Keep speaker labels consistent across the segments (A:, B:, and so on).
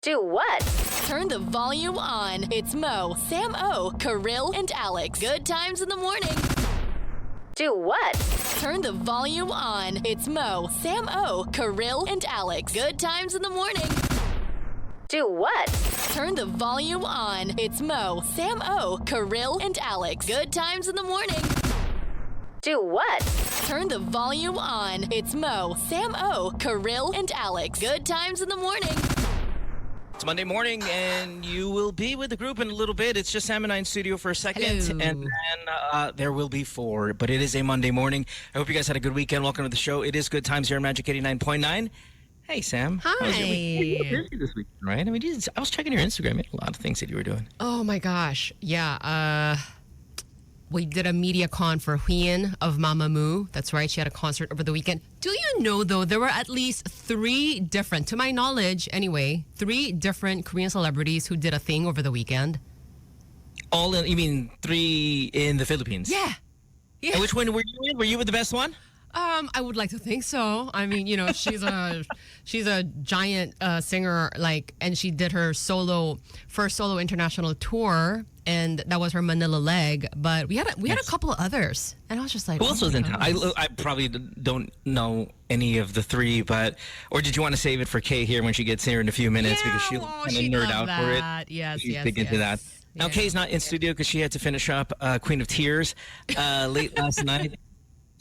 A: Do what?
B: Turn the volume on. It's Mo, Sam O, Kirill, and Alex. Good times in the morning.
A: Do what?
B: Turn the volume on. It's Mo, Sam O, Kirill, and Alex. Good times in the morning.
A: Do what?
B: Turn the volume on. It's Mo, Sam O, Kirill, and Alex. Good times in the morning.
A: Do what?
B: Turn the volume on. It's Mo, Sam O, Kirill, and Alex. Good times in the morning.
C: It's Monday morning, and you will be with the group in a little bit. It's just Sam and I in studio for a second,
B: Hello.
C: and then there will be four. But it is a Monday morning. I hope you guys had a good weekend. Welcome to the show. It is Good Times here on Magic 89.9. Hey, Sam.
B: Hi.
C: How was your week? You were busy this week, right? I mean, I was checking your Instagram. You had a lot of things that you were doing.
D: Oh my gosh. Yeah. We did a media con for Huyen of Mamamoo. That's right. She had a concert over the weekend. Do you know, though, there were at least three different, to my knowledge anyway, three different Korean celebrities who did a thing over the weekend?
C: You mean three in the Philippines?
D: Yeah.
C: And which one were you in? Were you with the best one?
D: I would like to think so. I mean, she's a giant singer, and she did her first solo international tour, and that was her Manila leg. But we had a couple of others, and I was just like,
C: Who else was in town? I probably don't know any of the three, or did you want to save it for Kay here when she gets here in a few minutes because she'll kind of nerd out for it?
D: Yes,
C: She's big into that. Now
D: Yeah.
C: Kay's not in studio because she had to finish up Queen of Tears late last night.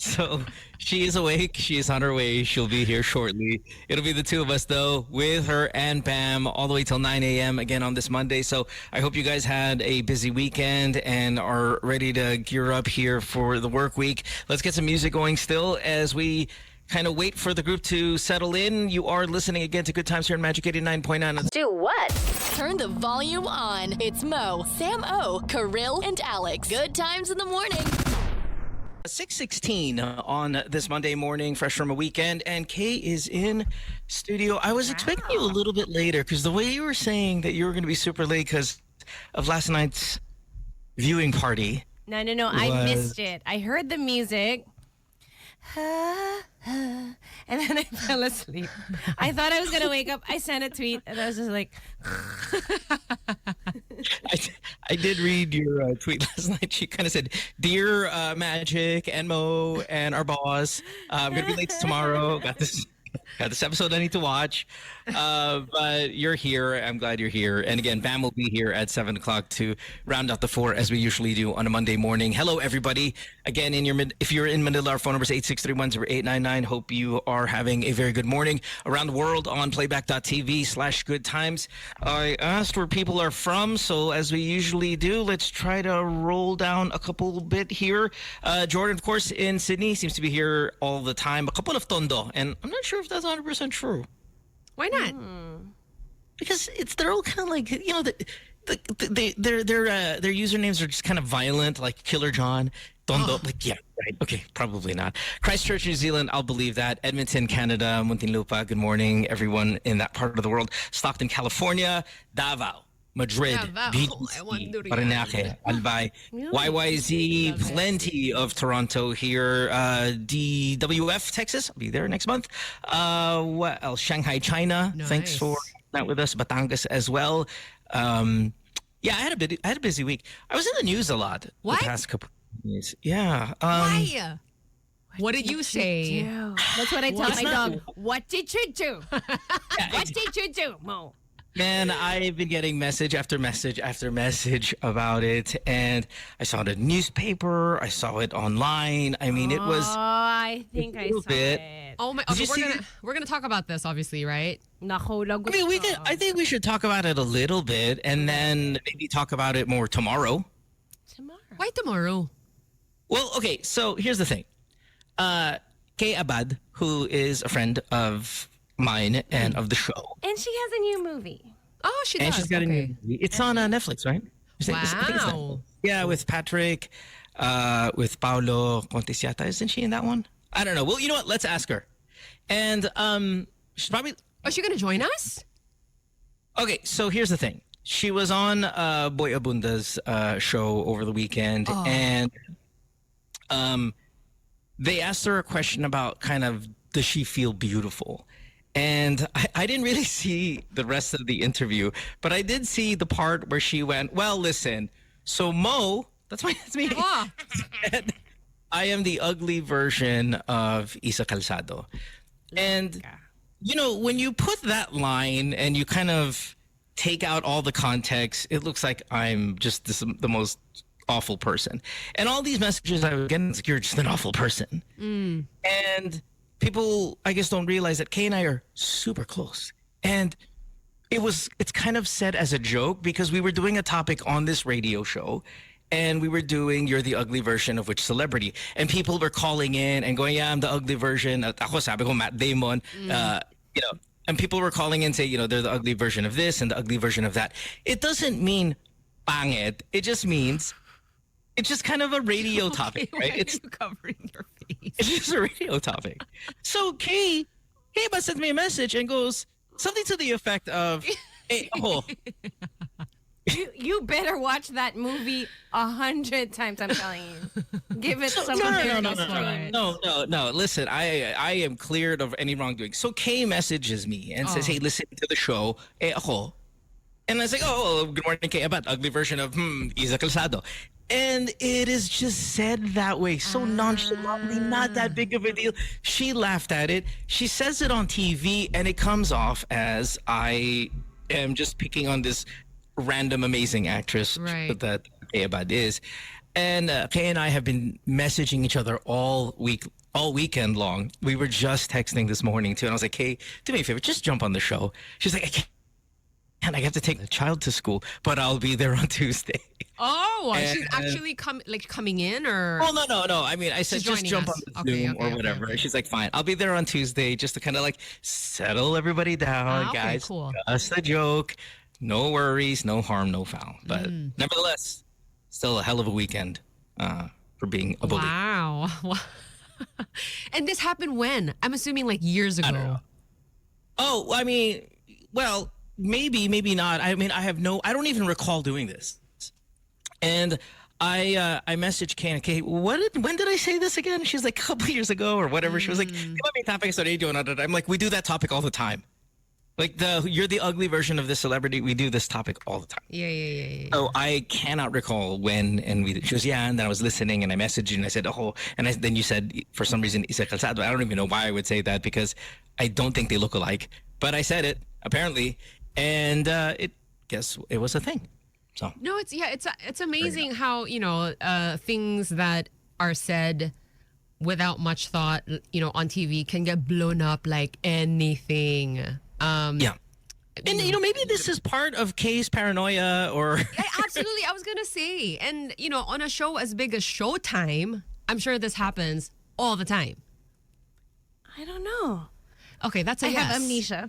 C: So she is awake. She is on her way. She'll be here shortly. It'll be the two of us, though, with her and Bam all the way till 9 a.m. again on this Monday. So I hope you guys had a busy weekend and are ready to gear up here for the work week. Let's get some music going still as we kind of wait for the group to settle in. You are listening again to Good Times here on Magic 89.9.
A: Do what?
B: Turn the volume on. It's Mo, Sam O, Kirill, and Alex. Good times in the morning.
C: 6:16 on this Monday morning, fresh from a weekend, and Kay is in studio. I was expecting you a little bit later because the way you were saying that you were going to be super late because of last night's viewing party.
E: No. I missed it. I heard the music. And then I fell asleep. I thought I was going to wake up. I sent a tweet and I was just like...
C: I did read your tweet last night. She kind of said, "Dear Magic and Mo and our boss, I'm going to be late tomorrow. Got this episode I need to watch. But you're here. I'm glad you're here. And again, Bam will be here at 7 o'clock to round out the four as we usually do on a Monday morning. Hello, everybody. Again, if you're in Manila, our phone number is 8631-0899. Hope you are having a very good morning. Around the world on playback.tv/good times. I asked where people are from, so as we usually do, let's try to roll down a couple bit here. Jordan, of course, in Sydney, seems to be here all the time. A couple of Tondo, and I'm not sure if that's 100% true.
D: Why not?
C: Because they're all kind of like, their usernames are just kind of violent, like Killer John, Tondo. Like, yeah, right. Okay, probably not. Christchurch, New Zealand, I'll believe that. Edmonton, Canada, Muntinlupa, good morning, everyone in that part of the world. Stockton, California, Davao, Madrid, BGC, Paranaque, Albay, YYZ, plenty of Toronto here. DWF, Texas, I'll be there next month. What else? Shanghai, China.
D: Nice.
C: Thanks for that with us. Batangas as well. Yeah, I had a busy week. I was in the news a lot
D: What?
C: the past couple of days. Yeah.
D: Why? What did you say?
E: That's what I tell my
C: not-
E: dog. What did you do? What did you do, Mo?
C: Man, I've been getting message after message after message about it, and I saw it in the newspaper. I saw it online. I mean, it was.
E: Oh, I think I
C: little
E: saw
C: bit.
E: it.
D: Oh my!
C: Did
D: Okay,
C: you see
D: we're gonna talk about this, obviously, right?
E: Nahulog
C: I mean,
E: ko.
C: I think we should talk about it a little bit, and then maybe talk about it more tomorrow.
E: Tomorrow.
D: Why tomorrow?
C: Well, okay. So here's the thing. Kay Abad, who is a friend of mine and of the show,
E: And she has a new movie.
D: Oh, she
C: and
D: does.
C: she's got a new movie. It's on Netflix, right? I think it's
D: Wow.
C: Netflix. Yeah, with Patrick, with Paolo Contes yata. Isn't she in that one? I don't know. Well, you know what? Let's ask her. And she's probably
D: Oh, is she gonna join us?
C: okay. So here's the thing. She was on Boy Abunda's show over the weekend, and they asked her a question about kind of does she feel beautiful, And I didn't really see the rest of the interview, but I did see the part where she went, well, listen, so Mo, that's me.
D: Oh.
C: said, I am the ugly version of Isa Calzado. And, you know, when you put that line and you kind of take out all the context, it looks like I'm just the most awful person. And all these messages I would get, like, you're just an awful person. And people, I guess, don't realize that Kay and I are super close. And it's kind of said as a joke because we were doing a topic on this radio show and we were doing You're the Ugly Version of which celebrity? And people were calling in and going, yeah, I'm the ugly version. Ako sabi ko, Matt Damon. You know, and people were calling in saying, you know, they're the ugly version of this and the ugly version of that. It doesn't mean pangit. It just means it's just kind of a radio topic, right? It's
D: covering your face.
C: It's just a radio topic. So Kay sends me a message and goes something to the effect of, hey, oh,
E: You better watch that movie 100 times. I'm telling you. Give it some
C: no. Listen, I am cleared of any wrongdoing. So Kay messages me and says, hey, listen to the show. Eh, ako. And I was like, oh, good morning, Kay. About ugly version of Isa Calzado. And it is just said that way, so nonchalantly, not that big of a deal. She laughed at it. She says it on TV, and it comes off as I am just picking on this random amazing actress that Kay Abad is. And Kay and I have been messaging each other all weekend long. We were just texting this morning, too. And I was like, Kay, do me a favor, just jump on the show. She's like, I can't. And I have to take the child to school, but I'll be there on Tuesday.
D: Oh, she's actually coming in, or?
C: Oh no. I mean, I said just jump on the Zoom or whatever. Okay. She's like, fine, I'll be there on Tuesday just to kind of like settle everybody down, guys.
D: Cool.
C: Just a joke. No worries, no harm, no foul. But nevertheless, still a hell of a weekend for being a bully.
D: Wow. And this happened when? I'm assuming like years ago.
C: I don't know. Oh, I mean, well. Maybe not. I mean, I don't even recall doing this. And I messaged Kay, when did I say this again? She's like, a couple years ago or whatever. She was like, topic sa radio. I'm like, we do that topic all the time. Like you're the ugly version of this celebrity. We do this topic all the time.
D: Yeah.
C: So I cannot recall when, and she was, and then I was listening and I messaged you and I said, then you said, for some reason, Isa Calzado. I don't even know why I would say that because I don't think they look alike. But I said it, apparently. And it was a thing. So
D: no, it's amazing how things that are said without much thought, on TV can get blown up like anything.
C: And maybe this is part of Kay's paranoia, or
D: absolutely. I was gonna say, and on a show as big as Showtime, I'm sure this happens all the time.
E: I don't know.
D: Okay, that's a
E: I
D: yes.
E: have amnesia.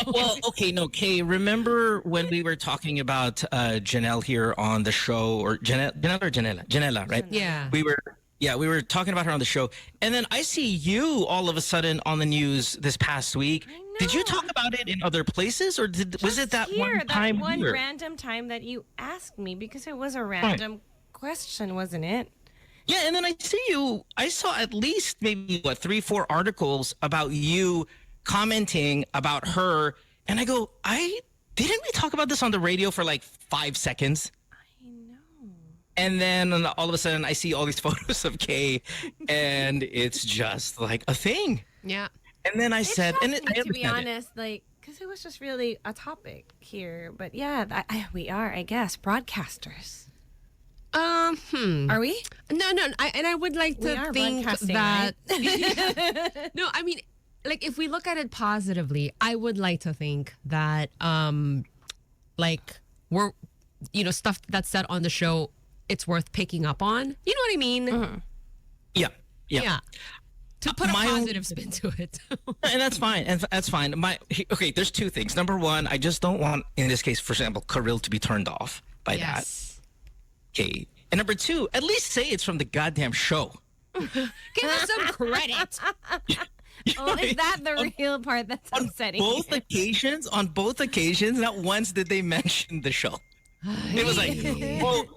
C: Well, okay, no, Kay, remember when we were talking about Janelle here on the show, or Janela, right?
D: Yeah.
C: We were talking about her on the show, and then I see you all of a sudden on the news this past week. Did you talk about it in other places, or was it that one time?
E: That one random time that you asked me, because it was a random question, wasn't it?
C: Yeah, and then I saw at least maybe 3-4 articles about you commenting about her, and I go, didn't we talk about this on the radio for like 5 seconds?
E: I know.
C: And then all of a sudden I see all these photos of Kay, and it's just like a thing.
D: Yeah.
C: And then I said,
E: to be honest, like, because it was just really a topic here, but yeah, we are, I guess, broadcasters. Are we?
D: No. I would like to think that. Right? No, I mean, like if we look at it positively, I would like to think that, like we're, stuff that's said on the show, it's worth picking up on. You know what I mean?
E: Mm-hmm.
C: Yeah.
D: To put a positive spin to it.
C: And that's fine. Okay, there's two things. Number one, I just don't want, in this case, for example, Karil to be turned off by that. Okay. And number two, at least say it's from the goddamn show.
D: Give us some credit.
E: Is that the real part that's upsetting?
C: On both occasions, not once did they mention the show. It was like,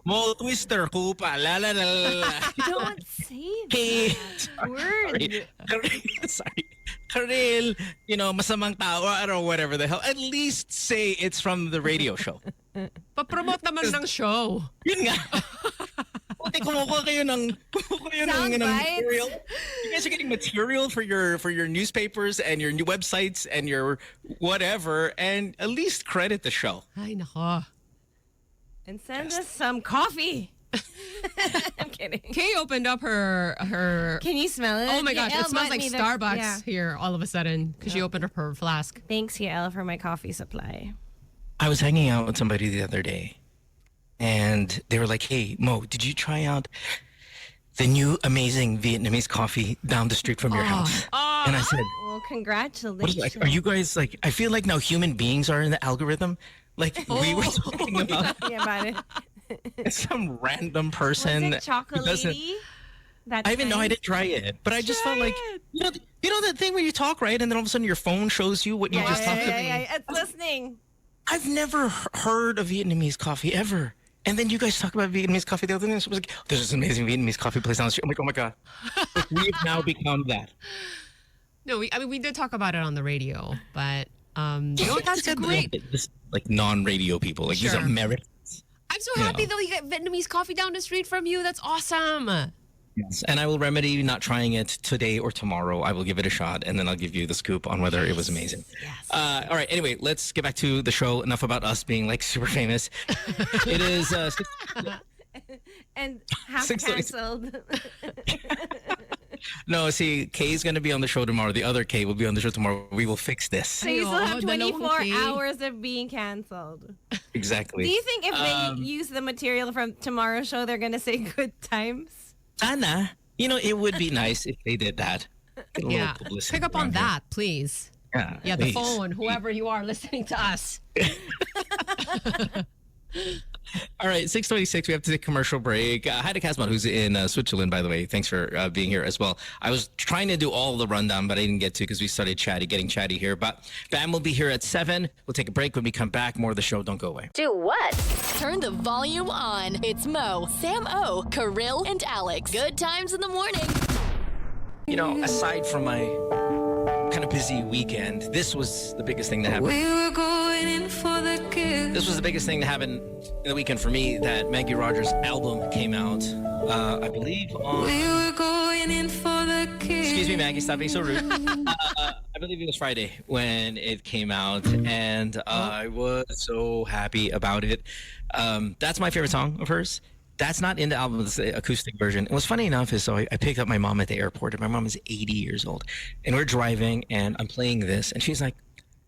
C: Mo Twister, Kupa, la la la la.
E: Don't say that word.
C: Sorry. Karel, masamang tao, or whatever the hell. At least say it's from the radio show.
D: Pa-promote naman ng show.
C: Yun nga. Buti kumukuha kayo ng
E: Sound bites.
C: material. You guys are getting material for your newspapers and your new websites and your whatever, and at least credit the show.
D: Ay, nako.
E: And send us some coffee. I'm kidding.
D: Kay opened up her.
E: Can you smell it?
D: Oh my gosh,
E: Yael
D: it smells
E: bought
D: like
E: me
D: Starbucks here all of a sudden because she opened up her flask.
E: Thanks, Yael, for my coffee supply.
C: I was hanging out with somebody the other day, and they were like, "Hey, Mo, did you try out the new amazing Vietnamese coffee down the street from your house?" And I said,
E: Well,
C: "What
E: congratulations.
C: are you guys like?" I feel like now human beings are in the algorithm. Like we were talking about
E: Yeah, about it.
C: some random
E: Was
C: person
E: it
C: who doesn't.
E: chocolatey? That
C: I even know I
E: time?
C: didn't try it, but I just felt like you know that thing where you talk, right, and then all of a sudden your phone shows you what you just talked about.
E: Yeah. It's listening.
C: I've never heard of Vietnamese coffee ever. And then you guys talk about Vietnamese coffee the other day. So I was like, there's this amazing Vietnamese coffee place down the street. I'm like, oh my God. We've now become that.
D: No, we did talk about it on the radio, but that's great.
C: This, like non-radio people, like these
D: Sure.
C: Americans.
D: I'm so happy though you get Vietnamese coffee down the street from you. That's awesome.
C: Yes. And I will remedy not trying it today or tomorrow. I will give it a shot, and then I'll give you the scoop on whether it was amazing.
D: Yes.
C: All right. Anyway, let's get back to the show. Enough about us being like super famous. It is
E: And half
C: 6:36.
E: canceled.
C: No, see, Kay's going to be on the show tomorrow. The other Kay will be on the show tomorrow. We will fix this.
E: So you still have
D: Ayo, dalawang
E: 24
D: K.
E: hours of being canceled.
C: Exactly.
E: Do you think if they use the material from tomorrow's show, they're going to say good times?
C: Sana, it would be nice if they did that. Get a little
D: Yeah.
C: publicity
D: Pick up on
C: around here.
D: that, please. Yeah, the
C: please.
D: phone, whoever you are listening to us.
C: All right, 6:26. We have to take a commercial break. Hi to Casmon, who's in Switzerland, by the way. Thanks for being here as well. I was trying to do all the rundown, but I didn't get to because we started getting chatty here. But Bam will be here at 7. We'll take a break. When we come back, more of the show. Don't go away.
A: Do what?
B: Turn the volume on. It's Mo, Sam O, Kirill, and Alex. Good times in the morning.
C: Aside from my kind of busy weekend, this was the biggest thing that happened.
F: We were going in for the kiss.
C: This was the biggest thing that happened in the weekend for me, that Maggie Rogers' album came out, I believe on...
F: We were going in for the kiss.
C: Excuse me, Maggie, stop being so rude. I believe it was Friday when it came out, and I was so happy about it. That's my favorite song of hers. That's not in the album, it's the acoustic version. And what's funny enough is, so I picked up my mom at the airport, and my mom is 80 years old. And we're driving, and I'm playing this, and she's like,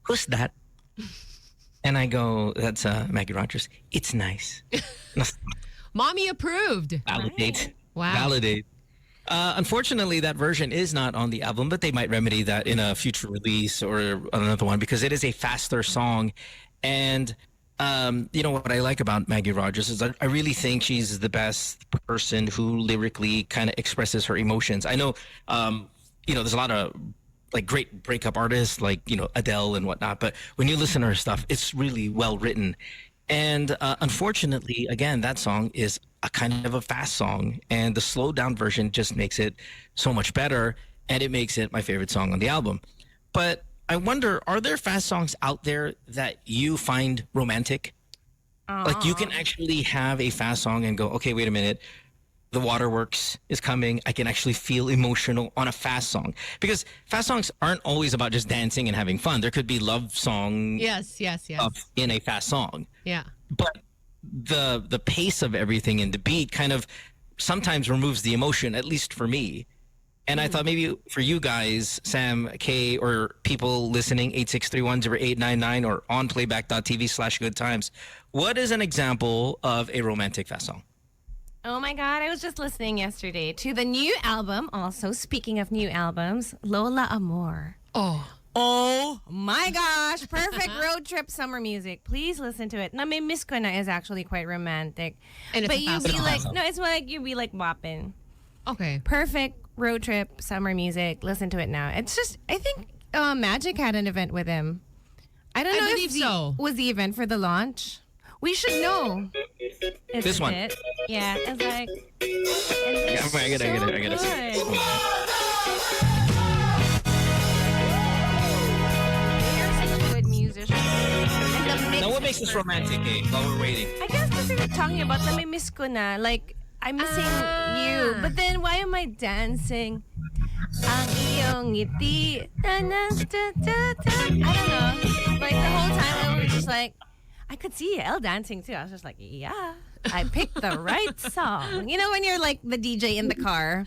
C: "Who's that?" And I go, "That's Maggie Rogers." "It's nice."
D: Mommy approved.
C: Validate.
D: Wow.
C: Validate. Unfortunately, that version is not on the album, but they might remedy that in a future release or another one, because it is a faster song. And what I like about Maggie Rogers is I really think she's the best person who lyrically kind of expresses her emotions. I know, there's a lot of like great breakup artists like, Adele and whatnot, but when you listen to her stuff, it's really well written. And unfortunately, again, that song is a kind of a fast song, and the slowed down version just makes it so much better, and it makes it my favorite song on the album. But I wonder, are there fast songs out there that you find romantic? Like you can actually have a fast song and go, okay, wait a minute, the waterworks is coming. I can actually feel emotional on a fast song, because fast songs aren't always about just dancing and having fun. There could be love song
D: Yes.
C: in a fast song.
D: Yeah.
C: But the pace of everything and the beat kind of sometimes removes the emotion, at least for me. And I thought maybe for you guys, Sam, Kay, or people listening, 8631-0899 or on playback.tv/goodtimes, what is an example of a romantic fast song?
E: Oh my God, I was just listening yesterday to the new album. Also, speaking of new albums, Lola Amor. Oh my gosh, perfect road trip summer music. Please listen to it. Na may miss ko na is actually quite romantic.
D: And it's
E: but
D: a
E: you
D: fast
E: be
D: song.
E: like, no, it's like you be like bopping.
D: Okay.
E: Perfect road trip summer music. Listen to it now. It's just, I think Magic had an event with him. I don't know
D: believe
E: if
D: so.
E: was the event for the launch. We should know. Is
C: This one.
E: it? Yeah, it's like.
C: I gotta
E: good.
C: makes this romantic, while we're waiting?
E: I guess because we were talking about namimiss ko na. Like, I'm missing you. But then, why am I dancing? Ang iyong ngiti. I don't know. Like, the whole time I was just like, I could see Elle dancing too. I was just like, yeah, I picked the right song. You know, when you're like the DJ in the car.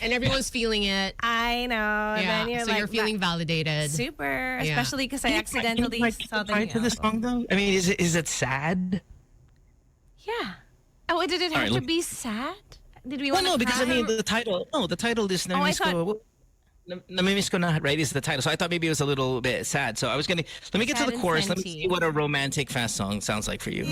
D: And everyone's feeling it.
E: I know. And
D: Yeah,
E: then you're
D: so
E: like,
D: you're feeling validated.
E: super.
D: Yeah.
E: Especially because I accidentally saw the new
C: to the song though. I mean, is it sad?
E: Yeah. Oh, did it have to be sad? Did we
C: Well,
E: want to
C: no, because I
E: cry?
C: mean the title. No, the title is Namimiss Ko. Namimiss Ko Na, right? Is the title. So I thought maybe it was a little bit sad. So I was gonna let me get
E: Sad
C: to the
E: and
C: chorus. Let me
E: senti.
C: see what a romantic fast song sounds like for you.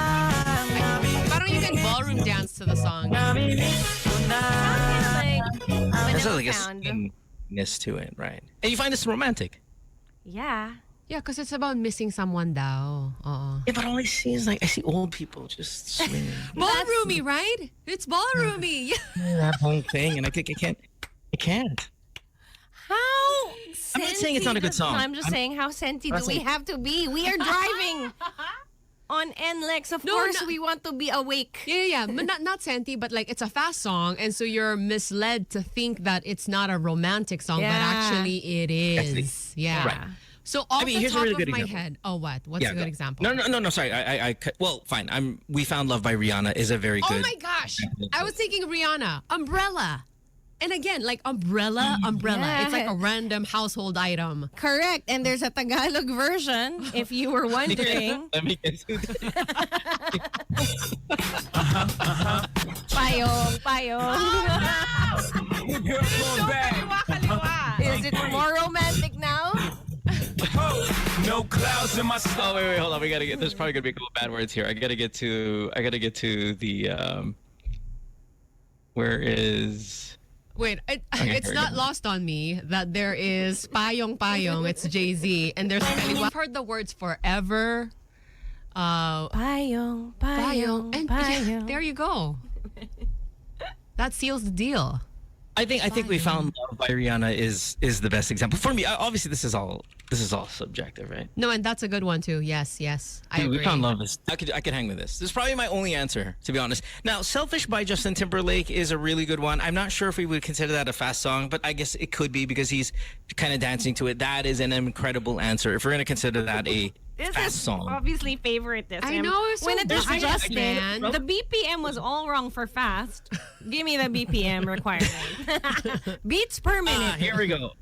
D: Why don't you can ballroom dance to the song?
C: There's like a
E: sound.
C: swinginess to it, right? And you find this romantic.
E: Yeah.
D: Yeah, because it's about missing someone daw.
C: Yeah, but all I see is like I see old people just swinging.
D: Ballroomy, right? It's ballroomy.
C: That whole thing, and I can't.
E: How
C: I'm not saying it's not a good song.
E: I'm just saying, how senti do
C: not
E: we
C: saying-
E: have to be? We are driving on NLEX. Of course, we want to be awake.
D: Yeah. But not Santi, but like it's a fast song, and so you're misled to think that it's not a romantic song,
E: Yeah.
D: but actually it is.
C: Actually,
D: Yeah.
C: right.
D: So off the
C: here's a
D: top
C: really
D: of
C: good
D: my
C: example.
D: head, what? What's a good example?
C: No. Sorry, I well, fine. We Found Love by Rihanna is a very good.
D: Oh my gosh! I was thinking Rihanna, Umbrella. And again, like umbrella. It's like a random household item.
E: Correct. And there's a Tagalog version, if you were wondering.
C: Let me get to
E: Payong. Is it more romantic now?
G: No clouds in my
C: Oh wait, hold on. We gotta get. There's probably gonna be a couple bad words here. I gotta get to the. Where is?
D: Wait,
C: here
D: it's
C: we
D: not
C: go.
D: lost on me that there is payong. It's Jay-Z, and there's I've heard the words forever.
E: Payong.
D: And yeah, there you go. That seals the deal.
C: I think We Found Love by Rihanna is the best example for me. Obviously, this is all subjective, right?
D: No, and that's a good one too. Yes, I agree.
C: We Found Love is. I could hang with this. This is probably my only answer, to be honest. Now, Selfish by Justin Timberlake is a really good one. I'm not sure if we would consider that a fast song, but I guess it could be because he's kind of dancing to it. That is an incredible answer if we're going to consider that a
E: This
C: fast
E: is
C: song.
E: obviously favorite this.
D: I know, it's so
E: when it was
D: different,
E: Justin,
D: man.
E: the BPM was all wrong for fast. Give me the BPM requirement. Beats per minute.
C: Here we go.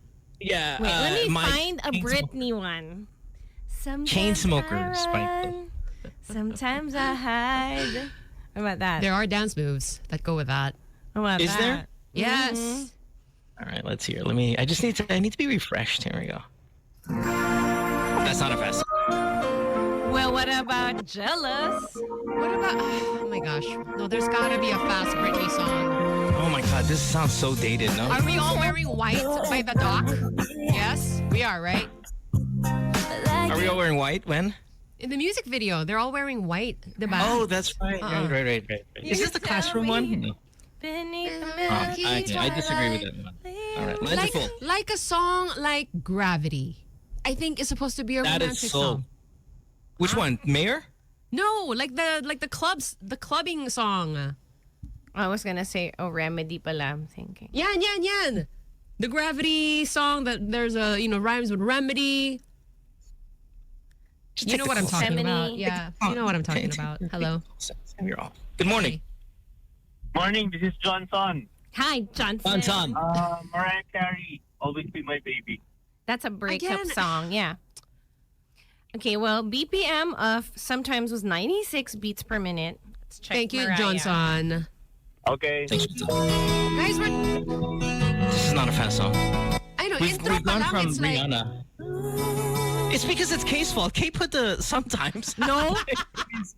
C: Yeah.
E: Wait, let me
C: my
E: find a Britney one. Sometimes
C: Chainsmokers
E: I
C: by-
E: run, sometimes I hide. What about that?
D: There are dance moves that go with that.
E: What about
C: Is
E: that?
C: there?
D: Yes.
C: All right, let's hear. I need to be refreshed. Here we go. That's not a fast song.
E: Well, what about Jealous?
D: What about? Oh my gosh! No, there's gotta be a fast Britney song.
C: Oh my God, this sounds so dated, no?
D: Are we all wearing white by the dock? Yes, we are, right?
C: Are we all wearing white? When?
D: In the music video, they're all wearing white. Diba?
C: Oh, that's right. Right. Is this the classroom one? No.
E: Beneath the
C: Oh,
E: milky
C: I disagree with that one. All right, lines are full.
D: like a song like Gravity. I think is supposed to be a
C: That
D: romantic
C: is so.
D: song.
C: Which one? Mayor?
D: No, like the clubbing song.
E: I was gonna say, Remedy pala, I'm thinking.
D: Yan. The Gravity song that there's a rhymes with Remedy. You know what I'm talking about.
E: Semini.
D: Yeah, you know what I'm talking about. Hello.
C: You're off. Good morning.
H: Morning, this is Johnson.
E: Hi, Johnson.
H: Mariah Carey, Always Be My Baby.
E: That's a breakup
D: Again.
E: song, yeah. Okay, well, BPM of sometimes was 96 beats per minute. Let's check
D: Thank you,
E: Mariah.
D: Johnson.
H: Okay.
C: Thanks.
D: Guys,
C: This is not a fast song.
D: I know,
C: We've
D: intro pa
C: gone
D: lang,
C: from
D: it's like,
C: Rihanna. It's because it's Kay's fault. Kay put the sometimes.
E: No,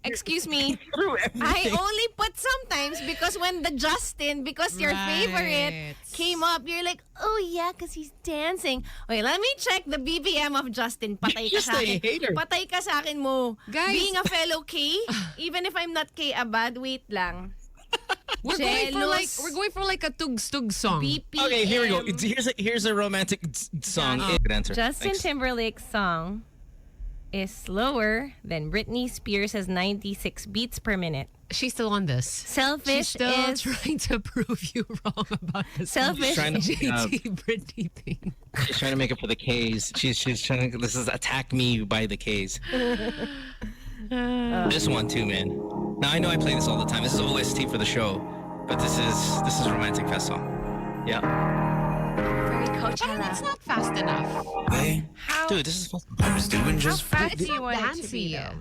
E: excuse me.
C: Through
E: I
C: everything.
E: only put sometimes because when the Justin, because your favorite
D: Right.
E: came up, you're like, oh yeah, because he's dancing. Okay, let me check the BPM of Justin. Patay ka
C: You're just
E: sa
C: a
E: akin.
C: hater.
E: Patay ka sa akin mo.
D: Guys.
E: Being a fellow K, even if I'm not K Abad, wait lang.
D: We're going for like a tugs song.
E: BPM.
C: Okay, here we go. Here's a romantic song. Good answer.
E: Justin
C: Thanks.
E: Timberlake's song is slower than Britney Spears' 96 beats per minute.
D: She's still on this.
E: Selfish
D: She's still
E: is
D: trying to prove you wrong about this.
E: Selfish
C: Trying to,
D: JT Britney thing.
C: she's trying to make it for the K's. She's trying to. This is attack me by the K's. This one too, man. Now I know I play this all the time. This is OST for the show, but this is romantic fest song. Yeah,
E: very
D: It's
E: Coachella.
D: not fast enough.
C: dude, this is fun.
E: How fast do you want it to
D: Dancey.
E: be, though?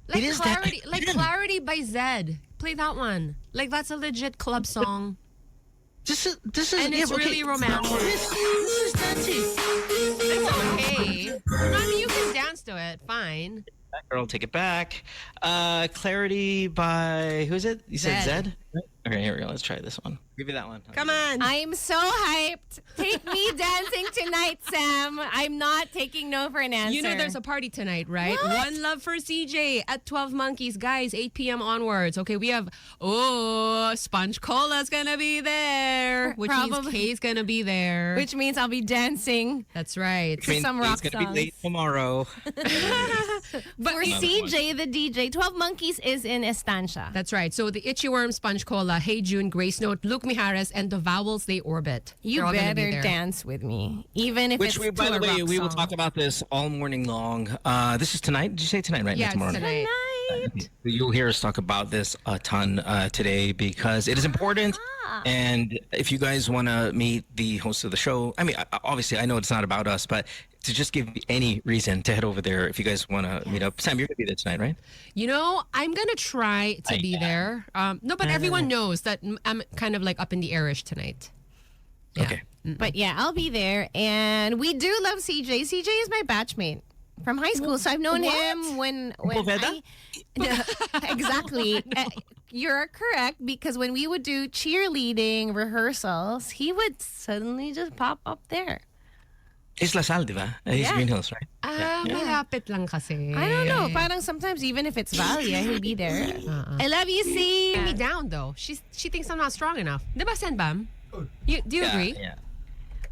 D: Like
C: It is
D: Clarity,
C: that-
D: like Clarity by Zed. Play that one. Like that's a legit club song.
C: This is
D: And it's
C: okay.
D: really romantic.
C: This is dancing.
D: It's okay. I mean, you can dance to it. Fine.
C: That girl, take it back. Clarity by who is it? You said
D: Zed.
C: Zed? Okay, here we go. Let's try this one. Give me that one.
D: Come on.
E: I'm so hyped. Take me dancing tonight, Sam. I'm not taking no for an answer.
D: You know there's a party tonight, right?
E: What?
D: One Love for CJ at 12 Monkeys. Guys, 8 p.m. onwards. Okay, we have, Sponge Cola's gonna be there. Which means
E: Probably.
D: Kay's gonna be there.
E: Which means I'll be dancing
D: That's right.
C: I mean,
E: some rock
C: it's gonna
E: songs.
C: be late tomorrow.
E: For CJ, the DJ, 12 Monkeys is in Estancia.
D: That's right. So the Itchy Worm, Sponge Cola, Hey June, Grace Note, Luke Mijares, and the Vowels They Orbit.
E: You
D: They're all gonna be
E: better
D: there.
E: dance with me, even if
C: Which
E: it's
C: we, by
E: to
C: the
E: a
C: way,
E: rock
C: we will
E: song.
C: talk about this all morning long. This is tonight. Did you say tonight? Right?
D: Yeah,
C: Not tomorrow.
D: it's tonight.
E: Tonight.
C: You'll hear us talk about this a ton today because it is important. And if you guys want to meet the host of the show, I mean, obviously, I know it's not about us, but to just give you any reason to head over there if you guys want to meet up. Sam, you're going to be there tonight, right?
D: You know, I'm going to try to be there. No, but everyone knows that I'm kind of like up in the airish tonight. Yeah.
C: Okay.
E: But yeah, I'll be there. And we do love CJ. CJ is my batchmate from high school. So I've known him when
C: Poveda?
E: Exactly. You're correct, because when we would do cheerleading rehearsals, he would suddenly just pop up there.
C: It's La Salle, di ba? He's
E: Yeah.
C: Green Hills, right?
D: Malapit lang kasi.
E: I don't know. Parang sometimes even if it's Valia, he'll be there. I love you, C.
D: Me down though. She thinks I'm not strong enough. Diba, Sen Bam? Do you agree?
C: Yeah.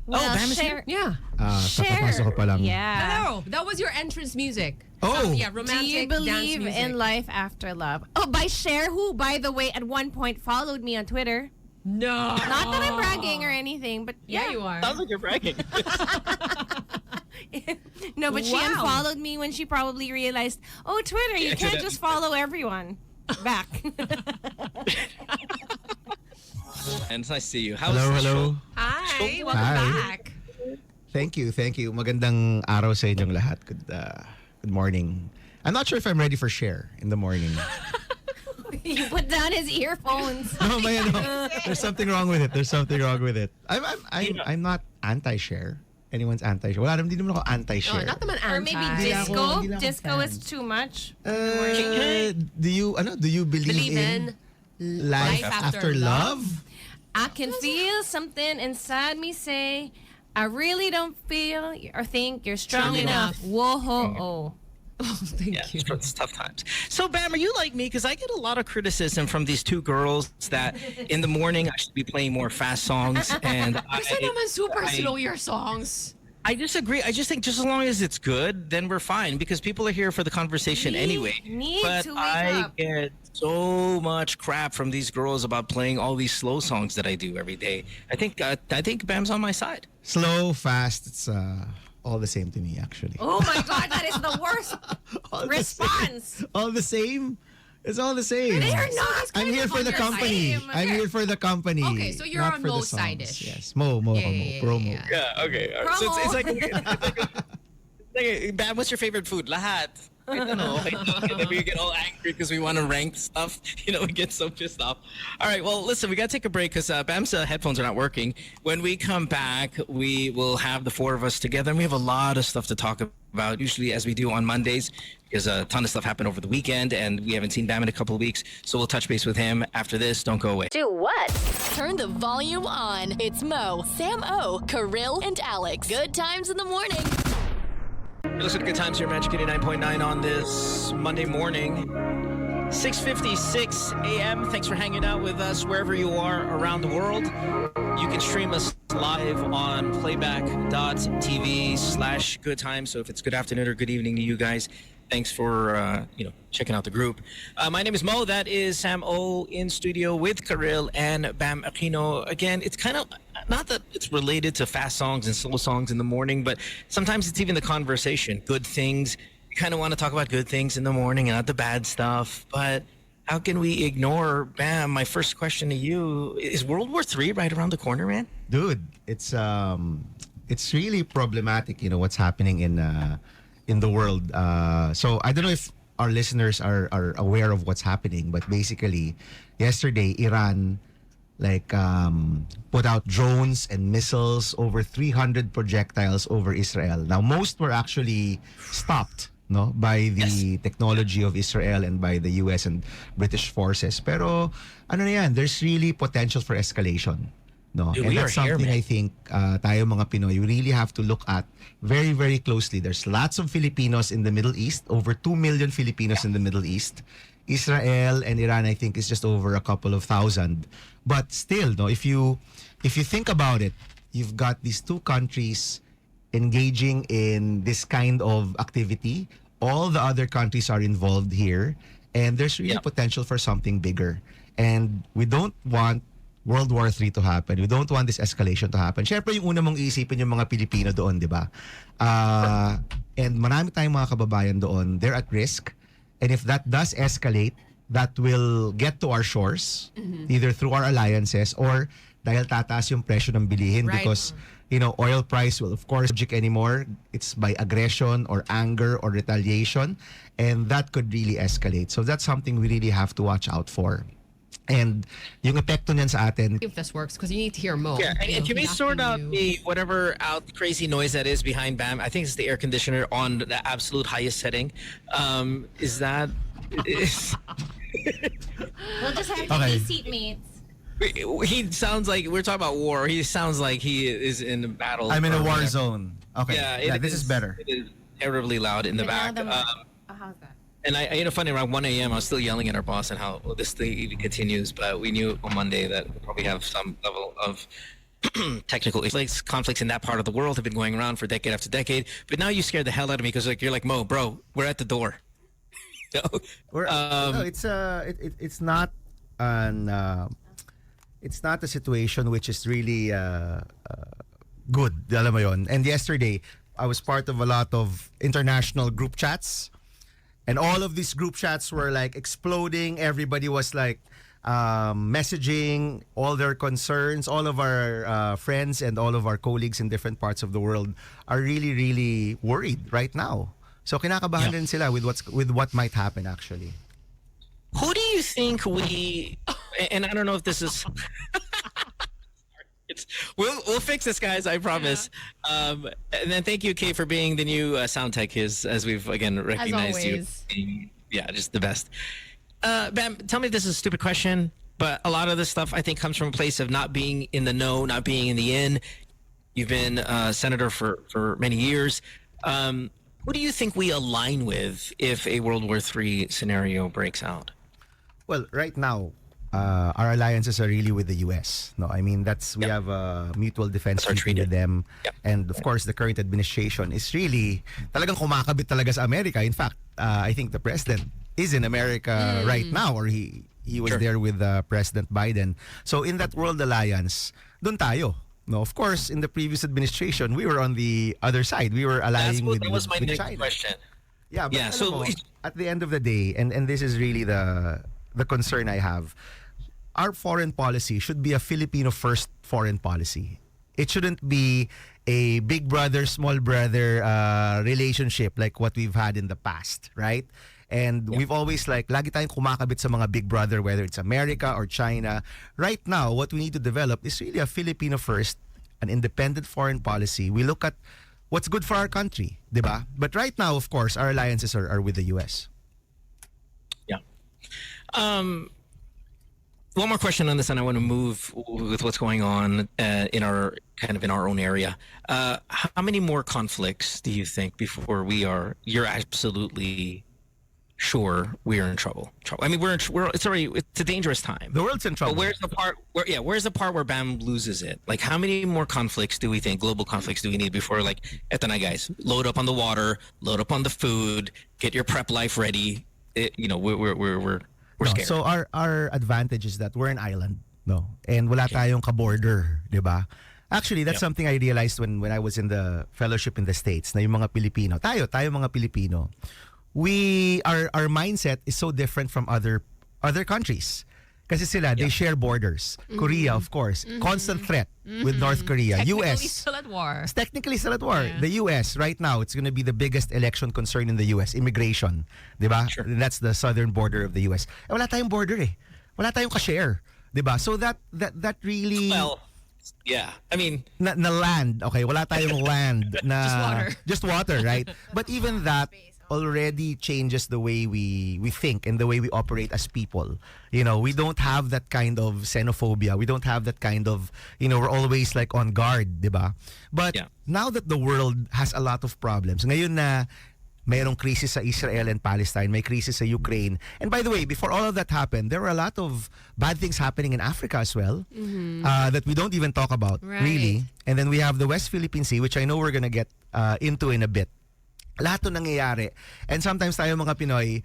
E: Well,
C: Bam is
E: share.
D: Yeah.
I: Kakapasok ko pa lang.
E: Yeah.
D: Hello. That was your entrance music.
I: Oh.
D: Yeah,
E: Do
D: romantic
E: you
D: dance
E: believe
D: music.
E: in life after love? Oh, by Cher, who, by the way, at one point followed me on Twitter.
D: No.
E: Not that I'm bragging or anything, but
D: Yeah, you are.
C: Sounds like you're bragging.
E: No, but she
D: Wow.
E: unfollowed me when she probably realized, oh, Twitter, you can't just follow everyone back.
C: And it's nice to see you. How's
I: Hello,
C: the
I: hello.
C: show?
D: Hi. Welcome
I: Hi.
D: back.
I: Thank you. Magandang araw sa inyong lahat. Good morning. I'm not sure if I'm ready for share in the morning.
E: He put down his earphones.
I: No, may ano. There's something wrong with it. I'm not anti-share. Anyone's anti-share. Wala hindi naman ako
D: Oh,
I: anti-share.
D: not naman
E: Or maybe
D: anti.
E: disco.
I: Hindi lang ako
E: Disco
I: fan.
E: is too much.
I: Do you believe in life after love?
E: I can feel something inside me say, I really don't feel or think you're strong enough. Whoa, ho, oh.
D: Oh, thank
C: Yeah,
D: you.
C: it's tough times. So, Bam, are you like me? Because I get a lot of criticism from these two girls that in the morning I should be playing more fast songs. And
D: Kasi naman super slow your songs.
C: I disagree. I just think just as long as it's good, then we're fine because people are here for the conversation anyway.
E: Need
C: But
E: to wake
C: I
E: up.
C: get so much crap from these girls about playing all these slow songs that I do every day. I think Bam's on my side.
I: Slow, fast, it's all the same to me actually.
E: Oh my God, that is the worst
I: All the
E: response.
I: same. All the same? It's all the same.
E: They are not.
I: I'm here for the company.
E: same.
I: I'm here for the company.
D: Okay, so you're
I: not
D: on
I: for the
D: Mo's
I: songs.
D: side-ish.
I: Yes, Mo, promo.
C: Yeah. Okay. All right. So it's
E: Promo.
C: like Bam, what's your favorite food? Lahat. I don't know. And then we get all angry because we want to rank stuff. You know, we get so pissed off. All right. Well, listen, we got to take a break because Bam's headphones are not working. When we come back, we will have the four of us together. And we have a lot of stuff to talk about, usually as we do on Mondays, because a ton of stuff happened over the weekend and we haven't seen Bam in a couple of weeks. So we'll touch base with him after this. Don't go away.
A: Do what?
B: Turn the volume on. It's Mo, Sam O, Kirill, and Alex. Good times in the morning.
C: Listen to Good Times here, Magic 89.9 on this Monday morning. 6:56 a.m. Thanks for hanging out with us wherever you are around the world. You can stream us live on playback.tv/goodtimes. So if it's good afternoon or good evening to you guys, thanks for checking out the group. My name is Mo. That is Sam O in studio with Karil and Bam Aquino. Again, it's kind of not that it's related to fast songs and slow songs in the morning, but sometimes it's even the conversation. Good things. You kind of want to talk about good things in the morning and not the bad stuff. But how can we ignore, Bam, my first question to you, is World War III right around the corner, man?
I: Dude, it's really problematic, what's happening in the world. So I don't know if our listeners are aware of what's happening, but basically yesterday Iran put out drones and missiles, over 300 projectiles over Israel. Now most were actually stopped by the technology of Israel and by the US and British forces. Pero there's really potential for escalation. No,
C: Dude,
I: and
C: we
I: that's
C: are here,
I: something
C: man.
I: I think tayo mga Pinoy, you really have to look at very, very closely. There's lots of Filipinos in the Middle East, over 2 million Filipinos in the Middle East. Israel and Iran, I think, is just over a couple of thousand. But still, if you think about it, you've got these two countries engaging in this kind of activity. All the other countries are involved here, and there's really potential for something bigger. And we don't want World War III to happen. We don't want this escalation to happen. Siyempre, yung una mong iisipin yung mga Pilipino doon, di ba? And marami tayong mga kababayan doon. They're at risk. And if that does escalate, that will get to our shores, either through our alliances or dahil tataas yung presyo ng bilihin because oil price will of course subject anymore. It's by aggression or anger or retaliation, and that could really escalate. So that's something we really have to watch out for. And yung epekto niyan sa atin.
D: If this works, because you need to hear Mo.
C: Yeah, and can we sort out the whatever crazy noise that is behind Bam? I think it's the air conditioner on the absolute highest setting. Is that?
E: We'll just have to be seatmates.
C: He sounds like we're talking about war. He sounds like he is in a battle.
I: I'm in a
C: or
I: war
C: whatever.
I: zone. Okay.
C: Yeah,
I: This is better.
C: It is terribly loud in the back.
E: How's that?
C: And funny, around 1 a.m., I was still yelling at our boss and how this thing even continues. But we knew on Monday that we'll probably have some level of technical conflicts in that part of the world have been going around for decade after decade. But now you scared the hell out of me because you're like, Mo, bro, we're at the door.
I: It's not it's not a situation which is really good. Alam mo yun. And yesterday, I was part of a lot of international group chats. And all of these group chats were exploding. Everybody was messaging all their concerns. All of our friends and all of our colleagues in different parts of the world are really, really worried right now. So kinakabahan din sila with what might happen actually.
C: Who do you think and I don't know if this is we'll fix this, guys, I promise. And then thank you, Kay, for being the new sound tech as we've again recognized you. Just the best. Bam, tell me if this is a stupid question, but a lot of this stuff I think comes from a place of not being in the know, not being in the in. You've been a senator for many years. Who do you think we align with if a World War III scenario breaks out?
I: Well, right now, our alliances are really with the US. No, I mean we have a mutual defense treaty with them, and of course the current administration is really talagang kumakabit talaga sa America. In fact, I think the president is in America right now, or he was there with President Biden. So in that world alliance, dun tayo. No, of course, in the previous administration, we were on the other side. We were allying with China.
C: That was my next question.
I: Yeah, but so at the end of the day, and this is really the concern I have, our foreign policy should be a Filipino-first foreign policy. It shouldn't be a big brother, small brother relationship like what we've had in the past, right? And we've always lagi tayong kumakabit sa mga big brother, whether it's America or China. Right now, what we need to develop is really a Filipino-first, an independent foreign policy. We look at what's good for our country, di ba? But right now, of course, our alliances are with the US.
C: Yeah. One more question on this, and I want to move with what's going on in our own area. How many more conflicts do you think before you're absolutely sure, we're in trouble. I mean, it's a dangerous time.
I: The world's in trouble.
C: But where's the part where BAM loses it? Like, how many more conflicts do we think, global conflicts, do we need before, like, eto na guys, load up on the water, load up on the food, get your prep life ready. We're scared.
I: So our advantage is that we're an island, no, and wala tayong ka-border, di ba? Actually, that's something I realized when I was in the fellowship in the States. Na yung mga Pilipino, tayo mga Pilipino, our mindset is so different from other countries. Kasi sila, they share borders. Korea, of course, constant threat with North Korea.
D: Technically
I: US,
D: still at war.
I: it's technically still at war.
D: Yeah.
I: The US, right now, it's going to be the biggest election concern in the US, immigration. Diba?
C: Sure.
I: That's the southern border of the US. Eh, wala tayong border eh. Wala tayong ka-share. Diba? So that really...
C: Well, yeah. I mean...
I: Na land. Okay, wala tayong land. Na,
D: Just water.
I: Just water, right? But even that already changes the way we think and the way we operate as people. You know, we don't have that kind of xenophobia. We don't have that kind of, we're always like on guard, diba? But now that the world has a lot of problems, ngayon na mayroong crisis sa Israel and Palestine, may crisis sa Ukraine. And by the way, before all of that happened, there were a lot of bad things happening in Africa as well that we don't even talk about, really. And then we have the West Philippine Sea, which I know we're gonna get into in a bit. Lahat to nangyayari. And sometimes tayo mga Pinoy,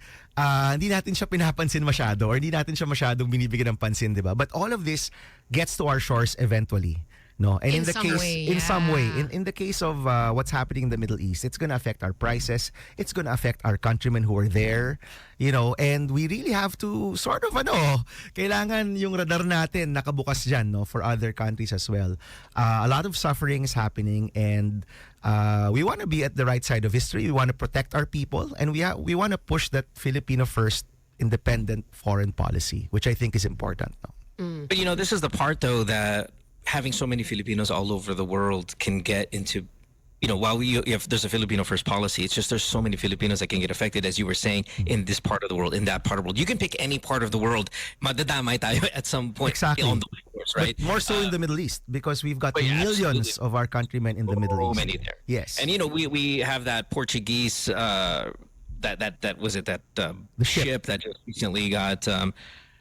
I: hindi natin siya pinapansin masyado or hindi natin siya masyadong binibigyan ng pansin, di ba? But all of this gets to our shores eventually. No, and in the case of what's happening in the Middle East, it's going to affect our prices. It's going to affect our countrymen who are there, and we really have to sort of kailangan yung radar natin nakabukas diyan, no, for other countries as well. A lot of suffering is happening, and we want to be at the right side of history. We want to protect our people, and we want to push that Filipino first independent foreign policy, which I think is important. No?
C: But this is the part though that having so many Filipinos all over the world can get into, while there's a Filipino first policy, it's just there's so many Filipinos that can get affected, as you were saying, in this part of the world, in that part of the world. You can pick any part of the world, madadamay tayo at some point.
I: Exactly.
C: On the course, right?
I: But more so in the Middle East, because we've got millions of our countrymen in the Middle East.
C: Many there.
I: Yes.
C: And we have that Portuguese that was it that the ship that just recently got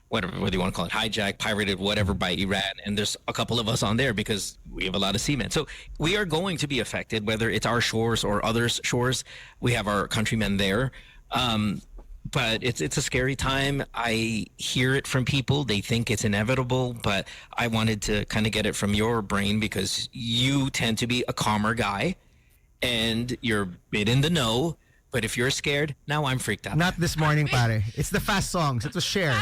C: whatever you want to call it, hijacked, pirated, whatever, by Iran. And there's a couple of us on there because we have a lot of seamen. So we are going to be affected, whether it's our shores or others' shores. We have our countrymen there. But it's a scary time. I hear it from people. They think it's inevitable, but I wanted to kind of get it from your brain because you tend to be a calmer guy and you're a bit in the know. But if you're scared, now I'm freaked out.
I: Not this morning, pare. It's the fast songs. It was Cher.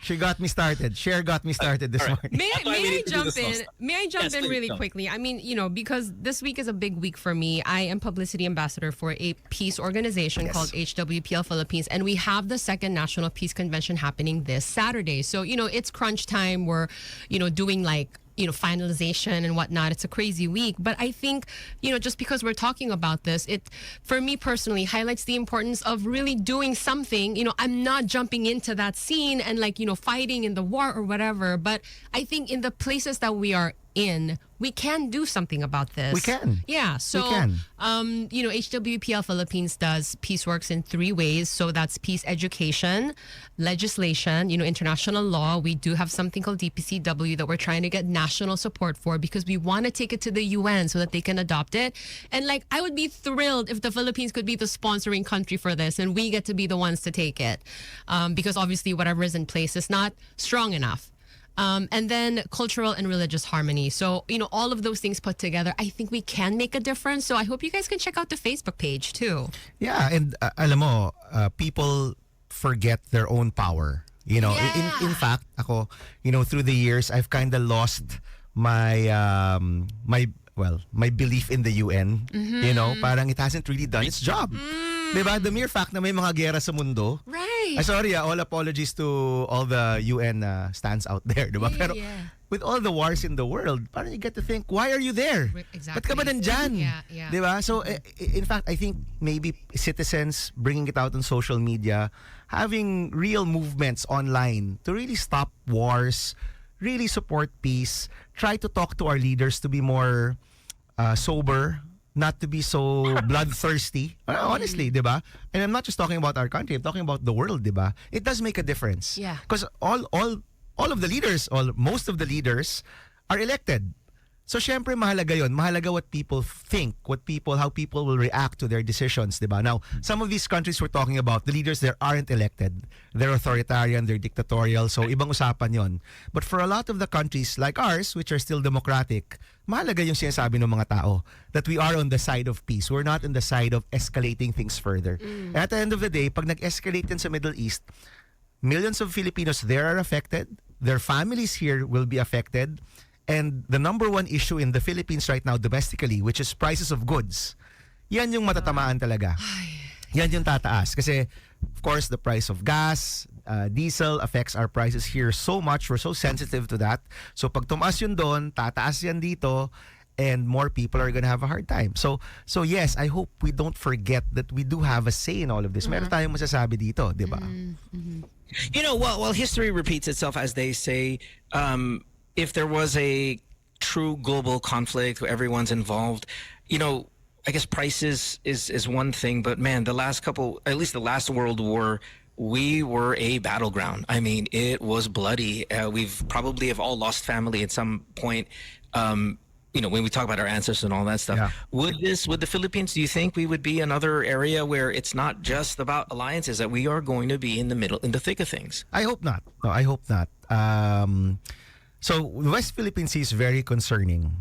I: She got me started. Cher got me started this morning.
D: May I jump in? May I jump in really quickly? I mean, because this week is a big week for me. I am publicity ambassador for a peace organization called HWPL Philippines, and we have the second National Peace Convention happening this Saturday. So, it's crunch time. We're, doing finalization and whatnot. It's a crazy week. But I think, just because we're talking about this, it, for me personally, highlights the importance of really doing something. I'm not jumping into that scene and fighting in the war or whatever. But I think in the places that we are in, we can do something about this.
I: We can.
D: Yeah. So,
I: we can.
D: HWPL Philippines does peace works in 3 ways. So that's peace education, legislation, international law. We do have something called DPCW that we're trying to get national support for because we want to take it to the UN so that they can adopt it. And I would be thrilled if the Philippines could be the sponsoring country for this and we get to be the ones to take it. Because obviously whatever is in place is not strong enough. And then cultural and religious harmony. So, all of those things put together, I think we can make a difference. So I hope you guys can check out the Facebook page too.
I: Yeah, and alam mo, people forget their own power. In fact, ako, through the years, I've kind of lost my my belief in the UN. Parang it hasn't really done its job. Diba? The mere fact na may mga gera sa mundo.
D: Right.
I: Sorry, all apologies to all the UN stands out there. Diba? Pero with all the wars in the world, parang you get to think, why are you there?
D: Exactly.
I: Ba't ka ba nandyan?
D: Yeah.
I: Diba? So, in fact, I think maybe citizens bringing it out on social media, having real movements online to really stop wars, really support peace, try to talk to our leaders to be more sober, not to be so bloodthirsty. Honestly, di ba? And I'm not just talking about our country, I'm talking about the world, di ba? It does make a difference.
D: Yeah.
I: Because all of the leaders, most of the leaders are elected. So syempre mahalaga yon. Mahalaga what people think, how people will react to their decisions, di ba? Now, some of these countries we're talking about, the leaders there aren't elected. They're authoritarian, they're dictatorial, so ibang usapan yon. But for a lot of the countries like ours, which are still democratic, mahalaga yung sinasabi ng mga tao that we are on the side of peace. We're not on the side of escalating things further. At the end of the day, pag nag-escalate din sa Middle East, millions of Filipinos there are affected. Their families here will be affected. And the number one issue in the Philippines right now domestically, which is prices of goods, yan yung matatamaan talaga. Yan yung tataas. Kasi, of course, the price of gas, diesel affects our prices here so much. We're so sensitive to that. So pag tumaas yun doon, tataas yan dito, and more people are gonna have a hard time. So yes, I hope we don't forget that we do have a say in all of this. Meron tayong masasabi dito, di ba?
C: You know, well, history repeats itself, as they say. If there was a true global conflict where everyone's involved, you know, I guess prices is one thing, but man, the last couple, at least the last World War, we were a battleground. I mean, it was bloody. We've probably have all lost family at some point. You know, when we talk about our ancestors and all that stuff,
I: Yeah.
C: would the Philippines, do you think we would be another area where it's not just about alliances, that we are going to be in the middle, in the thick of things?
I: I hope not. No, I hope not. So West Philippine Sea is very concerning.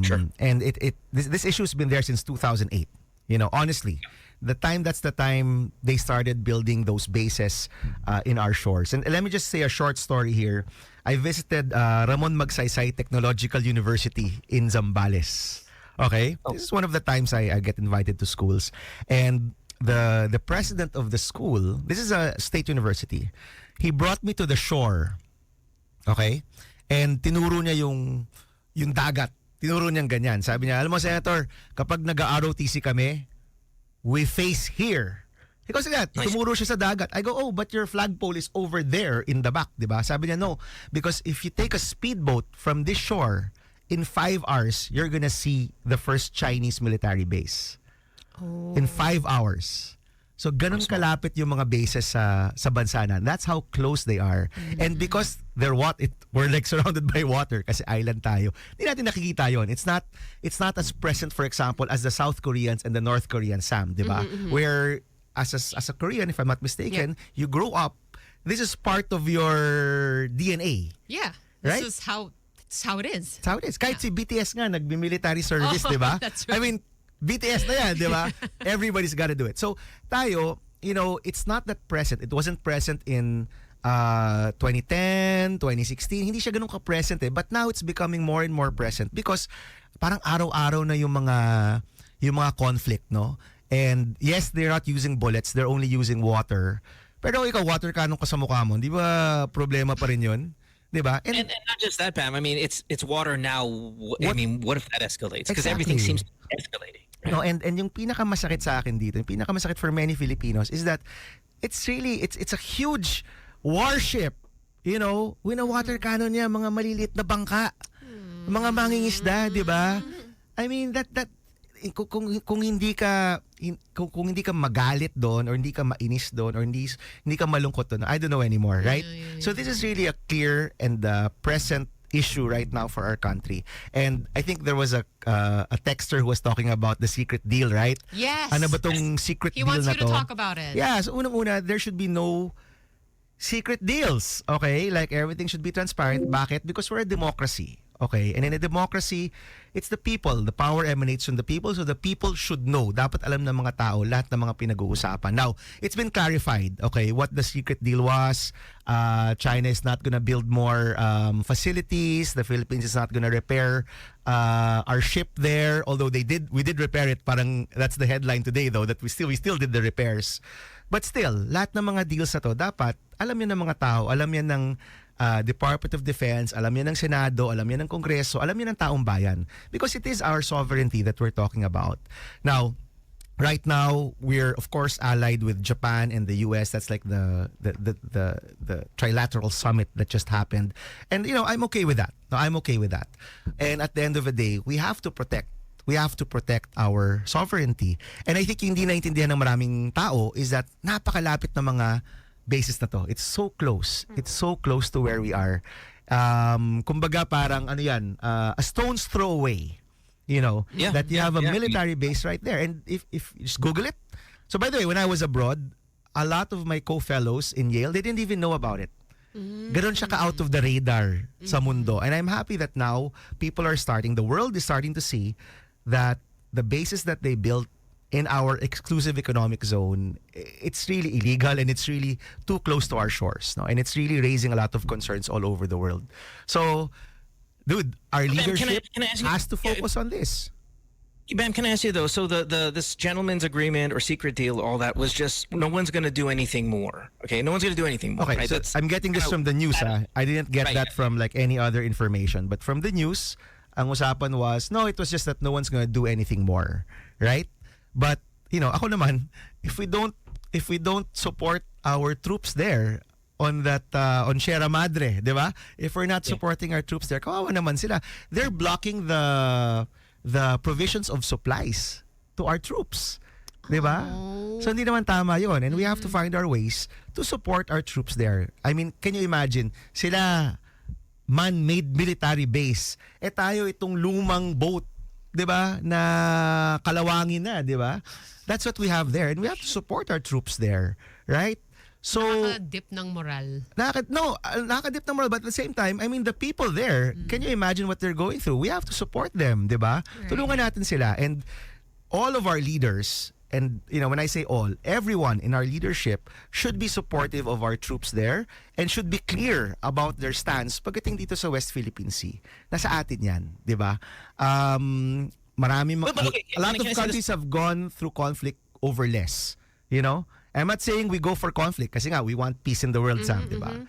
C: Sure.
I: And this issue has been there since 2008. You know, honestly, that's the time they started building those bases in our shores. And let me just say a short story here. I visited Ramon Magsaysay Technological University in Zambales. Okay? This is one of the times I get invited to schools. And the president of the school, this is a state university, he brought me to the shore. Okay? And tinuro niya yung dagat. Tinuro niyang ganyan. Sabi niya, alam mo, Senator, kapag nag-ROTC kami, we face here. Because that, tumuro siya sa dagat. I go, oh, but your flagpole is over there in the back, di ba? Sabi niya, no. Because if you take a speedboat from this shore, in 5 hours, you're gonna see the first Chinese military base. In 5 hours. So ganun kalapit yung mga bases sa bansa na. That's how close they are. And because we're like surrounded by water kasi island tayo. Hindi natin nakikita yon. It's not as present, for example, as the South Koreans and the North Koreans, Sam, di ba? Where as a Korean, if I'm not mistaken, you grow up, this is part of your DNA.
D: Yeah.
I: Right?
D: This is how it is.
I: That's how it is. Kahit si BTS nga, nagbi-military service, di ba?
D: That's right.
I: I mean, BTS na yan, di ba? Everybody's gotta do it. So, tayo, you know, it's not that present. It wasn't present in 2010, 2016. Hindi siya ganun ka-present eh. But now it's becoming more and more present because parang araw-araw na yung mga conflict, no? And yes, they're not using bullets. They're only using water. Pero ikaw, water cannon ka sa mukha mo. Di ba problema pa rin yun? Diba?
C: And not just that, Pam. I mean, it's water now. I mean, what if that escalates? Because
I: Exactly.
C: everything seems to be escalating.
I: No, and yung pinakamasakit sa akin dito, yung pinakamasakit for many Filipinos is that it's a huge warship. You know, water cannon niya, mga maliliit na bangka, mga mangingisda, di ba? I mean, that kung hindi ka magalit doon or hindi ka mainis doon or hindi ka malungkot doon, I don't know anymore, right? So this is really a clear and present issue right now for our country. And I think there was a texter who was talking about the secret deal, right?
D: Yes.
I: Ano ba tong secret
D: He
I: deal
D: wants
I: na
D: you
I: to?
D: to talk about it.
I: Yeah, so unang-una, there should be no secret deals, okay? Like everything should be transparent. Bakit? Because we're a democracy. Okay, and in a democracy, it's the people. The power emanates from the people, so the people should know. Dapat alam ng mga tao lahat ng mga pinag-uusapan. Now, it's been clarified, okay, what the secret deal was. China is not gonna build more facilities. The Philippines is not gonna repair our ship there. Although we did repair it. Parang that's the headline today, though, that we still did the repairs. But still, lahat ng mga deals na to, dapat alam yan ng mga tao, alam yan ng Department of Defense, alam yan ng Senado, alam yan ng Kongreso, alam yan ng taong bayan. Because it is our sovereignty that we're talking about. Now, right now, we're of course allied with Japan and the US. That's like the trilateral summit that just happened. And you know, I'm okay with that. No, I'm okay with that. And at the end of the day, we have to protect we have to protect our sovereignty. And I think yung hindi naintindihan ng maraming tao is that napakalapit ng mga bases na to. It's so close. It's so close to where we are. Kumbaga parang ano yan, a stone's throw away. You know, that you have a military base right there. And if you just Google it. So by the way, when I was abroad, a lot of my co-fellows in Yale, they didn't even know about it. Ganon siya ka-out of the radar sa mundo. And I'm happy that now the world is starting to see that the bases that they built in our exclusive economic zone, it's really illegal and it's really too close to our shores. No? And it's really raising a lot of concerns all over the world. So, dude, our leadership has to focus on this.
C: Bam, can I ask you though? So this gentleman's agreement or secret deal, all that was just no one's going to do anything more. Okay, no one's going to do anything more.
I: Okay,
C: right?
I: so I'm getting this from the news. I didn't get that from like any other information, but from the news, ang usapan was no, it was just that no one's going to do anything more, right? But you know, ako naman, if we don't support our troops there on that on Sierra Madre, di ba? If we're not supporting our troops there, kawawa naman sila. They're blocking the provisions of supplies to our troops. Diba? So hindi naman tama yon, and we have to find our ways to support our troops there. I mean, can you imagine? Sila man-made military base. Tayo itong lumang boat, 'di ba? Na kalawangin na, 'di ba? That's what we have there, and we have to support our troops there, right? So
D: nakaka-dip ng moral.
I: Nakaka-dip ng moral, but at the same time, I mean, the people there, can you imagine what they're going through? We have to support them, di ba? Right. Tulungan natin sila. And all of our leaders, and you know, when I say all, everyone in our leadership should be supportive of our troops there and should be clear about their stance pagdating dito sa West Philippine Sea. Nasa atin yan, di ba? A lot of countries have gone through conflict over less, you know? I'm not saying we go for conflict kasi nga we want peace in the world, Sam, diba?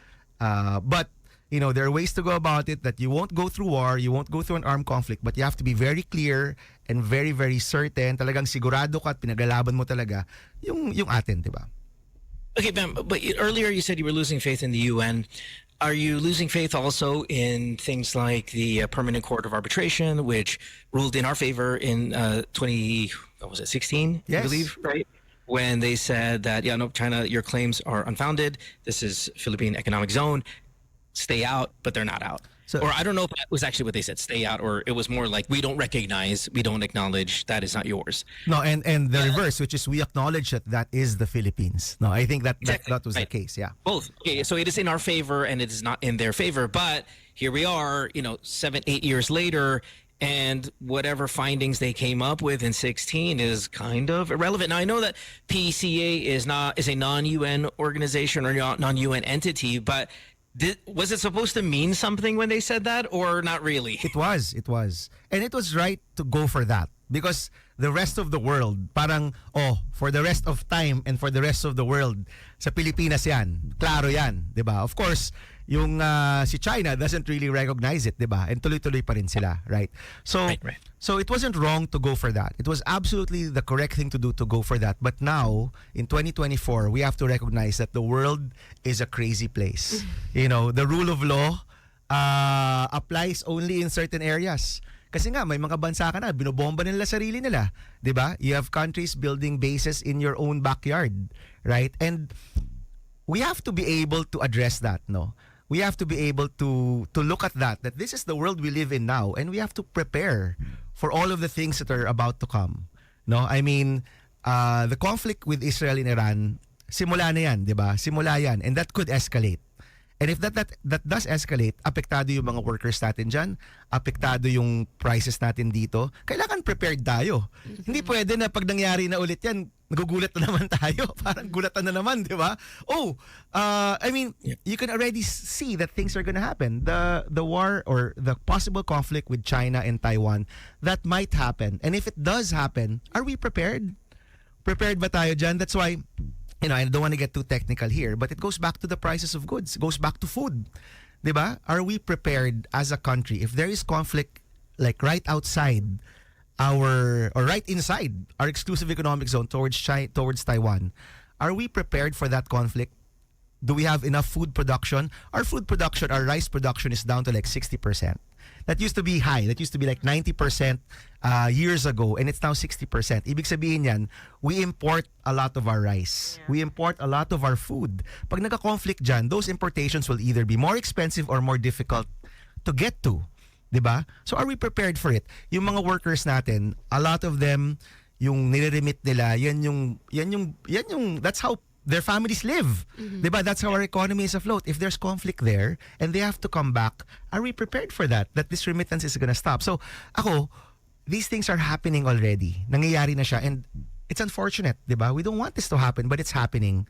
I: But you know, there are ways to go about it that you won't go through war, you won't go through an armed conflict, but you have to be very clear and very, very certain. Talagang sigurado ka at pinaglalaban mo talaga yung atin, diba?
C: Okay, Bam, but earlier you said you were losing faith in the UN. Are you losing faith also in things like the Permanent Court of Arbitration, which ruled in our favor in 16,
I: yes.
C: I believe, right? When they said that, China, your claims are unfounded. This is Philippine Economic Zone. Stay out, but they're not out. So, or I don't know if that was actually what they said, stay out, or it was more like, we don't acknowledge, that is not yours.
I: No, and the reverse, which is we acknowledge that is the Philippines. No, I think that was the case, yeah.
C: Both. Okay, so it is in our favor and it is not in their favor, but here we are, 7-8 years later, and whatever findings they came up with in 16 is kind of irrelevant. Now, I know that PCA is a non-UN organization or non-UN entity, but was it supposed to mean something when they said that, or not really?
I: It was. And it was right to go for that because the rest of the world, parang, for the rest of time and for the rest of the world, sa Pilipinas yan. Klaro yan, di ba? Of course, yung si China doesn't really recognize it, 'di ba? And tuloy-tuloy pa rin sila, right? So
C: right.
I: So it wasn't wrong to go for that. It was absolutely the correct thing to do to go for that. But now in 2024, we have to recognize that the world is a crazy place. You know, the rule of law applies only in certain areas. Kasi nga may mga bansa ka na binobomba nila sarili nila, 'di ba? You have countries building bases in your own backyard, right? And we have to be able to address that, no? We have to be able to look at that this is the world we live in now, and we have to prepare for all of the things that are about to come. No, I mean, the conflict with Israel and Iran, simula na yan, 'di ba? Simula yan, and that could escalate. And if that does escalate, apektado yung mga workers natin dyan, apektado yung prices natin dito. Kailangan prepared tayo. Hindi pwede na pag nangyari na ulit yan, nagugulat na naman tayo. Parang gulatan na naman, di ba? I mean, you can already see that things are gonna happen. The war or the possible conflict with China and Taiwan, that might happen. And if it does happen, are we prepared? Prepared ba tayo dyan? That's why, I don't want to get too technical here, but it goes back to the prices of goods. It goes back to food. Diba? Are we prepared as a country if there is conflict like right outside or right inside our exclusive economic zone towards Taiwan? Are we prepared for that conflict? Do we have enough food production? Our rice production is down to like 60%. That used to be high. That used to be like 90% years ago, and it's now 60%. Ibig sabihin yan, we import a lot of our rice. We import a lot of our food. Pag nagka-conflict dyan, those importations will either be more expensive or more difficult to get to. Diba? So are we prepared for it? Yung mga workers natin, a lot of them, yung nire-remit nila, that's how their families live. Diba? That's how our economy is afloat. If there's conflict there and they have to come back, are we prepared for that? That this remittance is gonna stop? So ako, these things are happening already. Nangyayari na siya, and it's unfortunate, diba? We don't want this to happen, but it's happening.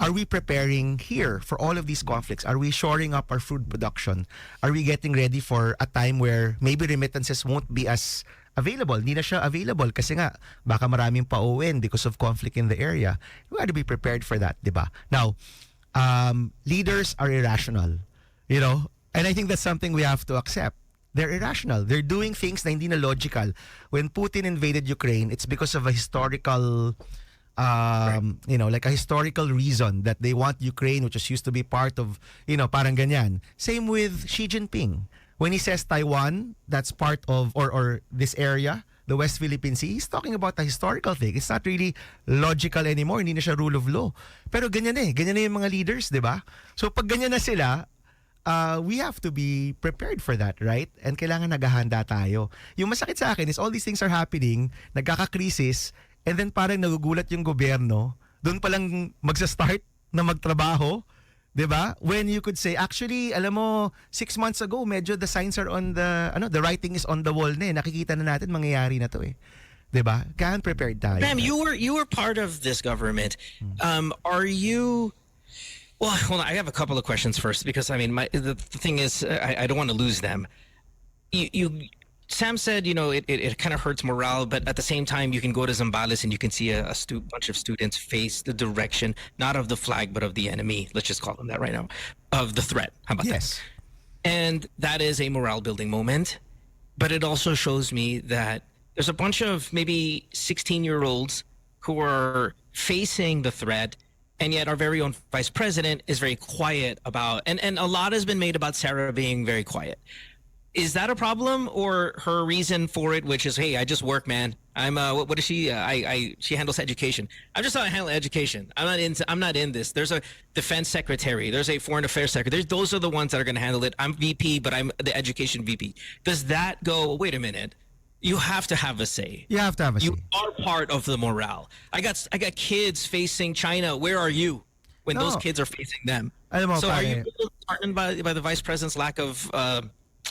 I: Are we preparing here for all of these conflicts? Are we shoring up our food production? Are we getting ready for a time where maybe remittances won't be as available? Hindi na siya available kasi nga baka maraming pauwin because of conflict in the area. We got to be prepared for that, di ba? Now, leaders are irrational, you know? And I think that's something we have to accept. They're irrational. They're doing things na hindi na logical. When Putin invaded Ukraine, it's because of a historical like a historical reason that they want Ukraine, which is used to be part of, parang ganyan. Same with Xi Jinping. When he says Taiwan, that's part of, or this area, the West Philippine Sea, he's talking about a historical thing. It's not really logical anymore. Hindi na siya rule of law. Pero ganyan ganyan na yung mga leaders, di ba? So pag ganyan na sila, we have to be prepared for that, right? And kailangan naghahanda tayo. Yung masakit sa akin is all these things are happening, nagkaka-crisis, and then parang nagugulat yung gobyerno, doon palang magsa-start na magtrabaho, 'di ba? When you could say, actually, alam mo, 6 months ago, medyo the signs are on the writing is on the wall na eh. Nakikita na natin mangyayari na to eh. 'Di ba? Kaya prepared tayo.
C: Ma'am, you were part of this government. Are you? Well, hold on. I have a couple of questions first because I mean, the thing is, I don't want to lose them. Sam said, it kind of hurts morale, but at the same time, you can go to Zambales and you can see a bunch of students face the direction, not of the flag, but of the enemy. Let's just call them that right now, of the threat. How about that? And that is a morale building moment. But it also shows me that there's a bunch of maybe 16-year-olds who are facing the threat, and yet our very own vice president is very quiet about, and a lot has been made about Sarah being very quiet. Is that a problem, or her reason for it, which is, hey, I just work, man. I'm what is she? She handles education. I'm just not handling education. I'm not in this. There's a defense secretary. There's a foreign affairs secretary. Those are the ones that are going to handle it. I'm VP, but I'm the education VP. Does that go? Wait a minute. You have to have a say.
I: You have to have a say.
C: You are part of the morale. I got kids facing China. Where are you when those kids are facing them? So are you disheartened by the vice president's lack of?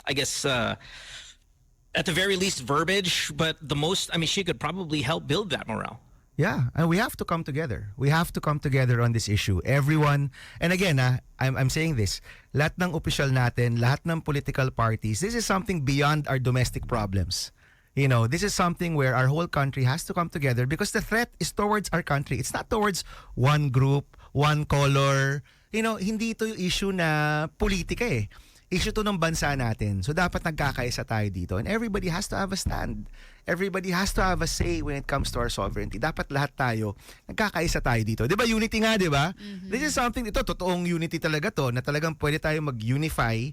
C: I guess at the very least verbiage, but the most, I mean, she could probably help build that morale.
I: Yeah, and we have to come together. We have to come together on this issue. Everyone, and again, I'm saying this, lahat ng opisyal natin, lahat ng political parties, this is something beyond our domestic problems. This is something where our whole country has to come together because the threat is towards our country. It's not towards one group, one color. Hindi ito yung issue na politika eh. Issue to ng bansa natin. So dapat nagkakaisa tayo dito. And everybody has to have a stand. Everybody has to have a say when it comes to our sovereignty. Dapat lahat tayo, nagkakaisa tayo dito. Di ba? Unity nga, di ba? This is something, totoong unity talaga to, na talagang pwede tayo mag-unify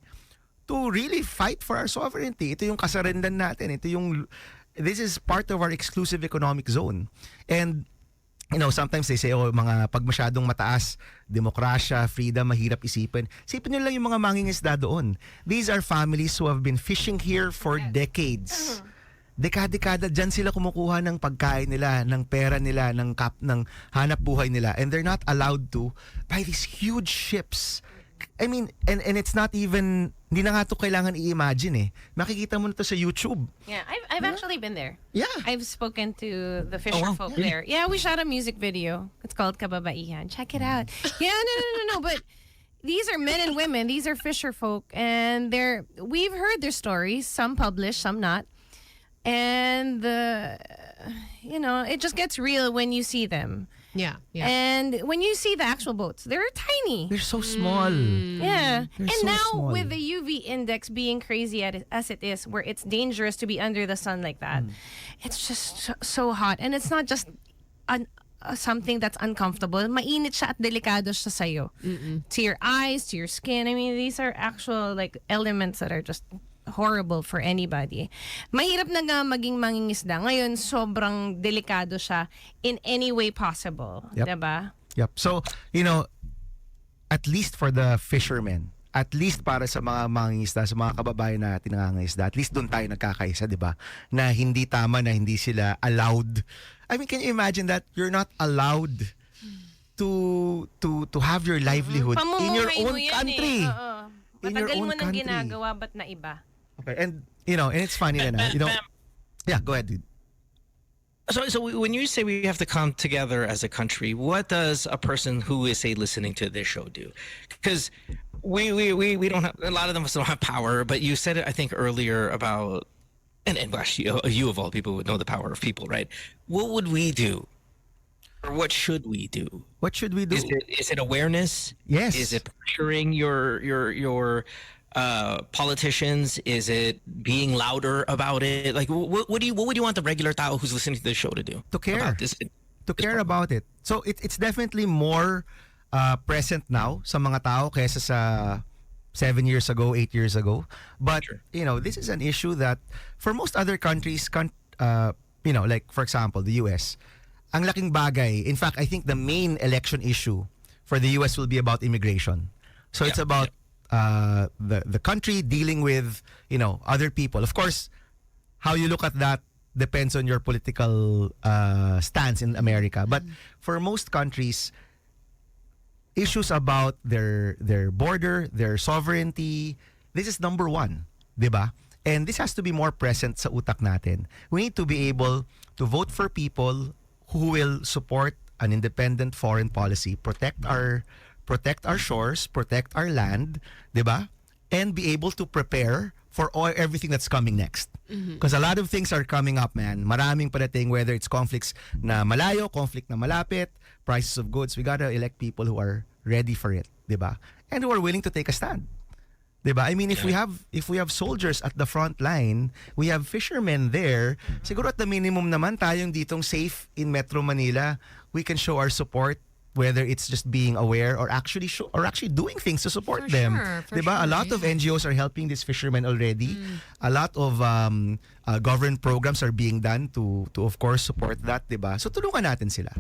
I: to really fight for our sovereignty. Ito yung kasarindan natin. This is part of our exclusive economic zone. And sometimes they say, mga pag masyadong mataas, demokrasya, freedom, mahirap isipin. Isipin nyo lang yung mga mangingisda doon. These are families who have been fishing here for decades. Dekada-dekada, dyan sila kumukuha ng pagkain nila, ng pera nila, ng hanap buhay nila. And they're not allowed to buy these huge ships. I mean, and it's not even, hindi na nga ito kailangan i-imagine eh. Makikita mo na ito sa YouTube.
E: Yeah, I've actually been there.
I: Yeah.
E: I've spoken to the fisher folk there. Yeah, we shot a music video. It's called Kababaihan. Check it out. Yeah, no. But these are men and women. These are fisher folk. And we've heard their stories. Some published, some not. And, it just gets real when you see them.
D: Yeah.
E: And when you see the actual boats, they're tiny.
I: They're so small.
E: Yeah.
I: They're
E: and
I: so
E: now
I: small.
E: with the UV index being crazy as it is, where it's dangerous to be under the sun like that, it's just so hot. And it's not just something that's uncomfortable. Mainit siya at delikado siya sa'yo. To your eyes, to your skin. I mean, these are actual elements that are just horrible for anybody. Mahirap na nga maging mangingisda. Ngayon, sobrang delikado siya in any way possible.
I: Yep.
E: Diba?
I: Yep. So, at least for the fishermen, at least para sa mga mangingisda, sa mga kababayan natin nangangisda, at least doon tayo nagkakaisa, di ba? Na hindi tama, na hindi sila allowed. I mean, can you imagine that you're not allowed to have your livelihood in your
E: Pamumuhay mo
I: own
E: yan
I: country?
E: Oo.
I: In your
E: Matagal
I: own
E: mo nang
I: country.
E: ginagawa, ba't na iba?
I: Okay, and it's funny na, yeah, go ahead, dude.
C: So when you say we have to come together as a country, what does a person who is, say, listening to this show do? Because we don't have, a lot of them don't have power, but you said it, I think, earlier about, and gosh, you of all people would know the power of people, right? What would we do? Or what should we do?
I: What should we do?
C: Is it awareness?
I: Yes.
C: Is it pressuring your politicians? Is it being louder about it? Like, what would you want the regular tao who's listening to this show to do?
I: To care.
C: About this,
I: To care about it. So it's definitely more present now sa mga tao kaysa sa 7 years ago, 8 years ago. But,
C: Sure.
I: this is an issue that for most other countries, like for example, the US, ang laking bagay. In fact, I think the main election issue for the US will be about immigration. So it's about the country dealing with, other people. Of course, how you look at that depends on your political stance in America. But for most countries, issues about their border, their sovereignty, this is number one, di ba? And this has to be more present sa utak natin. We need to be able to vote for people who will support an independent foreign policy, protect our shores, protect our land, di ba? And be able to prepare for everything that's coming next. Because a lot of things are coming up, man. Maraming parating, whether it's conflicts na malayo, conflict na malapit, prices of goods. We gotta elect people who are ready for it, di ba? And who are willing to take a stand. Diba? I mean, if we have soldiers at the front line, we have fishermen there, siguro at the minimum naman tayong ditong safe in Metro Manila, we can show our support, whether it's just being aware or actually doing things to support them. Diba? A lot of NGOs are helping these fishermen already. A lot of government programs are being done to of course support that, diba? So tulungan natin sila.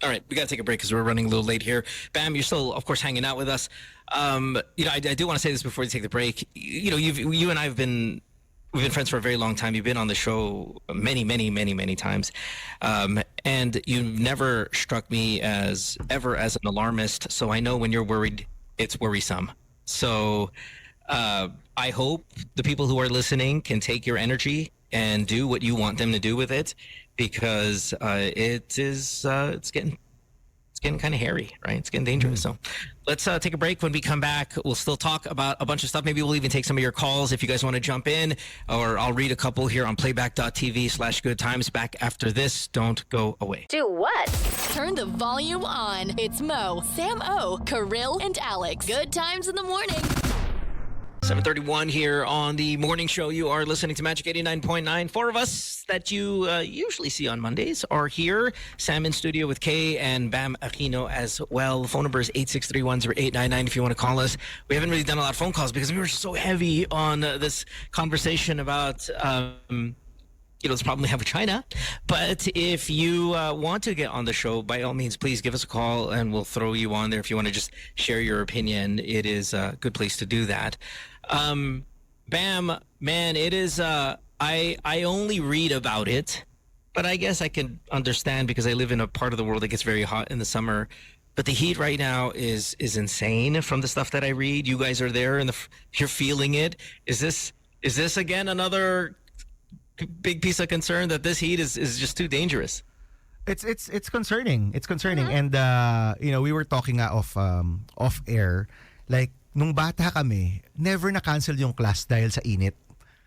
C: All right, we got to take a break because we're running a little late here. Bam, you're still, of course, hanging out with us. I do want to say this before we take the break. You and I we've been friends for a very long time. You've been on the show many, many, many, many times, and you've never struck me as an alarmist. So I know when you're worried, it's worrisome. So I hope the people who are listening can take your energy and do what you want them to do with it. Because it's getting kind of hairy, right? It's getting dangerous. So let's take a break. When we come back, we'll still talk about a bunch of stuff. Maybe we'll even take some of your calls if you guys want to jump in, or I'll read a couple here on playback.tv/goodtimes. Back after this. Don't go away.
A: Do what?
B: Turn the volume on. It's Mo, Sam O, Kirill, and Alex. Good times in the morning.
C: 7:31 here on the morning show. You are listening to Magic 89.9. Four of us that you usually see on Mondays are here. Sam in studio with Kay and Bam Aquino as well. The phone number is 863-10899 if you want to call us. We haven't really done a lot of phone calls because we were so heavy on this conversation about this problem we have with China. But if you want to get on the show, by all means, please give us a call and we'll throw you on there. If you want to just share your opinion, it is a good place to do that. Bam, man, it is, I only read about it, but I guess I can understand because I live in a part of the world that gets very hot in the summer. But the heat right now is insane from the stuff that I read. You guys are there and you're feeling it. Is this again another big piece of concern that this heat is just too dangerous?
I: It's concerning. It's concerning. And we were talking off air, like nung bata kami, never na-cancel yung class dahil sa init.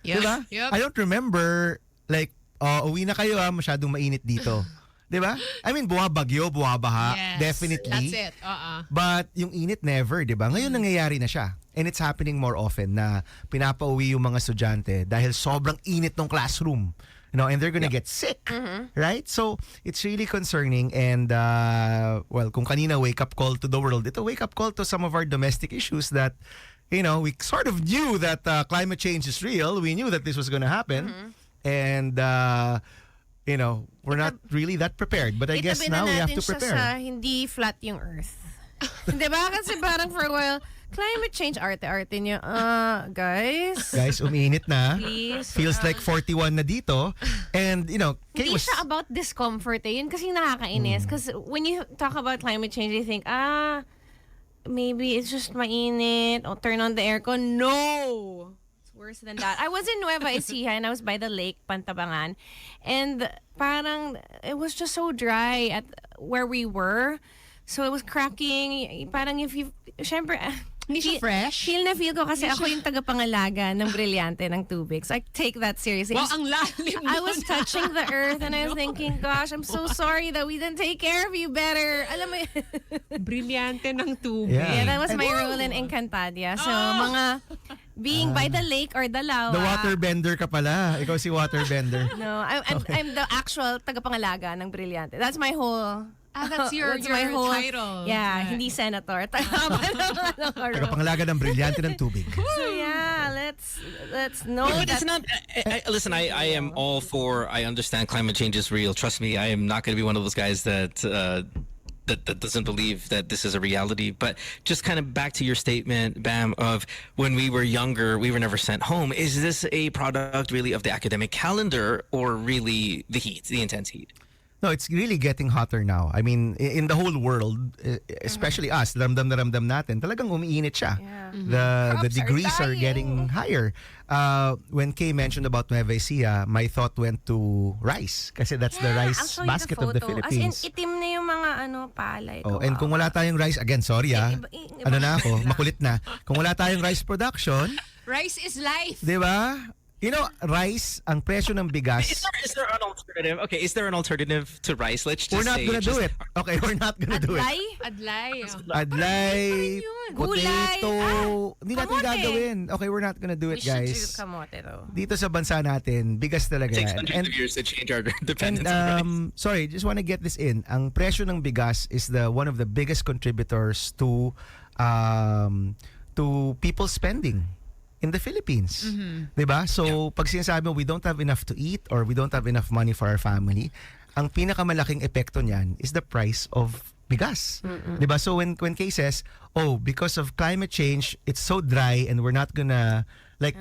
D: Yep.
I: Diba?
D: Yep.
I: I don't remember like uwi na kayo masyadong mainit dito. Diba? I mean, buwabagyo, buwabaha,
D: Yes.
I: definitely.
D: That's it.
I: But yung init never, diba? Ngayon nangyayari na siya. And it's happening more often na pinapauwi yung mga estudyante dahil sobrang init ng classroom. And they're gonna get sick. Right? So, it's really concerning. And, kung kanina wake-up call to the world, ito wake-up call to some of our domestic issues that, we sort of knew that climate change is real. We knew that this was going to happen. And, we're not really that prepared. But I guess
E: Itabi
I: now
E: na
I: we have
E: natin
I: to
E: siya
I: prepare.
E: sa hindi flat yung Earth. Diba? Kasi parang for a while, climate change, arte-arte niyo. Guys.
I: Guys, umiinit na.
E: Please.
I: Feels like 41 na dito. And, Kay
E: Hindi
I: was...
E: siya about discomfort eh. Yun kasi nakakainis. Because when you talk about climate change, you think, maybe it's just mainit. O turn on the aircon. No! It's worse than that. I was in Nueva Ecija and I was by the lake, Pantabangan. And parang, it was just so dry at where we were. So it was cracking. Parang if you, syempre,
D: Hindi siya fresh?
E: Feel na feel ko kasi ako yung tagapangalaga ng brilyante ng tubig. So I take that seriously.
D: Wow, ang lalim
E: I was touching the earth and I was thinking, gosh, I'm so sorry that we didn't take care of you better. Alam mo
D: Brilyante ng tubig.
E: Yeah, that was my role in Encantadia. So, mga being by the lake or the lawa.
I: The waterbender ka pala. Ikaw si waterbender.
E: No, I'm the actual tagapangalaga ng brilyante. That's my whole...
D: That's your
E: my whole
D: title.
E: Yeah, hindi senator.
I: Tagapangalaga ng brilyante ng tubig.
E: So yeah, let's know
C: But
E: that.
C: it's not. Listen, I am all for. I understand climate change is real. Trust me, I am not going to be one of those guys that doesn't believe that this is a reality. But just kind of back to your statement, Bam, of when we were younger, we were never sent home. Is this a product really of the academic calendar or really the heat, the intense heat?
I: No, it's really getting hotter now. I mean, in the whole world, especially us, ramdam na ramdam natin, talagang umiinit siya.
E: Yeah.
I: The
E: Crops
I: degrees are
E: dying.
I: getting higher. When Kay mentioned about Nueva Ecija, my thought went to rice. Kasi that's the rice
E: I'll show you
I: basket of the
E: photo.
I: Philippines.
E: As in, itim na yung mga palay.
I: Oh, and kung wala tayong rice, again, sorry
E: iba-
I: ano na ako, makulit na. Kung wala tayong rice production,
D: Rice is life.
I: di ba? Rice, ang presyo ng bigas.
C: Is there an alternative? Okay, is there an alternative to rice? Let's just
I: We're not
C: say
I: gonna do it. Okay, we're not gonna do it.
E: Adlay?
D: Adlay.
I: Adlay,
E: Gulay.
I: potato. Hindi natin
E: kamote.
I: gagawin. Okay, we're not gonna do
E: We
I: it,
E: should do
I: guys.
E: kamote though.
I: Dito sa bansa natin, bigas talaga
C: It takes
I: yan.
C: hundreds of years to change our
I: And
C: dependence on rice.
I: sorry, just want to get this in. Ang presyo ng bigas is one of the biggest contributors to people spending in the Philippines. 'Di ba? So, pag sinasabi mo we don't have enough to eat or we don't have enough money for our family, ang pinakamalaking epekto niyan is the price of bigas. 'Di ba? So when Kay says, "Oh, because of climate change, it's so dry and we're not gonna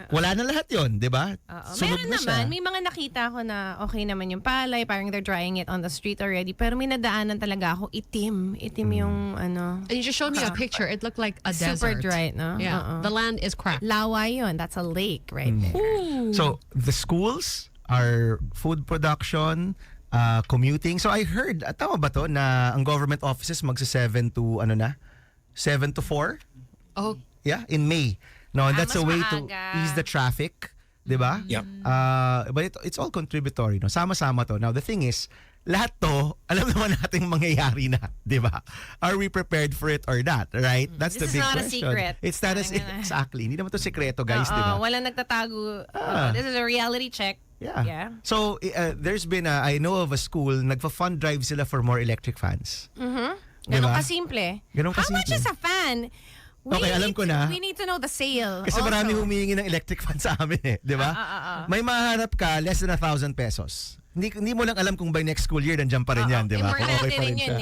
I: wala na lahat 'yon, 'di ba?" Sunog
E: Meron
I: na siya.
E: naman, may mga nakita ko na okay naman yung palay, parang they're drying it on the street already, pero may nadaanan talaga ako, itim yung
D: And you just showed me a picture. It looked like a
E: super
D: desert.
E: dry, no?
D: Yeah. The land is cracked.
E: Lawa yun, that's a lake right there.
I: So the schools, our food production, commuting. So I heard, tama ba to, na ang government offices magsa 7 to 4?
D: Oh,
I: Yeah, in May. No, and that's
E: mas
I: a way to
E: maaga.
I: ease the traffic, 'di ba?
C: Yep.
I: But it's all contributory, no. Sama-sama to. Now the thing is, lahat to, alam naman nating mangyayari na, 'di ba? Are we prepared for it or not, right? That's
E: This
I: the
E: is
I: big
E: not a
I: question.
E: secret.
I: It's not exactly. Hindi naman to sekreto, guys, 'di ba?
E: Walang nagtatago. This is a reality check.
I: Yeah. So there's been I know of a school nagfa-fund drive sila for more electric fans.
E: Ganon kasimple.
I: Ganon
E: How
I: kasimple.
E: much is a fan?
I: Okay, alam ko na.
E: We need to know the sale.
I: Kasi
E: also.
I: marami humihingi ng electric fan sa amin di ba? May mahanap ka less than 1,000 pesos. Hindi mo lang alam kung by next school year nandiyan pa rin yan, di ba? Kung
E: Importante
I: okay pa rin
E: rin yun
I: siya.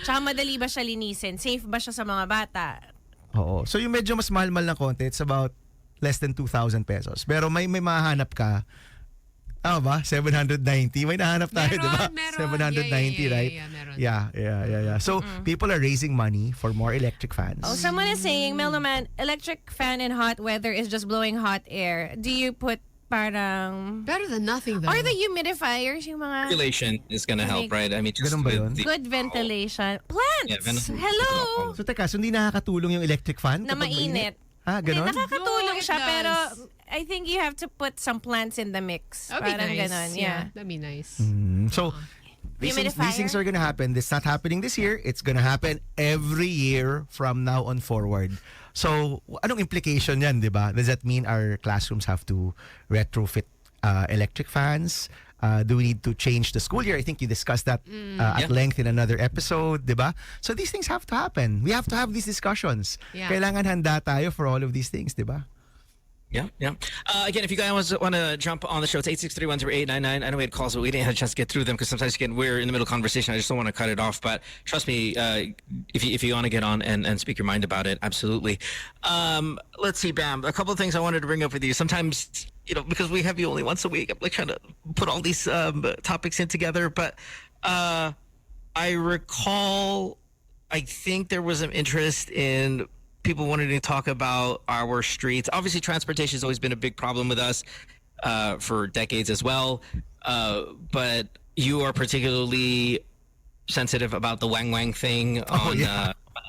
E: Tsaka madali ba siya linisin? Safe ba siya sa mga bata?
I: Oo. So yung medyo mas mahal-mahal na konti, it's about less than 2,000 pesos. Pero may mahanap ka, tama ba? 790. May nahanap tayo, di ba?
D: Meron.
I: 790, right?
D: Meron.
I: Yeah. So people are raising money for more electric fans.
E: Oh, someone is saying, Melloman, electric fan in hot weather is just blowing hot air. Do you put parang...
D: better than nothing though.
E: Or the humidifiers, yung mga...
C: Ventilation is going to help, right? I mean, just
I: Ganun ba yun?
C: with the,
E: Good ventilation. Plants!
C: Yeah, ventilation.
E: Hello!
I: So teka, so hindi nakakatulong yung electric fan?
E: Na
I: kapag
E: mainit.
I: Ganon?
E: Nakakatulong
D: No, it
E: siya,
D: does.
E: pero I think you have to put some plants in the mix.
D: That'd be
E: Parang
D: nice.
E: ganon, yeah.
D: That'd be nice.
I: So, these
E: Humidifier?
I: things are gonna happen. It's not happening this year. It's gonna happen every year from now on forward. So, anong implication yan, di ba? Does that mean our classrooms have to retrofit electric fans? Do we need to change the school year? I think you discussed that at length in another episode, di ba? So these things have to happen. We have to have these discussions.
D: Yeah.
I: Kailangan handa tayo for all of these things, di ba?
C: Yeah. Again, if you guys want to jump on the show, it's 863-10899. I know we had calls, but we didn't have a chance to get through them because sometimes again we're in the middle of conversation. I just don't want to cut it off. But trust me, if you want to get on and speak your mind about it, absolutely. Let's see, Bam. A couple of things I wanted to bring up with you. Sometimes, because we have you only once a week, I'm like trying to put all these topics in together. But I recall, I think there was some interest in people wanting to talk about our streets. Obviously, transportation has always been a big problem with us for decades as well. But you are particularly sensitive about the wang wang thing on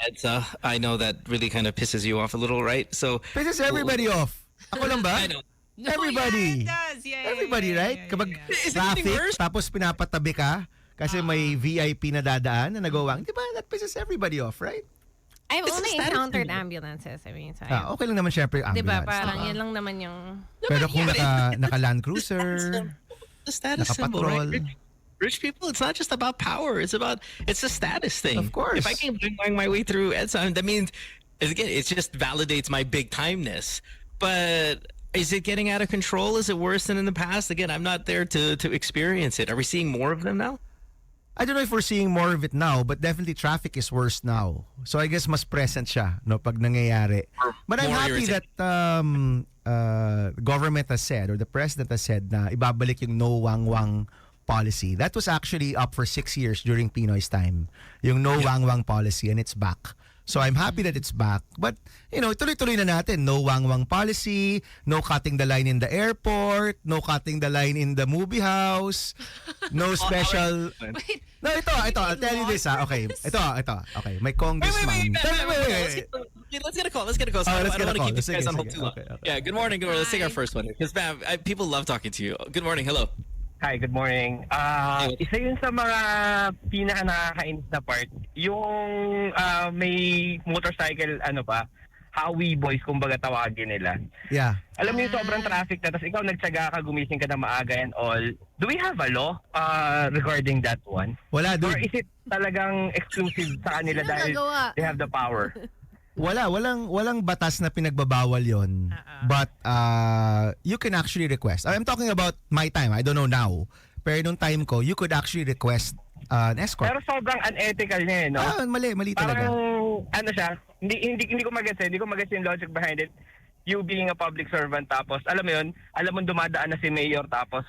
C: EDSA. I know that really kind of pisses you off a little, right? So
I: Pisses everybody off. Ako lang ba?
C: I know.
D: No,
I: Everybody.
D: Yeah, it does. Yeah,
I: Everybody, right? Kapag
C: Is it getting
I: traffic,
C: worse?
I: tapos pinapatabi ka kasi may VIP na dadaan na nagawang, di ba? That pisses everybody off, right?
E: I've
C: It's a
E: only
C: status
E: encountered
C: symbol.
E: ambulances. I mean, so
I: Okay lang naman syempre yung
E: diba,
I: ambulance.
E: parang yun lang naman yung...
I: Pero kung naka Land Cruiser,
C: The status symbol,
I: nakapatrol.
C: right? Rich people, it's not just about power. It's a status thing.
I: Of course.
C: If I can bring my way through EDSA, that means, again, it just validates my big timeness. But is it getting out of control? Is it worse than in the past? Again, I'm not there to experience it. Are we seeing more of them now?
I: I don't know if we're seeing more of it now, but definitely traffic is worse now. So I guess mas present siya no pag nangyayari. But I'm
C: More
I: happy that government has said or the president has said na ibabalik yung no wang wang policy. That was actually up for 6 years during Pinoy's time. Yung no wang wang policy, and it's back. So I'm happy that it's back. But, tuloy-tuloy na natin. No wang-wang policy, no cutting the line in the airport, no cutting the line in the movie house, no special... No, ito. I'll tell you this, ha. Okay. Ito. Okay. My congressman...
C: Wait. Let's get a call. So I don't want to keep you guys on hold too long.
I: Okay.
C: Yeah, good morning. Let's take our first one. Because, Bam, people love talking to you. Good morning. Hello.
H: Hi, good morning. Isa yun sa mga pinaka-nakakainis na part, yung may motorcycle, Howie boys, kumbaga tawagin nila.
I: Yeah.
H: Alam mo yung sobrang traffic na, tapos ikaw nagtsaga ka, gumising ka na maaga and all. Do we have a law regarding that one?
I: Wala,
H: Or
I: dude.
H: is it talagang exclusive sa kanila dahil they have the power?
I: Walang batas na pinagbabawal yon. But you can actually request. I'm talking about my time. I don't know now. Pero nung time ko, you could actually request an escort.
H: Pero sobrang unethical niya, no?
I: Mali talaga.
H: Parang, hindi ko magets yung logic behind it. You being a public servant, tapos, alam mo dumadaan na si mayor, tapos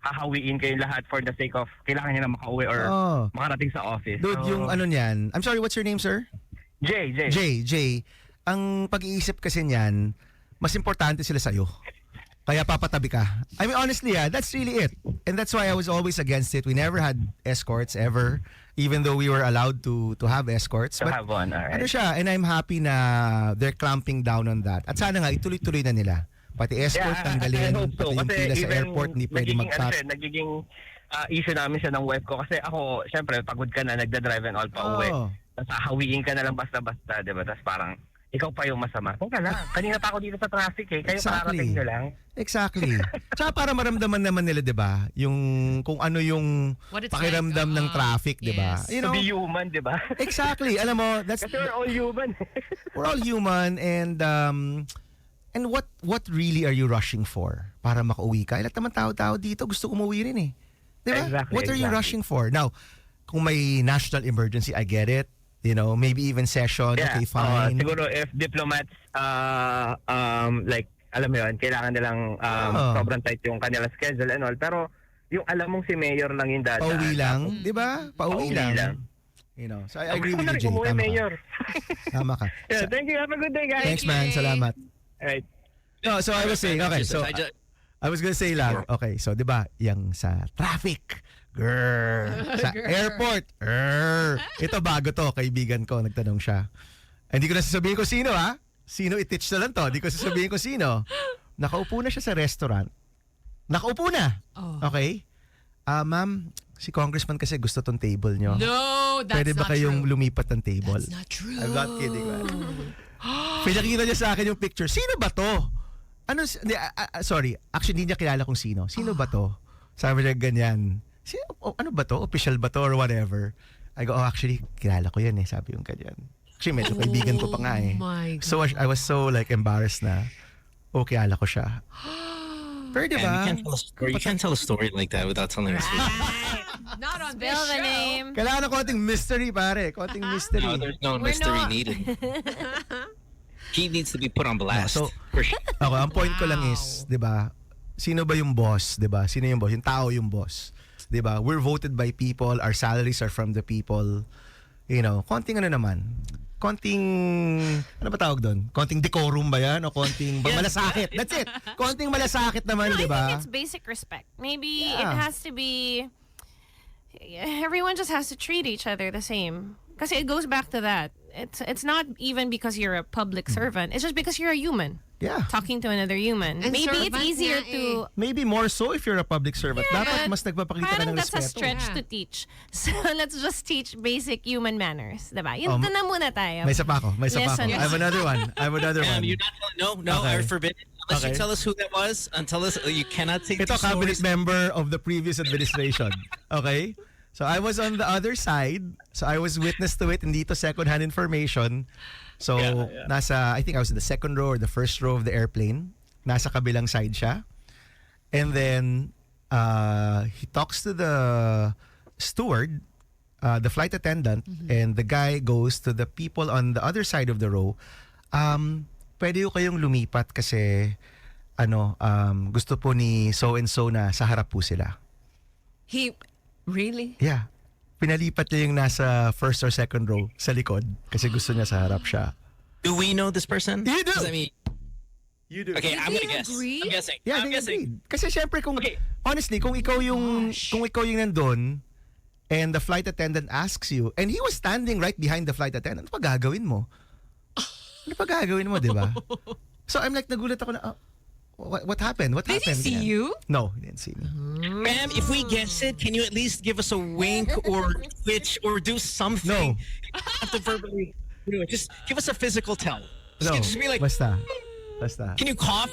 H: hahawiin kayo lahat for the sake of kailangan niya na makauwi or makarating sa office.
I: Dude, yung niyan. I'm sorry, what's your name, sir? Jay. Ang pag-iisip kasi niyan, mas importante sila sa'yo. Kaya papatabi ka. I mean, honestly, that's really it. And that's why I was always against it. We never had escorts ever, even though we were allowed to have escorts.
H: To have one, alright.
I: And I'm happy na they're clamping down on that. At sana nga, ituloy-tuloy na nila. Pati escort, tanggalin.
H: I hope so.
I: Pati yung
H: Kasi
I: pila sa
H: even
I: airport, hindi pwede mag-cut.
H: Nagiging issue namin siya ng wife ko. Kasi ako, syempre, pagod ka na, nagda-drive and all pa uwi. Tapos hahawiin ka na lang basta-basta, diba? Tapos parang, ikaw pa yung masama. Teka lang, kanina pa ako dito sa traffic Kayo pararating nyo lang.
I: Exactly. Tsaka para maramdaman naman nila, 'di ba? Yung kung ano yung pakiramdam ng traffic, 'di ba?
D: yes.
H: To be human, 'di ba?
I: Exactly. Alam mo, that's
H: Kasi we're all human.
I: we're all human and what really are you rushing for? Para makauwi ka? Lahat naman tao-tao dito gusto umuwi rin eh. 'Di ba?
H: Exactly,
I: What are you rushing for? Now, kung may national emergency, I get it. Maybe even session, okay, fine.
H: Siguro if diplomats, like, alam mo yun, kailangan nilang sobrang tight yung kanilang schedule and all. Pero yung alam mong si mayor lang yung dadaan.
I: Pauwi lang, di ba? Pauwi lang. So I agree with you, Jay. Tama
H: mayor.
I: Tama ka.
H: Yeah, thank you. Have a good day, guys.
I: Thanks, man. Salamat.
H: Alright.
I: No, so I was saying, okay, so I was gonna say lang, okay, so di ba, yung sa traffic, sa airport, ito bago to, kaibigan ko, nagtanong siya. Hindi ko na sasabihin ko sino, ha? Sino i-teach na lang to, hindi ko sasabihin ko sino. Nakaupo na siya sa restaurant. Nakaupo na. Okay? Ma'am, si congressman kasi gusto tong table nyo.
D: No, that's
I: Pwede ba
D: not
I: kayong
D: true.
I: lumipat ng table?
D: That's not true.
I: I'm not kidding, man. Pinakita niya sa akin yung picture. Sino ba to? Sorry, actually hindi niya kilala kung sino. Sino ba to? Sabi niya ganyan. Ano ba to? Official ba to or whatever? I go, actually, kilala ko yan eh. Sabi yung ganyan. Actually, medyo kaibigan ko pa nga eh.
D: my
I: So I was so like embarrassed na, kilala ko siya. Pero diba?
C: You can't tell a story like that without telling a story.
D: Not on
E: Spill
D: this
E: the
D: show.
E: name.
I: Kailangan ng konting mystery, pare. Konting mystery.
C: No, there's no
E: We're
C: mystery
E: not.
C: needed. He needs to be put on blast.
I: So,
C: for sure.
I: ako, ang point ko lang is, di ba, sino ba yung boss? Di ba? Sino yung boss? Yung tao yung boss. Di ba? We're voted by people. Our salaries are from the people. You know, konting ano naman. Konting, ano ba tawag doon? Konting decorum ba yan? O konting malasakit? That's it. Konting malasakit naman,
E: No,
I: di
E: I
I: ba?
E: think it's basic respect. Maybe
I: Yeah.
E: it has to be. Everyone just has to treat each other the same. Because it goes back to that. It's not even because you're a public servant. It's just because you're a human
I: Yeah.
E: talking to another human.
D: And
E: Maybe it's
D: servant
E: easier
D: nga
E: to.
I: Maybe more so if you're a public servant. Dapat
E: but
I: mas nagpapakita ka
E: Parang
I: ng
E: that's a
I: respeto.
E: stretch
D: Yeah.
E: to teach. So let's just teach basic human manners, diba? Yun na muna tayo.
I: May isa pa ako. May isa pa ako.
E: Listen.
I: I have another one.
C: Ma'am, you're not telling, no,
I: Okay.
C: I forbid it. Unless
I: Okay.
C: you tell us who that was, until us, you cannot take
I: Ito,
C: two
I: cabinet
C: stories.
I: member of the previous administration. Okay? So I was on the other side. So I was witness to it. Hindi to second-hand information. So I think I was in the second row or the first row of the airplane. Nasa kabilang side siya. And then he talks to the steward, the flight attendant, and the guy goes to the people on the other side of the row. Pwede ko kayong lumipat kasi gusto po ni so-and-so na sa harap po sila.
D: He really?
I: Yeah. Pinalipat niya yung nasa first or second row sa likod kasi gusto niya sa harap siya.
C: Do we know this person?
I: You do.
C: 'Cause I mean,
I: You do.
C: okay,
D: Did
C: I'm
D: they
C: gonna guess.
D: agree?
C: I'm guessing.
I: Yeah,
C: I'm
I: they
C: guessing.
I: agreed. Kasi syempre
C: Okay.
I: honestly, kung ikaw yung nandun and the flight attendant asks you, and he was standing right behind the flight attendant, ano pa gagawin mo? Ano pa gagawin mo, di ba? So I'm like, nagulat ako na, what happened? What
D: Did he
I: happened?
D: see
I: Ganyan.
D: you?
I: No, he didn't see me.
C: Ma'am, if we guess it, can you at least give us a wink or twitch or do something?
I: No.
C: You don't have to verbally do it. Just give us a physical tell.
I: No,
C: Just be like,
I: basta.
C: can you cough?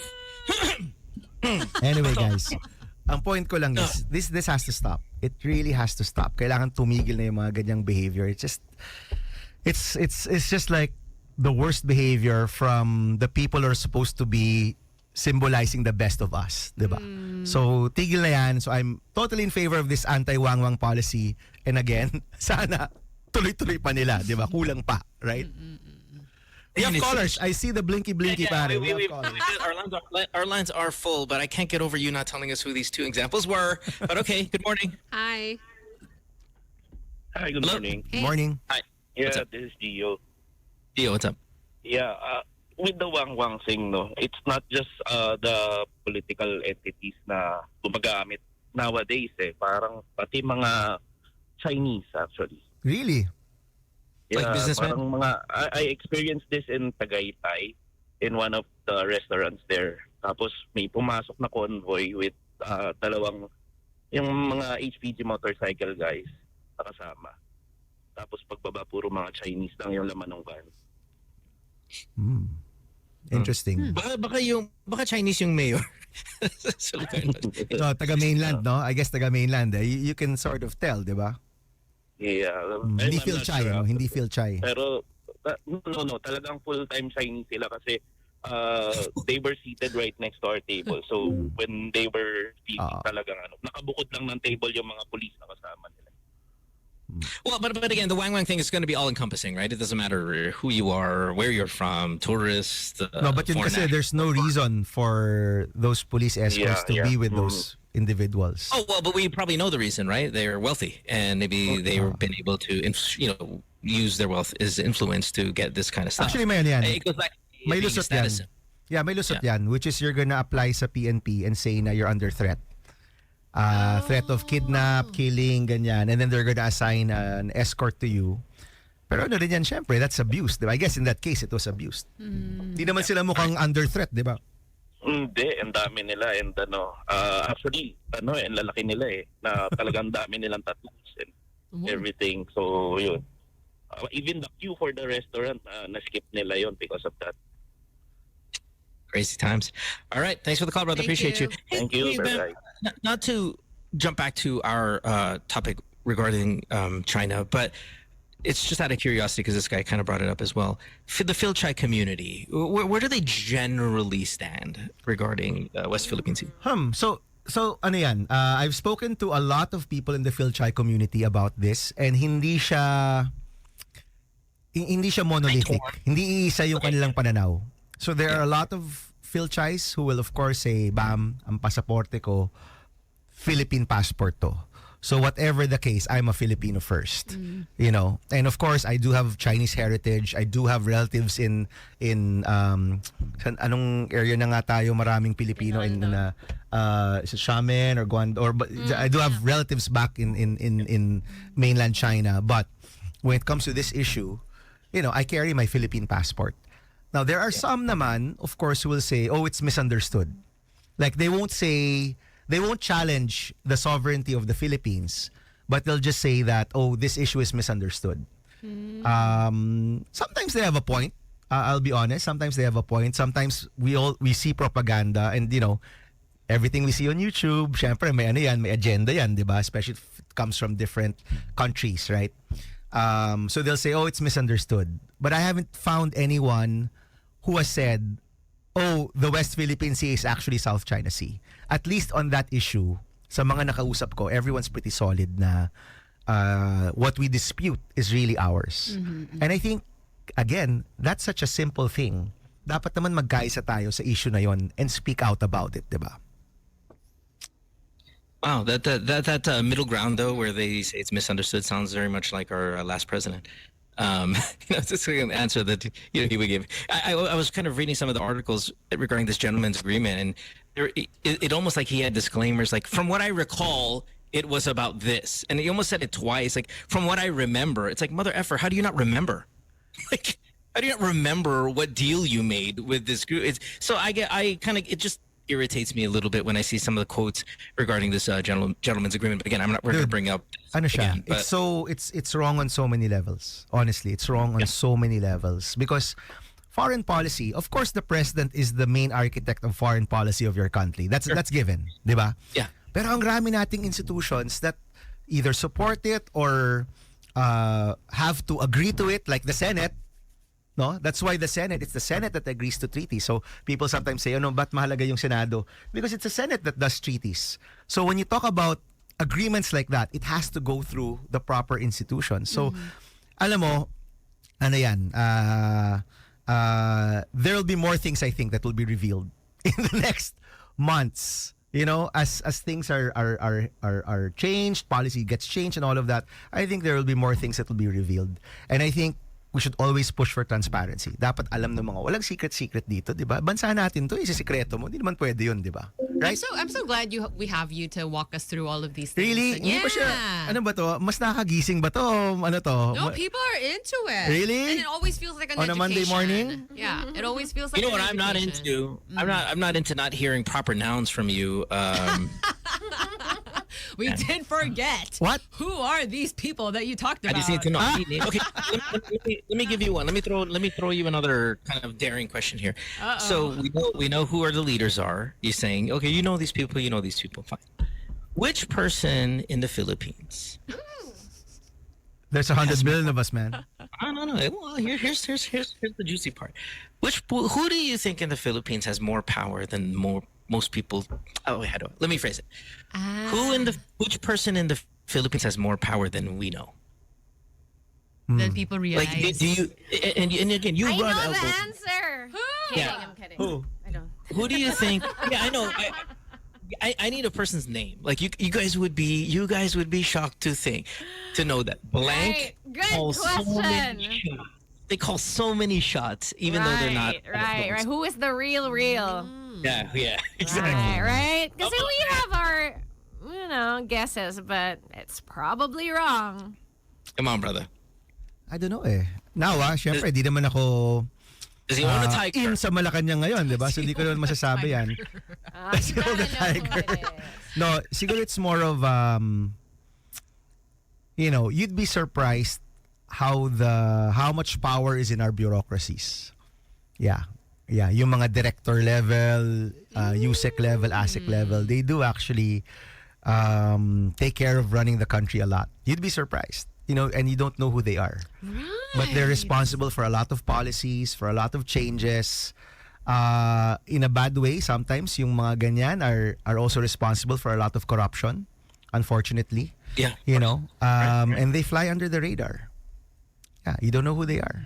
I: Anyway, guys, ang point ko lang is, this has to stop. It really has to stop. Kailangan tumigil na yung mga ganyang behavior. It's just like the worst behavior from the people who are supposed to be symbolizing the best of us, di ba? So, tigil na yan. So, I'm totally in favor of this anti-wangwang policy. And again, sana tuloy-tuloy pa nila, di ba? Kulang pa, right? We have callers. I see the blinky-blinky, pare. We have callers.
C: Our lines are full, but I can't get over you not telling us who these two examples were. But okay, good morning.
D: Hi.
J: Hi, good
C: Hello?
J: morning.
I: Good morning.
C: Hi.
J: Yeah,
C: What's up?
J: this is Gio.
C: Dio, what's up?
J: Yeah, with the wang-wang thing, no, it's not just the political entities na gumagamit nowadays Parang pati mga Chinese actually.
I: Really?
J: Yeah,
C: Like businessmen?
J: parang I experienced this in Tagaytay in one of the restaurants there. Tapos may pumasok na convoy with yung mga HPG motorcycle guys na kasama. Tapos pagbaba puro mga Chinese lang yung laman ng van.
I: Interesting.
C: Baka Chinese yung mayor. So,
I: So, taga-mainland, no? I guess taga-mainland. You can sort of tell, di ba?
J: Yeah.
I: Hindi
J: I'm
I: feel
J: not
I: shy,
J: sure.
I: no? Hindi feel shy.
J: Pero no, talagang full-time Chinese sila kasi they were seated right next to our table. So when they were speaking, talagang nakabukod lang ng table yung mga police na kasama nila.
C: Well, but again, the wang thing is going to be all-encompassing, right? It doesn't matter who you are, where you're from, tourist,
I: No, but yun
C: foreign
I: kasi
C: national.
I: there's no reason for those police escorts to be with those individuals.
C: Oh, well, but we probably know the reason, right? They're wealthy, and maybe they've been able to, use their wealth as influence to get this kind of stuff.
I: Actually, may ano yan.
C: It goes back to
I: May
C: being a
I: lusot yan.
C: status.
I: Yeah, may lusot yan, which is you're gonna apply sa PNP and say na you're under threat. Threat of kidnap, killing, ganyan. And then they're gonna assign an escort to you. Pero ano rin yan, syempre, that's abuse. Diba? I guess in that case, it was abused. Di naman sila mukhang under threat, di ba?
J: Hindi, ang dami nila and actually, ang lalaki nila na talagang dami nilang tattoos and everything. So, yun. Even the queue for the restaurant, na-skip nila yun because of that.
C: Crazy times. All right. Thanks for the call, brother.
D: Thank
C: Appreciate you.
D: you.
J: Thank you.
C: Hey, Ben,
J: Bye-bye.
C: not to jump back to our topic regarding China, but it's just out of curiosity because this guy kind of brought it up as well. The Phil-Chi community, where do they generally stand regarding West Philippine Sea?
I: So ano yan? I've spoken to a lot of people in the Phil-Chi community about this, and hindi siya monolithic. Hindi iisa yung kanilang pananaw. So there are a lot of Phil-Chis who will of course say, "Bam, ang pasaporte ko Philippine passport to. So whatever the case, I'm a Filipino first." You know. And of course, I do have Chinese heritage. I do have relatives in anong area na nga tayo maraming Pilipino in Xiamen or Guangdong, I do have relatives back in mainland China. But when it comes to this issue, you know, I carry my Philippine passport. Now there are some naman, of course, who will say, "Oh, it's misunderstood." Like they won't challenge the sovereignty of the Philippines, but they'll just say that, "Oh, this issue is misunderstood." Sometimes they have a point. I'll be honest. Sometimes they have a point. Sometimes we see propaganda, and you know, everything we see on YouTube, syempre may ano yan, may agenda yan, di ba? Especially if it comes from different countries, right? So they'll say, "Oh, it's misunderstood." But I haven't found anyone who has said, "Oh, the West Philippine Sea is actually South China Sea." At least on that issue, sa mga nakausap ko, everyone's pretty solid na what we dispute is really ours. And I think, again, that's such a simple thing. Dapat naman magkaisa tayo sa issue na yon and speak out about it, di ba?
C: Wow, that middle ground though, where they say it's misunderstood, sounds very much like our last president. It's an answer that he would give. I was kind of reading some of the articles regarding this gentleman's agreement, and it almost like he had disclaimers, like, from what I recall, it was about this, and he almost said it twice, like, from what I remember. It's like, mother effer, how do you not remember? Like, how do you not remember what deal you made with this group? It just irritates me a little bit when I see some of the quotes regarding this gentleman's agreement. But again, we're going to bring up
I: ano siya?
C: Again, but,
I: it's wrong on so many levels. Honestly, it's wrong on so many levels, because foreign policy, of course, the president is the main architect of foreign policy of your country. That's given, di ba?
C: Yeah.
I: Pero ang rami nating institutions that either support it or have to agree to it, like the Senate. No, that's why it's the Senate that agrees to treaties. So people sometimes say, ba't mahalaga yung Senado? Because it's the Senate that does treaties. So when you talk about agreements like that, it has to go through the proper institutions. So, alam mo, ano yan, there will be more things, I think, that will be revealed in the next months. You know, as things are changed, policy gets changed and all of that, I think there will be more things that will be revealed. And I think we should always push for transparency. Dapat alam ng mga walang secret dito, 'di ba? Bansa natin 'to, isisikreto mo. Hindi naman pwede 'yun, 'di ba? Right?
D: I'm so glad we have you to walk us through all of these things.
I: Really? Hindi pa siya, ano ba 'to? Mas nakakagising ba 'to? Ano 'to?
D: No, people are into it.
I: Really?
D: And it always feels like an
I: On a
D: education.
I: Monday morning?
D: Yeah, it always feels like
C: you know
D: an
C: what I'm not
D: education.
C: into? I'm not into not hearing proper nouns from you.
D: We did forget.
I: What?
D: Who are these people that you talked
C: I
D: about?
C: just need to know. Okay, let me give you one. Let me throw you another kind of daring question here. So we know who the leaders are. You're saying, okay, you know these people, fine. Which person in the Philippines?
I: There's 100 million of us, man.
C: No. Well, here's the juicy part. Who do you think in the Philippines has more power than most people? Oh, let me phrase it. Which person in the Philippines has more power than we know?
D: Then people realize.
C: Like, do you? And again, you
E: I
C: run
E: know the
C: elbows.
E: answer. Kidding,
C: Yeah.
E: I'm kidding.
I: Who?
E: I don't.
C: Who do you think? Yeah, I know. I need a person's name. Like you guys would be shocked to know that blank.
E: Right. Good
C: calls so many
E: question.
C: shots. They call so many shots, even though they're not.
E: Right. Who is the real?
C: Yeah, exactly.
E: Right. Because we have our, guesses, but it's probably wrong.
C: Come on, brother.
I: I don't know eh. Now, syempre, di naman ako
C: Does he own a tiger?
I: in sa Malacanang ngayon, di ba? So, hindi ko naman masasabi yan.
E: You gotta know who it is.
I: No, siguro it's more of, you'd be surprised how much power is in our bureaucracies. Yeah. Yung mga director level, USEC level, ASEC level, they do actually take care of running the country a lot. You'd be surprised, and you don't know who they are.
D: Right.
I: But they're responsible for a lot of policies, for a lot of changes. In a bad way, sometimes yung mga ganyan are also responsible for a lot of corruption, unfortunately.
C: Yeah.
I: And they fly under the radar. Yeah, you don't know who they are.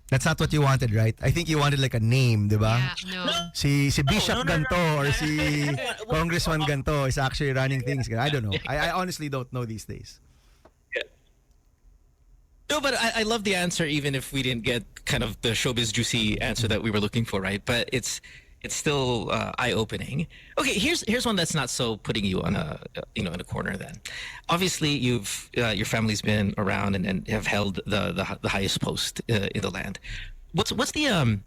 I: That's not what you wanted, right? I think you wanted like a name, di ba?
D: Yeah, no.
I: Si Bishop Ganto or si Congressman Ganto is actually running things. I don't know. I honestly don't know these days.
C: No, but I love the answer, even if we didn't get kind of the showbiz juicy answer that we were looking for, right? But it's still eye-opening. Okay, here's one that's not so putting you on in a corner. Then, obviously, your family's been around and have held the highest post in the land. What's the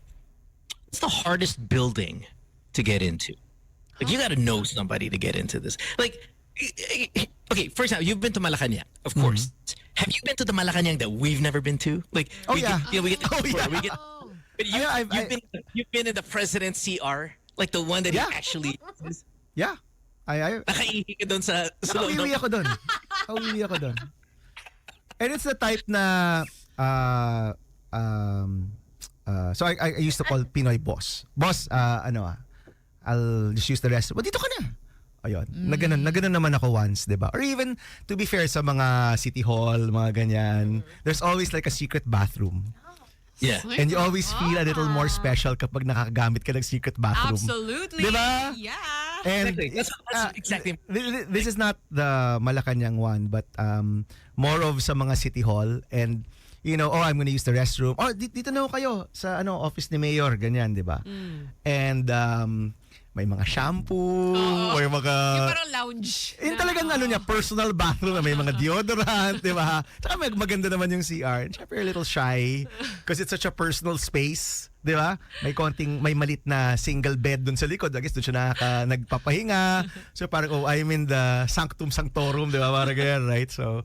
C: hardest building to get into? Like, you got to know somebody to get into this. Like, okay, for example, you've been to Malacanang, of course. Have you been to the Malacanang that we've never been to? Like, we get the But you've been in the president's CR, like the one that he actually uses.
I: Yeah.
C: Nakaihi ka dun sa
I: Nakauwi ako dun. And it's the type na so I used to call Pinoy boss. Boss, I'll just use the rest. Dito ka na. Ayun. Naganon naman ako once, 'di ba? Or even to be fair sa mga city hall, mga ganyan, there's always like a secret bathroom.
C: Yeah.
I: And you always feel a little more special kapag nakagamit ka ng secret bathroom.
D: Absolutely.
I: Diba?
D: Yeah.
I: And
C: That's exactly.
I: This is not the Malacanang one, but more of sa mga city hall and I'm gonna use the restroom. Dito na kayo sa office ni Mayor, ganyan, 'di ba? And may mga shampoo, may mga
D: Yung parang lounge.
I: Yung talagang personal bathroom na may mga deodorant, di ba? Tsaka maganda naman yung CR. Siyempre a little shy because it's such a personal space, di ba? May malit na single bed dun sa likod. I guess dun siya nagpapahinga. So parang, I'm in the sanctum sanctorum, di ba? Parang ganyan, right? So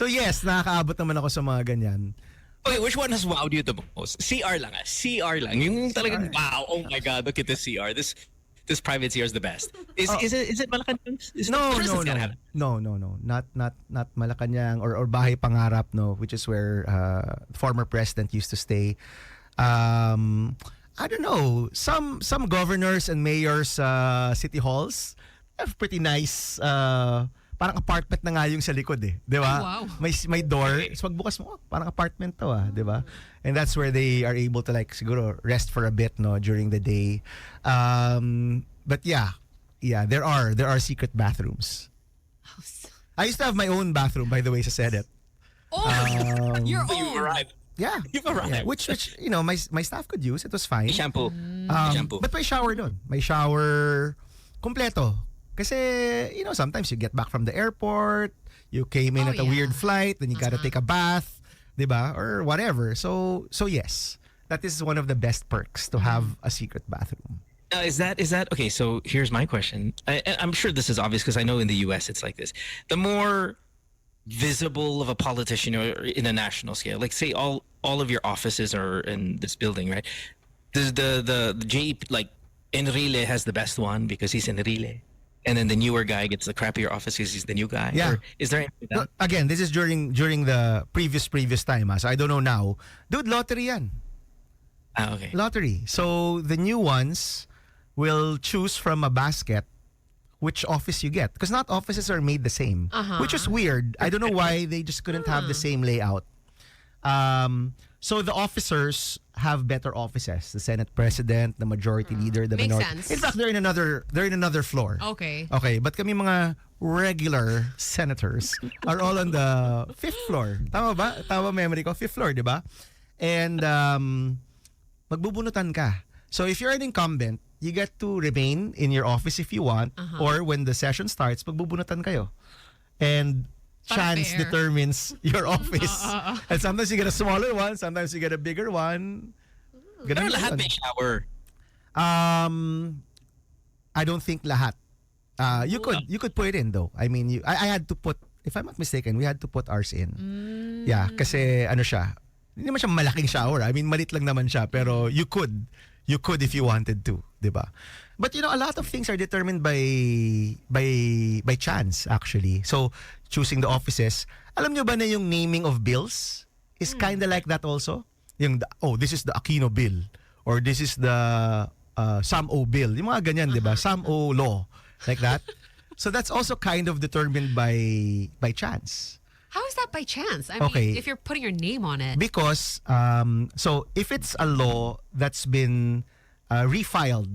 I: yes, nakakaabot naman ako sa mga ganyan.
C: Okay, which one has wowed you the most? CR lang. CR lang. Yung talagang, wow, oh my God, look at this CR. This private CR is the best. Is it Malacanang?
I: No. Not Malacanang or Bahay Pangarap, no, which is where former president used to stay. I don't know. Some governors and mayors city halls have pretty nice parang apartment na nga yung sa likod di ba?
D: Oh, wow.
I: May door. So magbukas mo, parang apartment to di ba? And that's where they are able to siguro rest for a bit during the day. But yeah, there are secret bathrooms. I used to have my own bathroom, by the way, sa Senate.
D: Your own.
C: You've arrived.
I: Yeah.
C: You've arrived.
I: Yeah, which my staff could use. It was fine.
C: Shampoo. Shampoo.
I: But may shower doon. May shower kompleto. Kasi, sometimes you get back from the airport, you came in at a weird flight, then you gotta take a bath, diba? Or whatever. So yes, that is one of the best perks to have a secret bathroom.
C: Is that okay? So here's my question. I'm sure this is obvious because I know in the U.S. it's like this. The more visible of a politician or in a national scale, like say all of your offices are in this building, right? The JEP, like Enrile has the best one because he's Enrile. And then the newer guy gets the crappier office because he's the new guy.
I: Yeah.
C: Or is there anything like that?
I: Again, this is during the previous time. So I don't know now. Dude, lottery yan.
C: Okay.
I: Lottery. So the new ones will choose from a basket which office you get. Because not offices are made the same. Which is weird. I don't know why they just couldn't have the same layout. So the officers have better offices. The Senate President, the Majority Leader, the
D: Makes
I: Minority.
D: sense.
I: In fact, they're in another floor.
D: Okay.
I: Okay, but kami mga regular senators are all on the 5th floor. Tama ba? Tama memory ko, 5th floor, di ba? And magbubunutan ka. So if you're an incumbent, you get to remain in your office if you want, or when the session starts, magbubunutan kayo. And chance
D: fair.
I: determines your office. And sometimes you get a smaller one, sometimes you get a bigger one.
C: Pero lahat may shower.
I: I don't think lahat. You could put it in though. I mean, I had to put, if I'm not mistaken, we had to put ours in. Yeah, kasi siya, hindi naman siya malaking shower. I mean, malit lang naman siya, pero you could You could if you wanted to, di ba? But you know, a lot of things are determined by chance actually. So, choosing the offices, alam nyo ba na yung naming of bills is kind of like that also? Yung, this is the Aquino bill or this is the Sam O bill. Yung mga ganyan, di ba? Sam O law. Like that. So that's also kind of determined by chance.
D: How is that by chance? I
I: Okay.
D: mean, if you're putting your name on it.
I: Because, so if it's a law that's been refiled,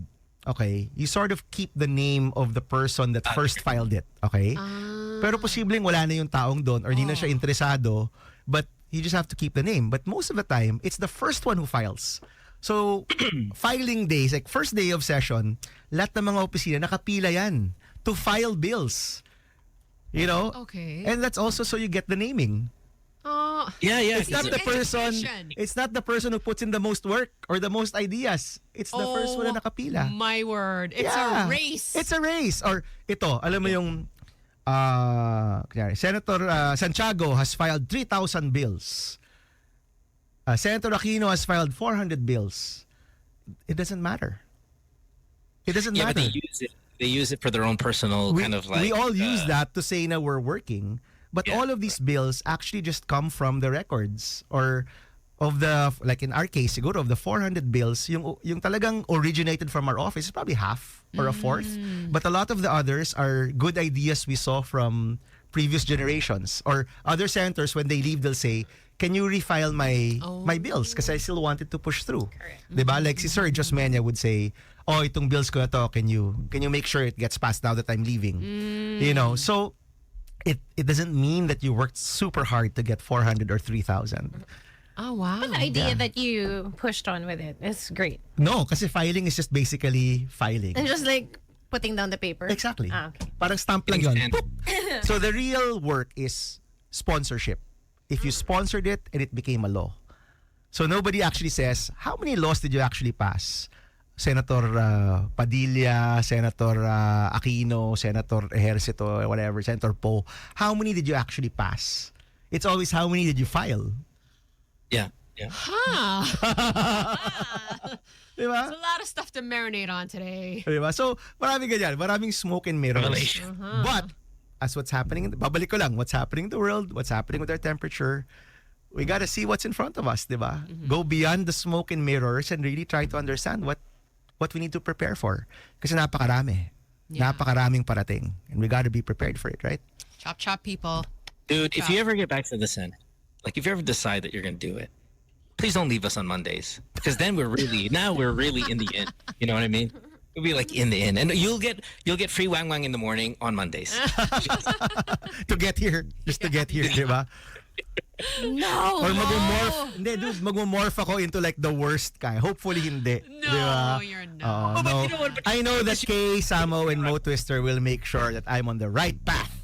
I: okay, you sort of keep the name of the person that first filed it, okay? Pero posibleng wala na yung taong doon or di na siya interesado, but you just have to keep the name. But most of the time, it's the first one who files. So, filing days, like first day of session, lahat ng mga opisina, nakapila yan to file bills. You know?
D: Okay.
I: And that's also so you get the naming.
C: Yeah.
I: It's not the person.
D: education.
I: It's not the person who puts in the most work or the most ideas. It's the first one na nakapila.
D: My word. It's
I: Yeah.
D: a race.
I: It's a race. Or ito, alam mo yung Senator Santiago has filed 3,000 bills. Senator Aquino has filed 400 bills. It doesn't matter. It doesn't
C: Yeah,
I: matter.
C: but they use it for their own personal kind of like.
I: We all use that to say na we're working. But all of these bills actually just come from the records or of the, like in our case, siguro of the 400 bills, yung talagang originated from our office is probably half or a fourth. But a lot of the others are good ideas we saw from previous generations. Or other senators, when they leave, they'll say, can you refile my bills? Because I still wanted to push through. Diba? Like si Sir Josmeña would say, itong bills ko na to, can you make sure it gets passed now that I'm leaving? You know, so it doesn't mean that you worked super hard to get 400 or 3,000.
D: Oh, wow.
E: But the idea that you pushed on with it is great.
I: No, kasi filing is just basically filing.
E: And just like putting down the paper.
I: Exactly.
E: Okay.
I: Parang stamp lang yun. Poop! So the real work is sponsorship. If you sponsored it and it became a law. So nobody actually says, how many laws did you actually pass? Senator Padilla, Senator Aquino, Senator Ejercito, whatever, Senator Poe. How many did you actually pass? It's always how many did you file?
C: Yeah.
D: Huh.
I: Diba?
D: There's a lot of stuff to marinate on today.
I: Diba? So, maraming ganyan. Maraming smoke and mirrors. But, as what's happening, babalik ko lang, what's happening in the world, what's happening with our temperature, we gotta see what's in front of us, diba? Go beyond the smoke and mirrors and really try to understand what we need to prepare for. Kasi napakarami.
D: Yeah.
I: Napakaraming parating. And we gotta be prepared for it, right?
D: Chop, chop, people.
C: Dude, if you ever get back to the Senate, like if you ever decide that you're going to do it, please don't leave us on Mondays. Because then we're really in the inn. You know what I mean? We'll be like in the inn. And you'll get free wang wang in the morning on Mondays.
I: To get here. Just to get here, diba?
E: No.
I: Or magmomorph. Hindi, dude, magmomorph ako into like the worst guy. Hopefully hindi.
D: No,
I: diba?
D: you're not.
I: No.
C: you know what?
I: I know that Kay, Samo, and Mo Twister will make sure that I'm on the right path.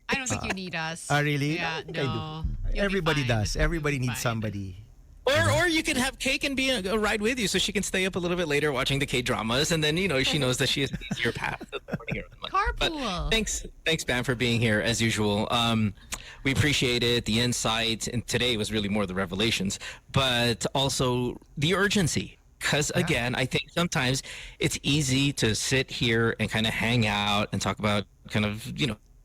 D: I don't think you need us.
I: Really?
D: Yeah,
I: I think
D: no.
I: I do. Everybody does. Everybody needs somebody.
C: Or you can have Kate and be a ride with you so she can stay up a little bit later watching the K-dramas and then, she knows that she has an easier path.
D: Carpool.
C: Thanks, Bam, for being here as usual. We appreciate it, the insight, and today was really more the revelations, but also the urgency. Because, again, I think sometimes it's easy to sit here and kind of hang out and talk about kind of,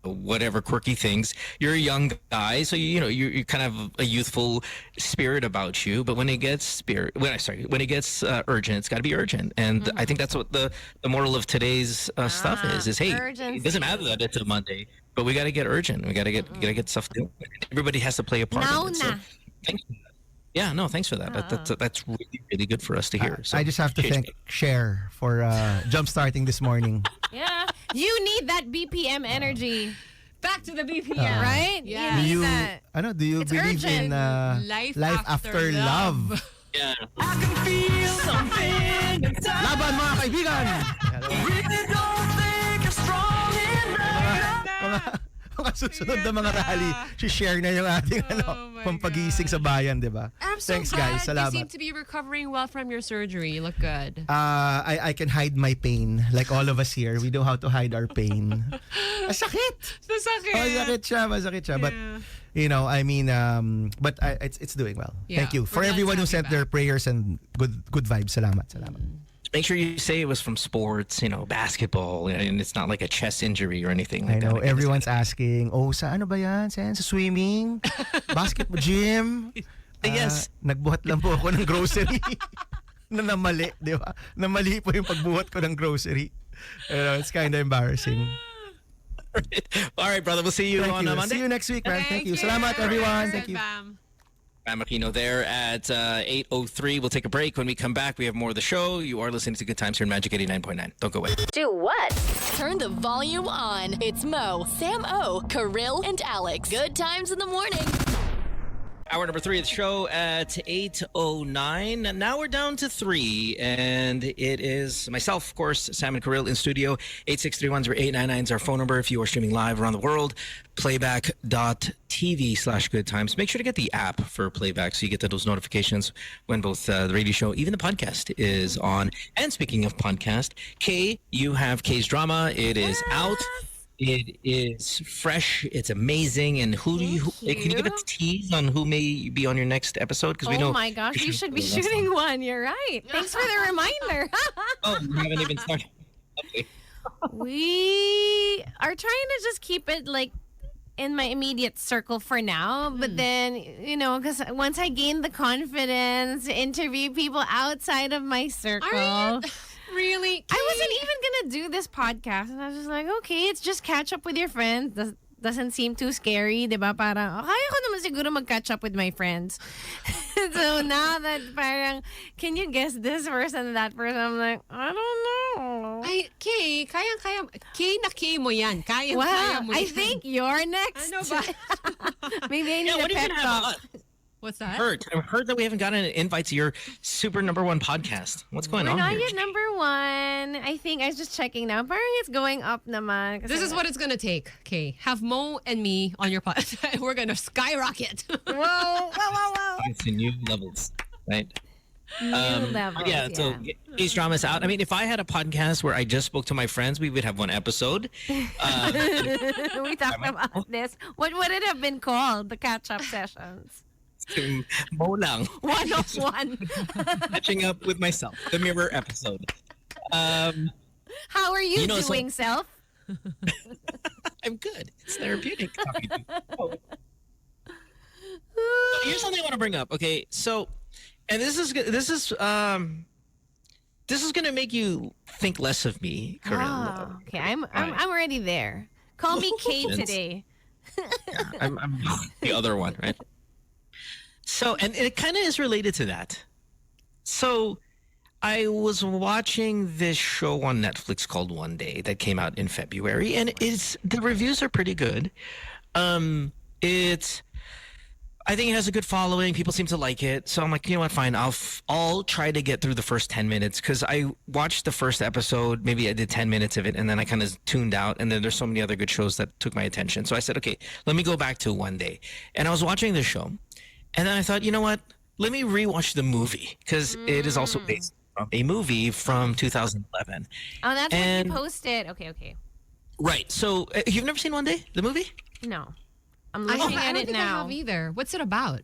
C: whatever quirky things. You're a young guy, so you kind of have a youthful spirit about you. But when it gets urgent, it's got to be urgent. And I think that's what the moral of today's stuff is. Hey,
E: urgency.
C: it doesn't matter that it's a Monday, but we got to get urgent. We got to get stuff done. Everybody has to play a part.
E: Now
C: in it. So, thanks. Yeah, no, thanks for that. That's really, really good for us to hear. So,
I: I just have to thank Cher for jump-starting this morning.
E: Yeah. You need that BPM energy.
D: Back to the BPM.
E: Right?
D: Yeah.
E: You
I: Do
E: need
I: you,
E: that.
I: do you
E: It's
I: believe in
E: urgent.
D: Life
I: after
D: after
I: love?
D: love.
C: Yeah.
G: I can feel something inside.
I: Laban, mga kaibigan!
G: Really don't think you're strong enough.
I: mga susunod na mga rally, share na yung ating pampagising sa bayan, di ba?
D: I'm so
I: Thanks,
D: glad
I: guys. Salamat.
D: you seem to be recovering well from your surgery. You look good.
I: I can hide my pain. Like all of us here, we know how to hide our pain. Masakit! Masakit siya. But, you know, I mean, but it's doing well.
D: Yeah,
I: Thank you. For
D: we're glad
I: everyone
D: to
I: who
D: have you
I: sent their prayers and good vibes. Salamat.
C: Make sure you say it was from sports, you know, basketball, and it's not like a chest injury or anything
I: I
C: like
I: know,
C: that.
I: everyone's asking, sa ano ba yan? Sa swimming? Basketball? Gym?
C: Yes.
I: Nagbuhat lang po ako ng grocery. na namali, di ba? Namali po yung pagbuhat ko ng grocery. It's kind of embarrassing.
C: All right, brother. We'll see you on Monday.
I: See you next week, man. Thank you. Salamat, everyone. Thank you.
C: Bam Aquino there at 8:03. We'll take a break. When we come back, we have more of the show. You are listening to Good Times here in Magic 89.9. Don't go away.
A: Do what?
B: Turn the volume on. It's Mo, Sam O, Kirill, and Alex. Good times in the morning.
C: Hour number 3 of the show at 8:09. Now we're down to 3, and it is myself, of course, Sam and Kirill in studio. 863-10899 is our phone number if you are streaming live around the world. Playback.tv/goodtimes. Make sure to get the app for Playback so you get those notifications when both the radio show, even the podcast, is on. And speaking of podcast, Kay, you have Kay's drama. It is out. It is fresh. It's amazing. And can you give a tease on who may be on your next episode? Because we know.
E: Oh my gosh, you should be shooting one. You're right. Thanks for the reminder.
C: Oh, we haven't even started. Okay.
E: We are trying to just keep it like in my immediate circle for now. But then, you know, because once I gain the confidence to interview people outside of my circle.
D: Really?
E: I wasn't even gonna do this podcast, and I was just like, okay, it's just catch up with your friends. Doesn't seem too scary, diba? Parang, kaya ko naman siguro mag-catch up with my friends. So now that parang, can you guess this person, that person? I'm like, I don't know.
D: Kay, kaya. Kay na Kay mo yan. Kaya mo
E: I
D: yan.
E: think you're next.
D: Ano ba?
E: Maybe I need
C: what
E: a
C: do you
E: pep
C: have
E: talk.
D: What's that?
C: I've heard that we haven't gotten an invite to your super #1 podcast. What's going
E: We're
C: on
E: not
C: here?
E: yet #1. I think I was just checking now. Parang it's going up naman.
D: This is what it's gonna take, Kay. Have Mo and me on your podcast. We're gonna skyrocket.
E: Whoa.
C: It's the new levels, right?
E: New levels,
C: So Kay's drama is out. I mean, if I had a podcast where I just spoke to my friends, we would have one episode.
E: We talked about this. What would it have been called? The catch-up sessions.
C: Mo lang.
E: 101.
C: Catching up with myself. The mirror episode.
E: How are you doing, self?
C: I'm good. It's therapeutic. Here's something I want to bring up. Okay, so, and this is gonna make you think less of me, Kirill.
E: Oh, okay, I'm already there. Call me Kay today.
C: I'm the other one, right? So, and it kind of is related to that. So, I was watching this show on Netflix called One Day that came out in February, and the reviews are pretty good. I think it has a good following. People seem to like it. So I'm like, you know what, fine. I'll try to get through the first 10 minutes because I watched the first episode. Maybe I did 10 minutes of it, and then I kind of tuned out. And then there's so many other good shows that took my attention. So I said, okay, let me go back to One Day. And I was watching the show. And then I thought, you know what? Let me rewatch the movie because it is also based on a movie from 2011.
E: Oh, that's what you posted. Okay.
C: Right. So you've never seen One Day, the movie?
E: No. I'm looking
D: I
E: at
D: don't
E: it
D: think
E: now.
D: I have either. What's it about?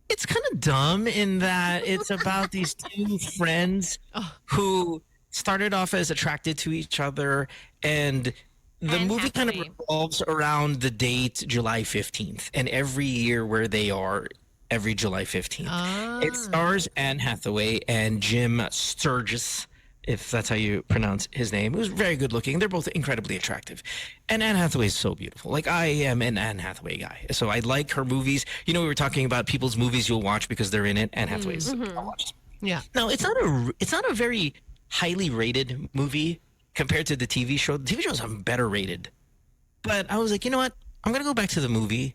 C: It's kind of dumb in that it's about these two friends who started off as attracted to each other, and the movie kind of revolves around the date July 15th and every year where they are every July 15th. It stars Anne Hathaway and Jim Sturgis, if that's how you pronounce his name. It was very good looking. They're both incredibly attractive. And Anne Hathaway is so beautiful. Like, I am an Anne Hathaway guy. So I like her movies. You know, we were talking about people's movies you'll watch because they're in it. Anne Hathaway's. I'll watch.
D: Yeah.
C: No, it's not a very highly rated movie compared to the TV show. The TV show is better rated. But I was like, you know what? I'm going to go back to the movie.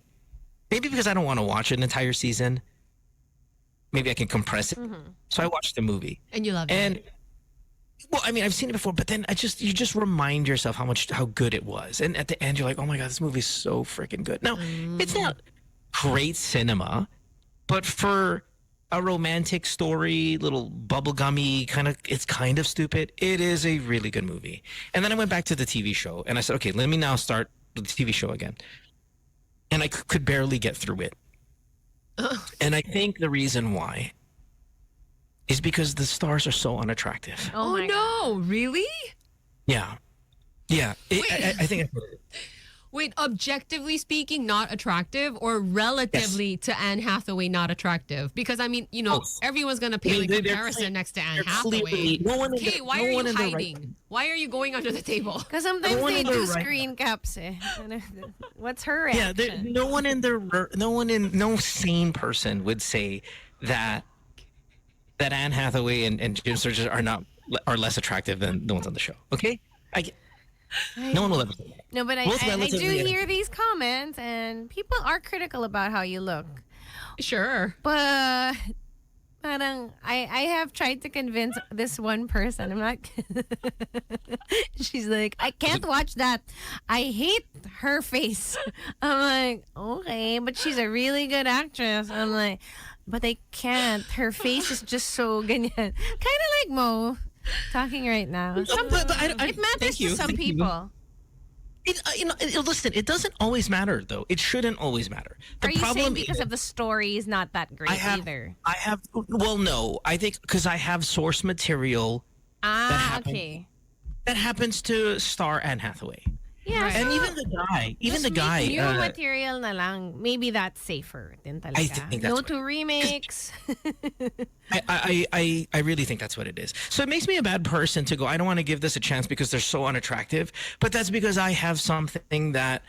C: Maybe because I don't want to watch an entire season. Maybe I can compress it. So I watched the movie.
D: And you loved
C: and
D: it.
C: Well, I mean, I've seen it before, but then you just remind yourself how good it was, and at the end you're like, oh my god, this movie's so freaking good. Now, it's not great cinema, but for a romantic story, little bubblegummy it's kind of stupid. It is a really good movie. And then I went back to the TV show, and I said, okay, let me now start the TV show again, and I could barely get through it. And I think the reason why is because the stars are so unattractive.
D: Oh no, really?
C: Yeah. I think.
D: Wait, objectively speaking, not attractive, or relatively to Anne Hathaway, not attractive? Because I mean, everyone's gonna pay a comparison next to Anne Hathaway. Okay, why are you hiding? Why are you going under the table?
E: Because sometimes they do screen caps. What's her reaction?
C: No sane person would say that Anne Hathaway and Jim Sturgis are less attractive than the ones on the show. Okay, no one will ever say that.
E: No, but I do hear these comments, and people are critical about how you look.
D: Sure,
E: but I have tried to convince this one person. I'm not. She's like, I can't watch that. I hate her face. I'm like, okay, but she's a really good actress. I'm like, but I can't. Her face is just so ganyan. Kind of like Mo talking right now. It matters to some people.
C: Listen, it doesn't always matter, though. It shouldn't always matter.
E: Are you saying because of the story is not that great either?
C: Well, no. I think because I have source material that happens to star Anne Hathaway.
E: Yeah,
C: and even the guy.
E: New material na lang. Maybe that's safer din talaga.
C: I think that's
E: no to remakes.
C: I really think that's what it is. So it makes me a bad person to go, I don't want to give this a chance because they're so unattractive. But that's because I have something that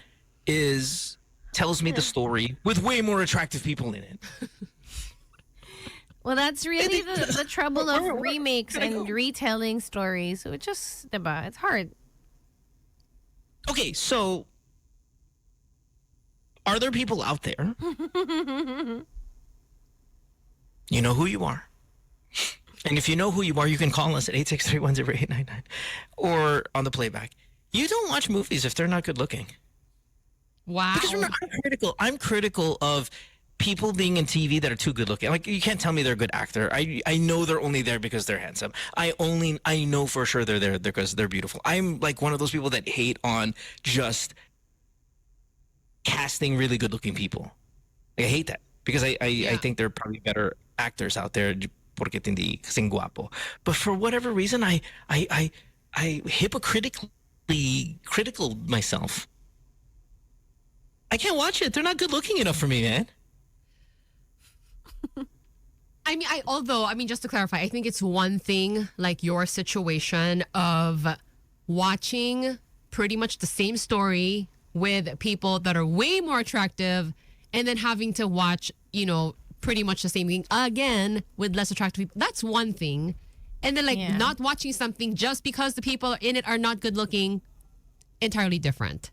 C: tells me the story with way more attractive people in it.
E: Well, that's really the trouble of remakes and retelling stories. So it's just, diba? It's hard.
C: Okay, so are there people out there? You know who you are. And if you know who you are, you can call us at 863-10899 or on the playback. You don't watch movies if they're not good looking.
D: Wow.
C: Because remember, I'm critical of people being in TV that are too good looking. Like, you can't tell me they're a good actor. I know they're only there because they're handsome. I know for sure they're there because they're beautiful. I'm like one of those people that hate on just casting really good looking people. Like, I hate that because I think there are probably better actors out there porque hindi kasing guapo. But for whatever reason, I hypocritically critical myself. I can't watch it. They're not good looking enough for me, man.
D: I mean, just to clarify, I think it's one thing like your situation of watching pretty much the same story with people that are way more attractive and then having to watch, pretty much the same thing again with less attractive people. That's one thing. And then not watching something just because the people in it are not good looking, entirely different.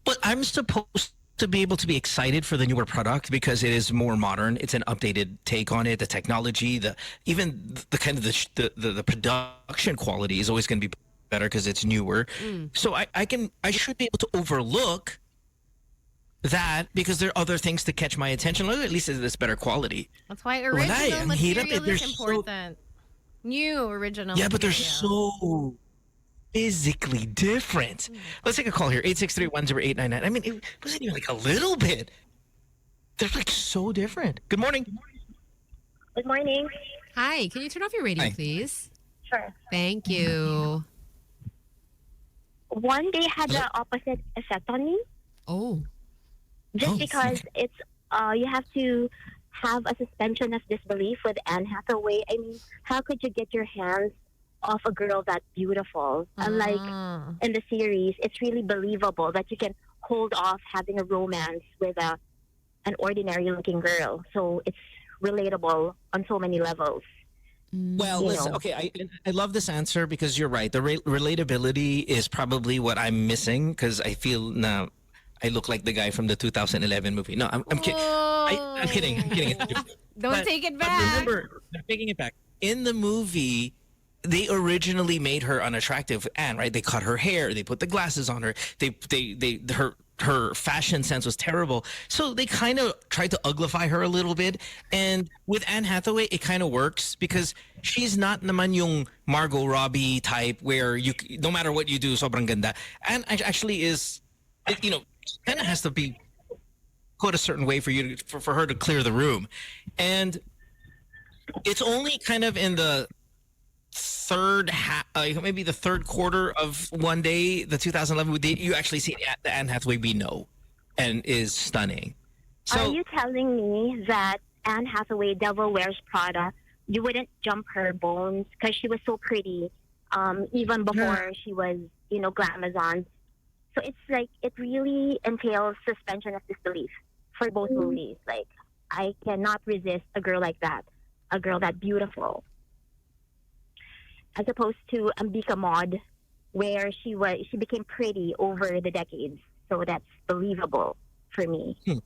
C: But I'm supposed to be able to be excited for the newer product because it is more modern. It's an updated take on it. The technology, even the kind of the production quality is always going to be better because it's newer. So I should be able to overlook that because there are other things to catch my attention. Or at least it's better quality.
E: That's why original material is important. New original.
C: Yeah, but they're so physically different. Let's take a call here. 863-10899. I mean, it wasn't even like a little bit. They're like so different. Good morning.
K: Good morning.
D: Hi. Can you turn off your radio, please?
K: Sure.
D: Thank you.
K: One day had the opposite effect on me.
D: Oh.
K: Just because it's you have to have a suspension of disbelief with Anne Hathaway. I mean, how could you get your hands off a girl that beautiful? Unlike in the series, it's really believable that you can hold off having a romance with an ordinary looking girl. So it's relatable on so many levels.
C: Well, listen, okay, I love this answer because you're right. The relatability is probably what I'm missing because I feel now I look like the guy from the 2011 movie. No, I'm kidding. I'm kidding.
E: Don't take it back.
C: Remember, I'm taking it back. In the movie, they originally made her unattractive, Anne, right? They cut her hair, they put the glasses on her, her fashion sense was terrible. So they kind of tried to uglify her a little bit. And with Anne Hathaway, it kind of works because she's not naman yung Margot Robbie type where you no matter what you do, sobrang ganda. Anne actually is, you know, kind of has to be put a certain way for her to clear the room. And it's only kind of in the maybe the third quarter of One Day, the 2011, you actually see the Anne Hathaway we know and is stunning. So,
K: are you telling me that Anne Hathaway, Devil Wears Prada, you wouldn't jump her bones because she was so pretty even before she was, you know, glamazon? So it's like it really entails suspension of disbelief for both movies. Like, I cannot resist a girl like that, a girl that beautiful. As opposed to Ambika Maud, where she became pretty over the decades. So that's believable for me.
D: Okay,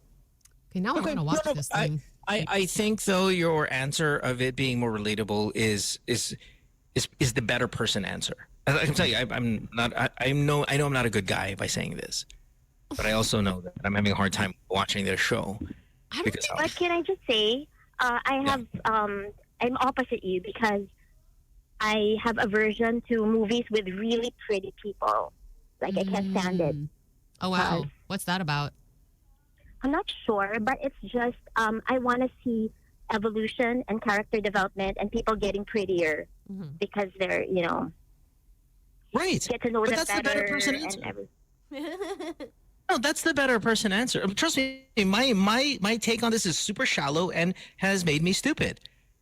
D: now I want to watch this thing.
C: I think though your answer of it being more relatable is the better person answer. I can tell you, I know I'm not a good guy by saying this, but I also know that I'm having a hard time watching this show.
K: But can I just say, I'm opposite you because I have aversion to movies with really pretty people. Like, I can't stand it.
D: Oh, wow. What's that about?
K: I'm not sure, but it's just I want to see evolution and character development and people getting prettier because they're, you know,
C: right.
K: Get to know them
C: that's
K: better.
C: The better person answer. No, that's the better person answer. Trust me, my take on this is super shallow and has made me stupid.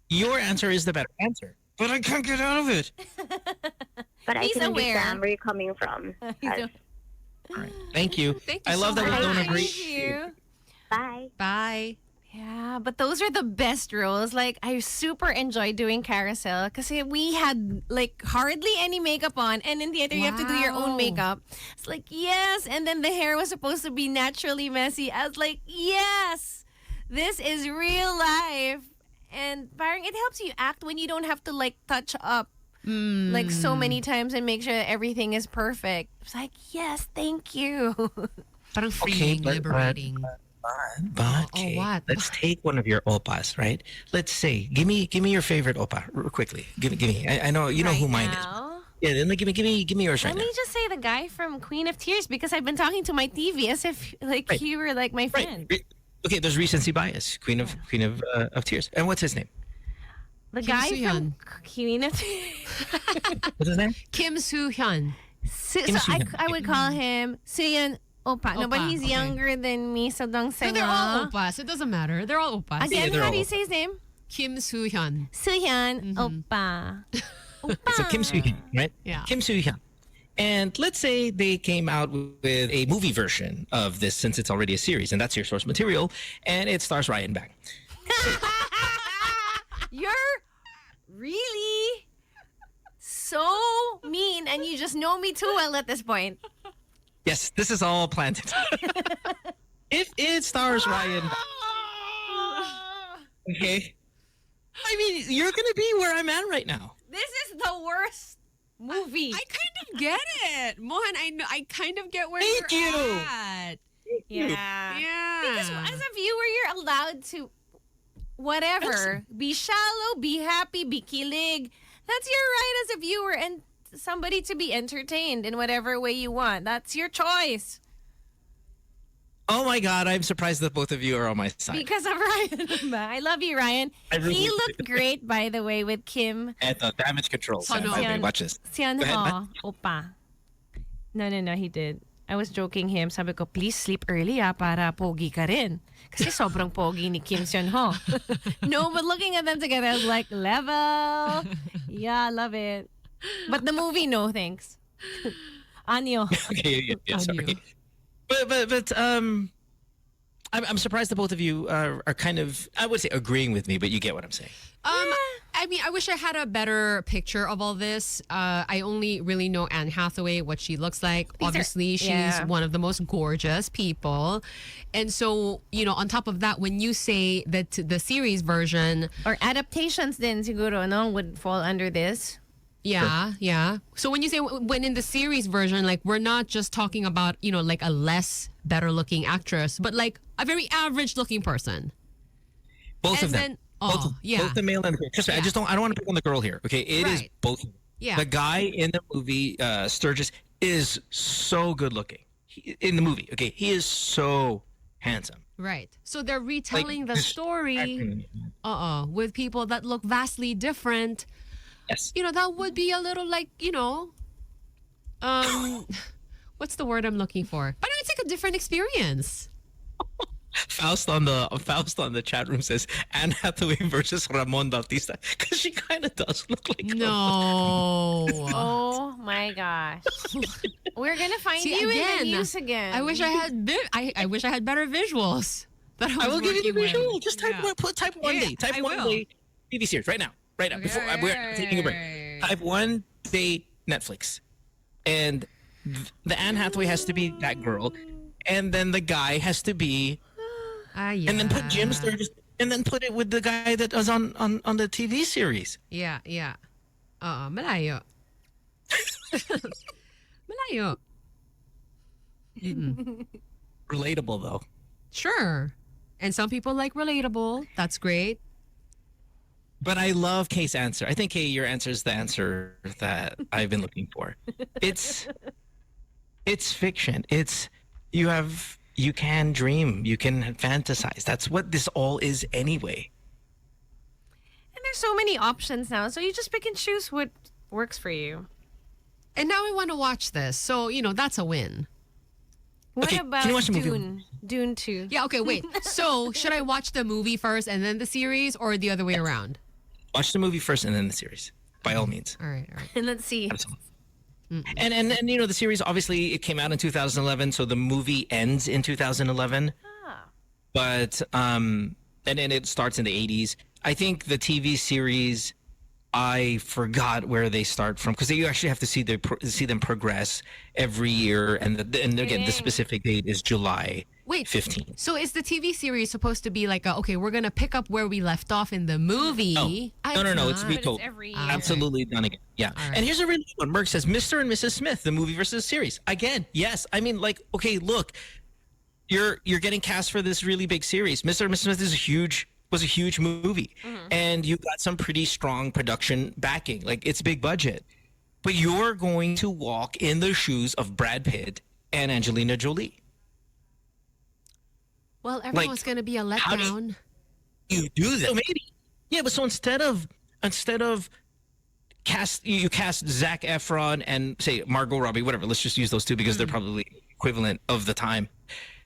C: Your answer is the better answer. But I can't get out of it.
K: But I
E: He's
K: can
E: aware.
K: understand where you're coming from.
C: All right. Thank you.
D: Thank you
C: I love
D: so
C: that we don't
D: much.
C: agree.
E: Thank you.
K: Bye.
D: Bye.
E: Yeah, but those are the best roles. Like, I super enjoyed doing Carousel because we had like hardly any makeup on, and in the other you have to do your own
D: Wow.
E: makeup. It's like, yes, and then the hair was supposed to be naturally messy. I was like, yes, this is real life. And parang it helps you act when you don't have to like touch up like so many times and make sure that everything is perfect. It's like, yes, thank you.
D: Parang freeing, liberating.
C: But okay,
D: what?
C: Let's take one of your opas, right? Let's say, give me your favorite opa real quickly. Give me. I know you know who mine is. Yeah, then give me yours
E: Let
C: right
E: me just say the guy from Queen of Tears because I've been talking to my TV as if like you were like my friend.
C: Right. Okay, there's recency bias. Queen of Tears. And what's his name?
E: The
D: Kim
E: guy
D: Soo-hyun.
E: from Queen of Tears.
C: What's his name?
D: Kim Soo-hyun.
E: So
C: Kim Soo-hyun.
E: I would call him Soo-hyun Opa. No, but
D: Opa,
E: he's
D: okay.
E: younger than me, so don't say
D: So they're all opas. It doesn't matter. They're all opas.
E: Again,
C: they're
E: how
C: all
E: do you
C: opa.
E: say his name?
D: Kim Soo-hyun.
E: Soo-hyun Opa.
C: So Kim Soo-hyun, right?
D: Yeah.
C: Kim Soo-hyun. And let's say they came out with a movie version of this since it's already a series, and that's your source material, and it stars Ryan Bang.
E: You're really so mean, and you just know me too well at this point.
C: Yes, this is all planted. If it stars Ryan Bang, okay? I mean, you're going to be where I'm at right now.
E: This is the worst movie.
D: I kind of get it. Mohan, I kind of get where
C: Thank
D: you're
C: you.
D: at.
E: Yeah.
D: Yeah.
E: Because as a viewer, you're allowed to whatever. Be shallow, be happy, be kilig. That's your right as a viewer and somebody to be entertained in whatever way you want. That's your choice.
C: Oh my God, I'm surprised that both of you are on my side.
E: Because of Ryan. I love you, Ryan.
C: really
E: He
C: do.
E: looked great, by the way, with Kim.
C: Eto, damage control.
D: Sano?
C: By the way, watch this.
E: Sian
C: Go ahead,
E: Ho, Opa. No, he did. I was joking him. Sabi ko, please sleep early para pogi ka rin. Kasi sobrang pogi ni Kim Seon Ho. No, but looking at them together, I was like, level. Yeah, love it. But the movie, no, thanks. Anyo.
C: Okay, yeah, sorry. But I'm surprised that both of you are kind of, I would say, agreeing with me, but you get what I'm saying.
D: I mean, I wish I had a better picture of all this. I only really know Anne Hathaway, what she looks like. Obviously, she's one of the most gorgeous people. And so, you know, on top of that, when you say that the series version...
E: Or adaptations din siguro, no, would fall under this.
D: Yeah, yeah. So when you say when in the series version, like we're not just talking about, like a less better looking actress, but like a very average looking person.
C: Both
D: And
C: of them.
D: then-
C: Both the male and the girl. Trust me, I don't want to pick on the girl here. Okay, it is
D: Right.
C: both.
D: Yeah.
C: The guy in the movie, Sturgis, is so good looking. In the movie, okay, he is so handsome.
D: Right. So they're retelling the story
C: acting.
D: with people that look vastly different.
C: Yes.
D: That would be a little like, what's the word I'm looking for? But it's like a different experience.
C: Faust on the chat room says Anne Hathaway versus Ramon Bautista because she kind of does look like Ramon.
D: No.
E: Oh my gosh. We're gonna find
D: See,
E: you in
D: again,
E: the news again.
D: I wish I had I wish I had better visuals. That
C: I will give you the
D: working with.
C: visual. Just type
D: Yeah.
C: one. Type one day. Type
D: I
C: one
D: will.
C: day TV series right now. Right now. Before we're taking a break. Type one day Netflix, and the Anne Hathaway has to be that girl, and then the guy has to be.
D: Yeah.
C: And then put Jim Sturgis, and then put it with the guy that was on the TV series.
D: Yeah. Malayo. Malayo.
C: Relatable though.
D: Sure. And some people like relatable. That's great.
C: But I love Kay's answer. I think Kay, your answer is the answer that I've been looking for. It's fiction. You can dream. You can fantasize. That's what this all is anyway.
E: And there's so many options now, so you just pick and choose what works for you.
D: And now we want to watch this. So, that's a win.
E: What
C: Okay,
E: about
C: can you watch the movie?
E: Dune? Dune 2.
D: Yeah, okay, wait. So, should I watch the movie first and then the series or the other way around?
C: Watch the movie first and then the series, by all means.
D: All right.
E: And let's see.
C: Absolutely. And the series, obviously it came out in 2011, so the movie ends in 2011. But and then it starts in the 80s. I think the TV series, I forgot where they start from because you actually have to see them progress every year, and again the specific date is July 15th.
D: So is the TV series supposed to be like okay, we're gonna pick up where we left off in the movie?
C: No, it's
E: But
C: retold.
E: it's every year.
C: Absolutely done again. Yeah.
D: right.
C: And here's a really good one. Merck says Mr. and Mrs. Smith, the movie versus series. Again, yes. I mean, like, okay, look, you're getting cast for this really big series. Mr. and Mrs. Smith was a huge movie, and you got some pretty strong production backing. Like, it's big budget, but you're going to walk in the shoes of Brad Pitt and Angelina Jolie.
D: Well, everyone's gonna be a letdown.
C: You do that, so maybe. Yeah, but so instead of cast Zac Efron and say Margot Robbie, whatever. Let's just use those two because they're probably equivalent of the time.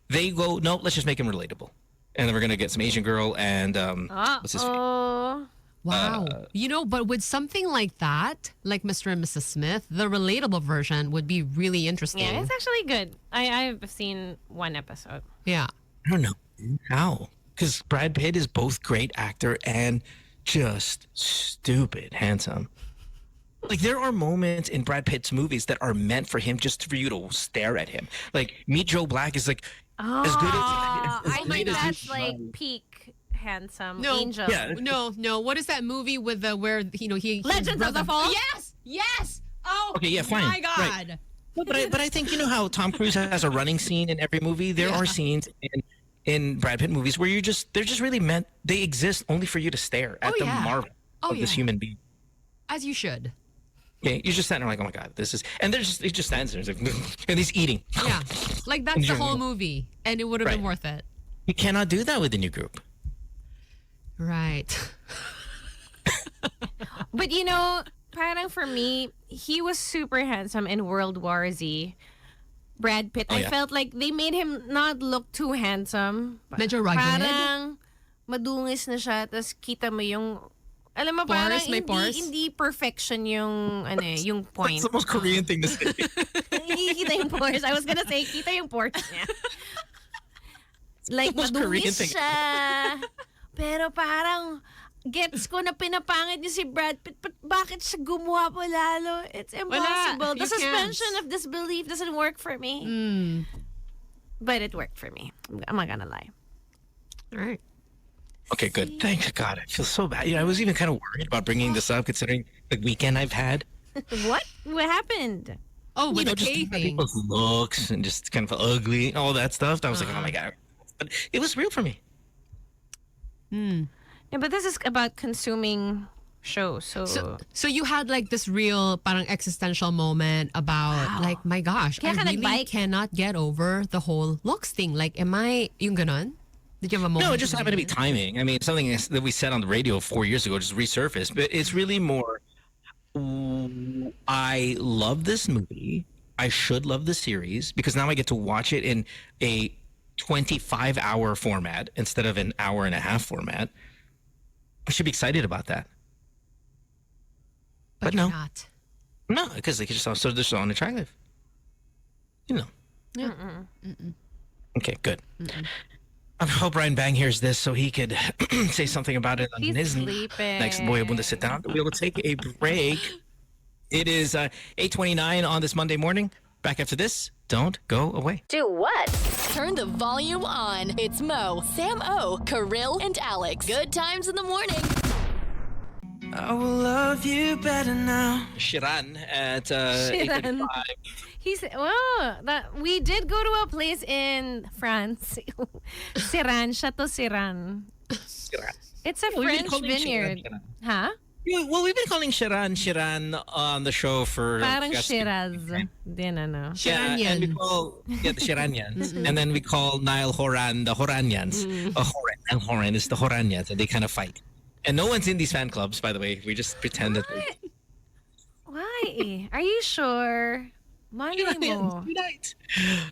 C: They go, no, let's just make him relatable, and then we're gonna get some Asian girl and what's his face?
E: Oh.
D: Wow. But with something like that, like Mr. and Mrs. Smith, the relatable version would be really interesting.
E: Yeah, it's actually good. I've seen one episode.
D: Yeah.
C: I don't know how, because Brad Pitt is both great actor and just stupid handsome. Like, there are moments in Brad Pitt's movies that are meant for him, just for you to stare at him. Like, Meet Joe Black is like as good as
E: I
C: great
E: think
C: as
E: that's
C: he-
E: like peak handsome
D: No.
E: angel.
C: Yeah.
D: No. What is that movie with where he
E: Legends of the Fall?
D: Yes. Oh.
C: Okay, yeah, fine.
D: My God.
C: Right. But I think how Tom Cruise has a running scene in every movie. There are scenes in Brad Pitt movies where they're just really meant, they exist only for you to stare at the marvel of this human being.
D: As you should.
C: Okay, you're just standing there like, oh my God, this is, and he just stands there, he's like, and he's eating.
D: Yeah. Like that's the
C: Enjoying
D: whole
C: it.
D: movie, and it would have been worth it.
C: You cannot do that with the new group.
D: Right.
E: But parang for me, he was super handsome in World War Z. Brad Pitt. I felt like they made him not look too handsome.
D: Medyo rugged.
E: Parang madungis na siya, tapos kita mo yung, alam mo, parang
D: May pores?
E: hindi perfection yung, yung point.
C: That's the most Korean thing to say.
E: Kita yung pores. I was gonna say, kita yung pores niya. Like,
C: Most Korean
E: madungis
C: thing.
E: siya. Pero parang, gets ko na pinapangit niya si Brad Pitt, but bakit siya gumawa pa lalo? It's impossible. The
D: You
E: suspension of disbelief doesn't work for me. But it worked for me. I'm not gonna lie.
D: All right.
C: Okay, good. Thank God. I feel so bad. I was even kind of worried about bringing this up considering the weekend I've had.
E: What? What happened?
D: Oh, with the
C: just
D: K thing.
C: people's looks and just kind of ugly, all that stuff. I was like, oh my God. But it was real for me.
E: Yeah, but this is about consuming shows.
D: So you had like this real parang existential moment about like, my gosh,
E: Kaya
D: I
E: ka
D: really
E: nagbike?
D: cannot get over the whole looks thing. Like, am I yung ganon? Did you have a moment?
C: No, it just happened to be timing. I mean, something that we said on the radio 4 years ago just resurfaced. But it's really more, I love this movie. I should love the series because now I get to watch it in a 25-hour format instead of an hour and a half format. I should be excited about that. But
D: you're
C: no.
D: not.
C: No, because they just sound so unattractive. You know.
D: Yeah.
C: Okay, good. I hope Ryan Bang hears this so he could say something about it on
E: He's
C: his
E: sleeping.
C: next Boy Abunda Sit Down. We will take a break. It is 8:29 on this Monday morning. Back after this. Don't go away.
A: Do what?
B: Turn the volume on. It's Mo, Sam O, Kirill, and Alex. Good times in the morning.
G: I will love you better now.
C: Shiran at
E: Shiran.
C: 8:35.
E: We did go to a place in France. Siran, Chateau Siran.
C: Shiran.
E: It's a
C: We've been
E: French
C: calling
E: vineyard.
C: Shiran.
E: Huh?
C: Yeah, well, we've been calling Shiran on the show for...
E: Parang
C: gosh,
E: Shiraz. Din ano.
C: Yeah, and we call the Shiranyans. And then we call Nile Horan the Horanyans. Nile Horan is the Horanyans, and they kind of fight. And no one's in these fan clubs, by the way. We just pretend that...
E: Why? Are you sure? Mali mo.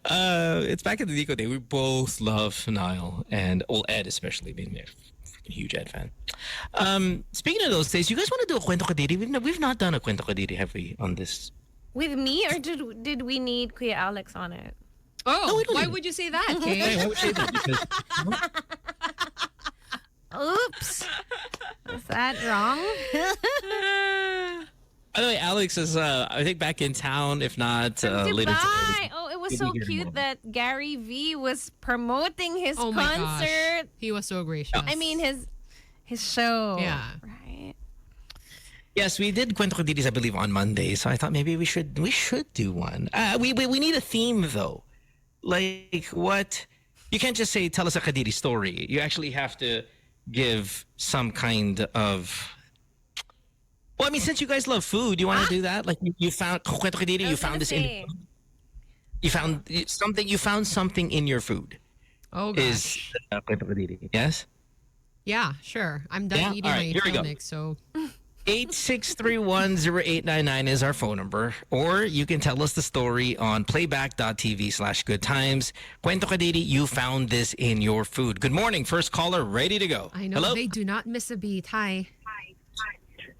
C: It's back in the Nico day. We both love Nile, and Ed especially, being a freaking huge Ed fan. Speaking of those days, you guys want to do a Kwento Kadiri? We've not done a Kwento Kadiri, have we, on this?
E: With me, or did we need Kuya Alex on it?
D: Oh,
C: No, we don't
D: why
C: need-
D: would you say that,
C: Wait,
D: Kay?
C: why would you say that? Because,
E: Oops. Is that wrong?
C: by the way, Alex is, I think, back in town, if not later
E: Dubai.
C: today.
E: Oh, it was
C: We'll
E: so
C: be hearing
E: cute
C: more.
E: that Gary V was promoting his
D: Oh my gosh.
E: concert.
D: He was so gracious.
E: I mean his show.
D: Yeah.
E: Right.
C: Yes, we did Kwento Kadiris, I believe, on Monday. So I thought maybe we should do one. We need a theme, though. Like, what? You can't just say, tell us a Kadiri story. You actually have to give some kind of... Well, I mean, since you guys love food, you want to do that? Like, you found Kwento Kadiri, you found this in... You found something in your food.
D: Oh, gosh.
C: Is Kwento Kadiri, yes?
D: Yeah, sure. I'm done
C: Yeah?
D: eating
C: All
D: my
C: right, here we go.
D: Telmix, so...
C: 86310899 is our phone number. Or you can tell us the story on playback.tv/goodtimes. Kwento Kadiri, you found this in your food. Good morning. First caller, ready to go.
D: I know,
C: Hello?
D: they do not miss a beat. Hi.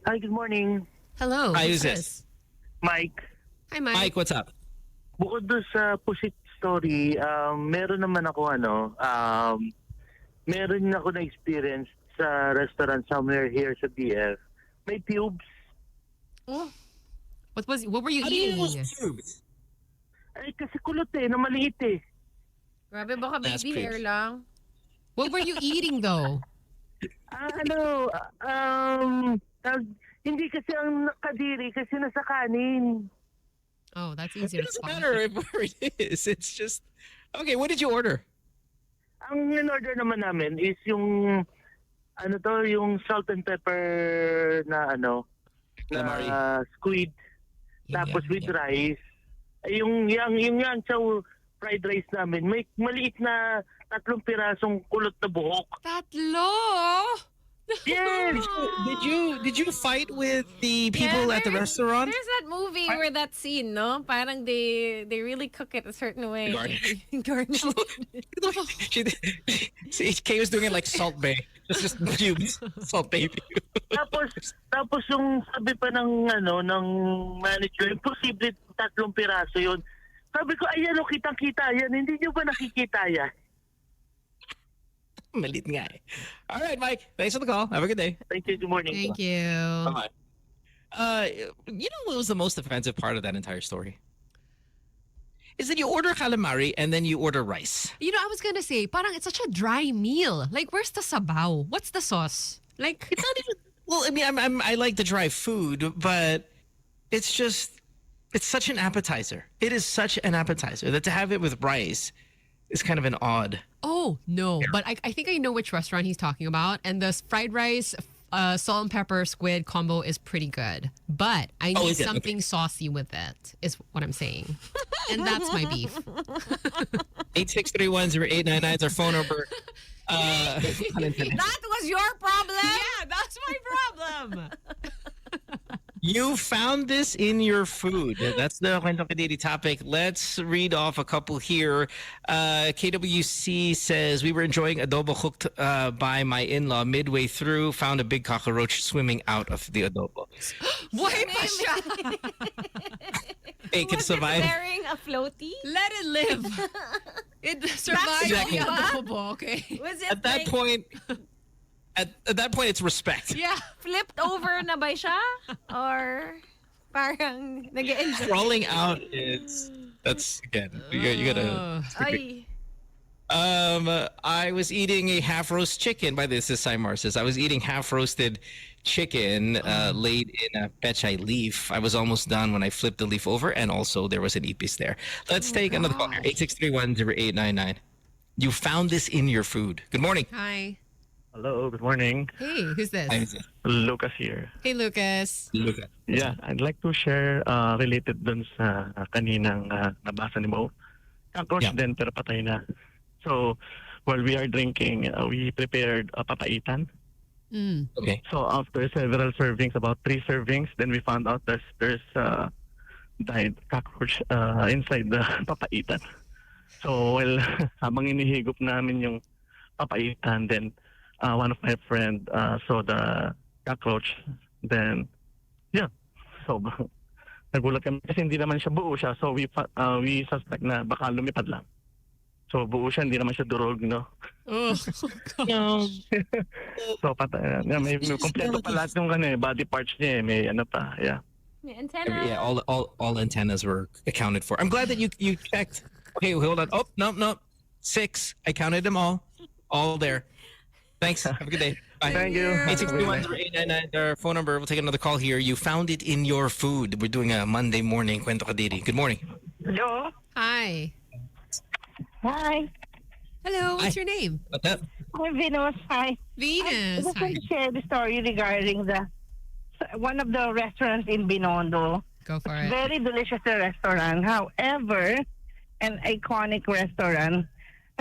J: Hi, good morning.
D: Hello.
C: Hi,
D: who's
C: who's this?
J: Mike.
D: Hi, Mike.
C: Mike, what's up?
J: Bukod doon sa pusit story, meron naman ako meron ako na experience sa restaurant somewhere here sa BF. May pubes.
D: Oh. What were you
C: How do you
D: eating?
C: know those tubes?
J: Ay, kasi kulot na maliit eh.
E: Grabe, baka
C: That's
E: baby hair
C: pretty.
E: lang.
D: What were you eating, though?
J: Hindi kasi ang kadiri kasi nasa kanin.
D: Oh, that's easy
C: It
D: to
C: doesn't
D: spot.
C: matter where it is. It's just... Okay, what did you order?
J: Ang in-order naman namin is yung yung salt and pepper na
C: Calamari.
J: squid. Tapos with rice. Yung sa fried rice namin, may maliit na 3 pirasong kulot na buhok.
D: Tatlo?
J: Yes!
C: Did you fight with the people at the restaurant?
E: There's that movie where that scene, no? Parang they really cook it a certain way.
C: Garnish.
E: Garnish.
C: See, Kay was doing it like Salt Bay. Just cubes. Salt Bay.
J: Tapos yung sabi pa ng manager, imposible 3 piraso yun. Sabi ko, ayan o, kitang-kita yan. Hindi nyo ba nakikita yan?
C: Malit nga eh. All right, Mike. Thanks for the call. Have a good day.
J: Thank you. Good morning.
D: Thank you.
C: Bye-bye. You know what was the most offensive part of that entire story? Is that you order calamari and then you order rice.
D: You know, I was gonna say, parang it's such a dry meal. Like, where's the sabaw? What's the sauce? Like,
C: It's not even... Well, I mean, I like the dry food, but it's such an appetizer. It is such an appetizer that to have it with rice is kind of an odd.
D: Oh, no. But I think I know which restaurant he's talking about. And the fried rice, salt and pepper squid combo is pretty good. But I need something saucy with it, is what I'm saying. And that's my beef.
C: 863108999 is our phone number.
E: That was your problem?
D: Yeah, that's my problem.
C: You found this in your food. That's the Kwento Kadiri topic. Let's read off a couple here. KWC says, we were enjoying adobo cooked by my in-law. Midway through, found a big cockroach swimming out of the adobo.
D: Buhay pa siya.
C: It can survive.
E: Wearing a floaty?
D: Let it live. It survived
C: Exactly.
D: the adobo, okay?
E: Was it
C: At that point, at that point, it's respect.
D: Yeah.
E: flipped over na ba siya? Or parang nag-enjoy?
C: Crawling out that's again, you gotta.
E: Ay.
C: I was eating a half roast chicken. By this is Simar says I was eating half roasted chicken laid in a pechay leaf. I was almost done when I flipped the leaf over, and also there was an ipis there. Let's take another call here. 863108999. You found this in your food. Good morning.
D: Hi.
L: Hello, good morning.
D: Hey, who's this?
L: Lucas here.
D: Hey, Lucas.
C: Lucas.
L: Yeah, I'd like to share related dun sa kaninang nabasa ni Mo. Cockroach din pero patay na. So, while we are drinking, we prepared papaitan.
C: Okay.
L: So, after several servings, about 3 servings, then we found out there's died cockroach inside the papaitan. So, well, habang inihigop namin yung papaitan, then one of my friend saw the cockroach. Then, yeah. So, nagulat kami kasi hindi naman siya buo siya. So, we suspect na baka lumipad lang. So, buo siya, hindi naman siya durog, no?
D: Oh,
C: No.
L: So, may kompleto pa lahat yung body parts niya. May ano pa, yeah.
E: May antenna.
C: Yeah, all antennas were accounted for. I'm glad that you checked. Okay, hold on. Oh, no. 6. I counted them all there. Thanks. Have a good day. Bye.
L: Thank you.
C: 861-0899, our phone number. We'll take another call here. You found it in your food. We're doing a Monday morning Kwento Kadiri. Good morning.
M: Hello.
D: Hi.
M: Hi.
D: Hello, what's your name?
C: What's up?
M: I'm Venus. Hi.
D: Venus.
M: I just
D: Hi.
M: want to share the story regarding one of the restaurants in Binondo.
D: Go for it.
M: Very delicious restaurant. However, an iconic restaurant.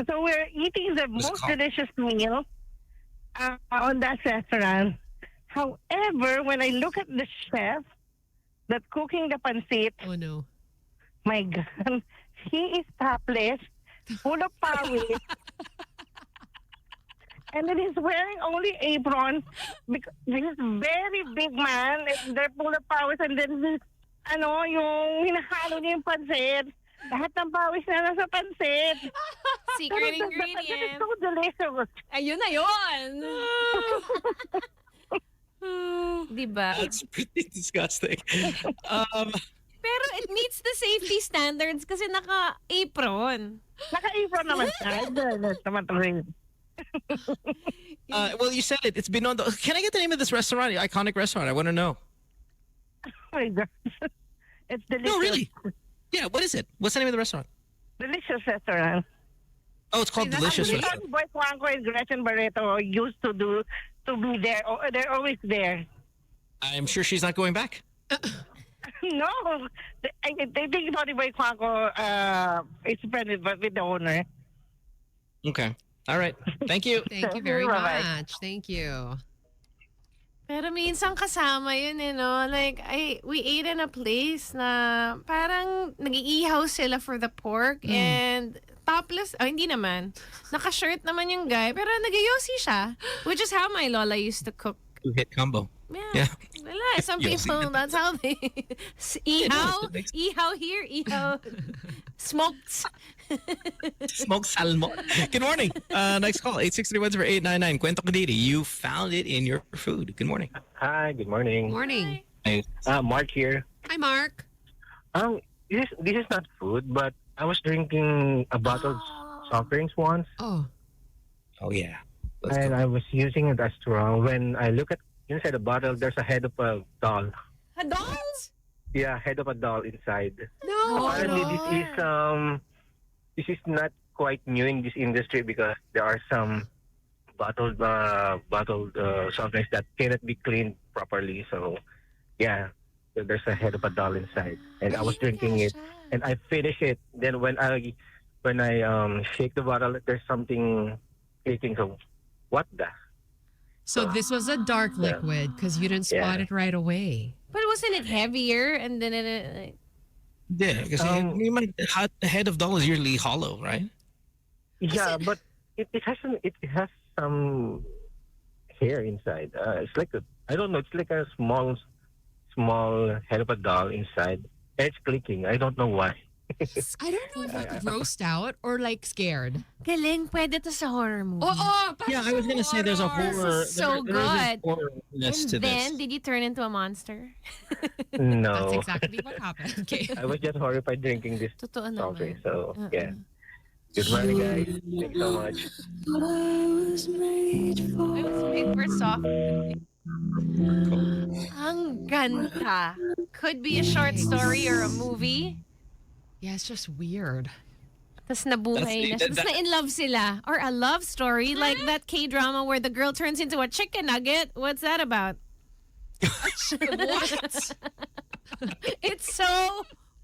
M: So we're eating the most delicious meal on that restaurant. However, when I look at the chef that's cooking the pancit,
D: Oh, no.
M: my God, he is topless, full of pawis. And then he's wearing only apron because he's very big man. And they're full of pawis. And then, yung hinahalo niya yung pancit. Lahat ng pawis na nasa pancit.
E: Secret
M: Pero
E: ingredient.
M: It's so delicious.
E: Ayun na yun. Diba?
C: That's pretty disgusting.
E: Pero it meets the safety standards kasi naka-apron.
M: Naka-apron naman siya. Naman talaga.
C: Well, you said it. It's Binondo. Can I get the name of this restaurant? The iconic restaurant. I want to know.
M: Oh my God. It's delicious.
C: No, really. Yeah, what is it? What's the name of the restaurant?
M: Delicious restaurant.
C: Oh, it's called Delicious
M: Actually,
C: Restaurant.
M: Boy Juanco and Gretchen Barreto used to be there. They're always there.
C: I'm sure she's not going back.
M: No, I think Tony Boy Juanco is friendly with the owner.
C: Okay. All right. Thank you.
D: Thank you very
M: Bye-bye.
D: much. Thank you.
E: Pero minsan kasama yun no? Like, we ate in a place na parang nag-iihaw sila for the pork and topless, hindi naman. Naka-shirt naman yung guy, pero nag-yosi siya. Which is how my lola used to cook.
C: Two-hit combo.
E: Yeah. Wala, some people, that's how they... Ihaw here, ihaw... Smoked.
C: Smoked salmon. Good morning. Next call, 863-899. Kwento Kadiri. You found it in your food. Good morning.
N: Hi, good morning.
D: Morning.
C: Hey.
N: Mark here.
D: Hi, Mark.
N: This is not food, but I was drinking a bottle of soft drinks once.
D: Oh.
C: Oh, yeah.
N: And I was using it as straw. When I look at inside the bottle, there's a head of a doll.
E: A dolls?
N: Yeah, head of a doll inside.
D: No.
N: Apparently, this is not quite new in this industry because there are some bottled soft drinks that cannot be cleaned properly. So, yeah, so there's a head of a doll inside, and I was drinking it, and I finished it. Then when I shake the bottle, there's something clicking. So, what the?
D: So this was a dark liquid because you didn't spot it right away.
E: But wasn't it heavier? And then it
C: Yeah, because the head of doll is usually hollow, right?
N: Yeah, but it has some hair inside. It's like I don't know. It's like a small head of a doll inside. It's clicking. I don't know why.
D: I don't know if you're grossed out or like scared.
E: galing, pwede to sa horror movie.
C: Yeah, I was gonna say there's a horror.
E: So
C: there's a
E: good.
C: horrorness to
E: And then,
C: this.
E: did you turn into a monster?
N: No.
D: That's exactly what happened. Okay.
N: I was just horrified drinking this
E: Totoo
N: soft drink. So,
E: Uh-uh.
N: yeah. Good morning, guys. Thank you so much.
F: I was made for.
E: I was made for soft. Ang ganda. Could be a short story or a movie.
D: Yeah, it's just weird.
E: Tapos nabuhay na siya. Tapos na-in-love sila. Or a love story like that K-drama where the girl turns into a chicken nugget. What's that about?
D: What?
E: It's so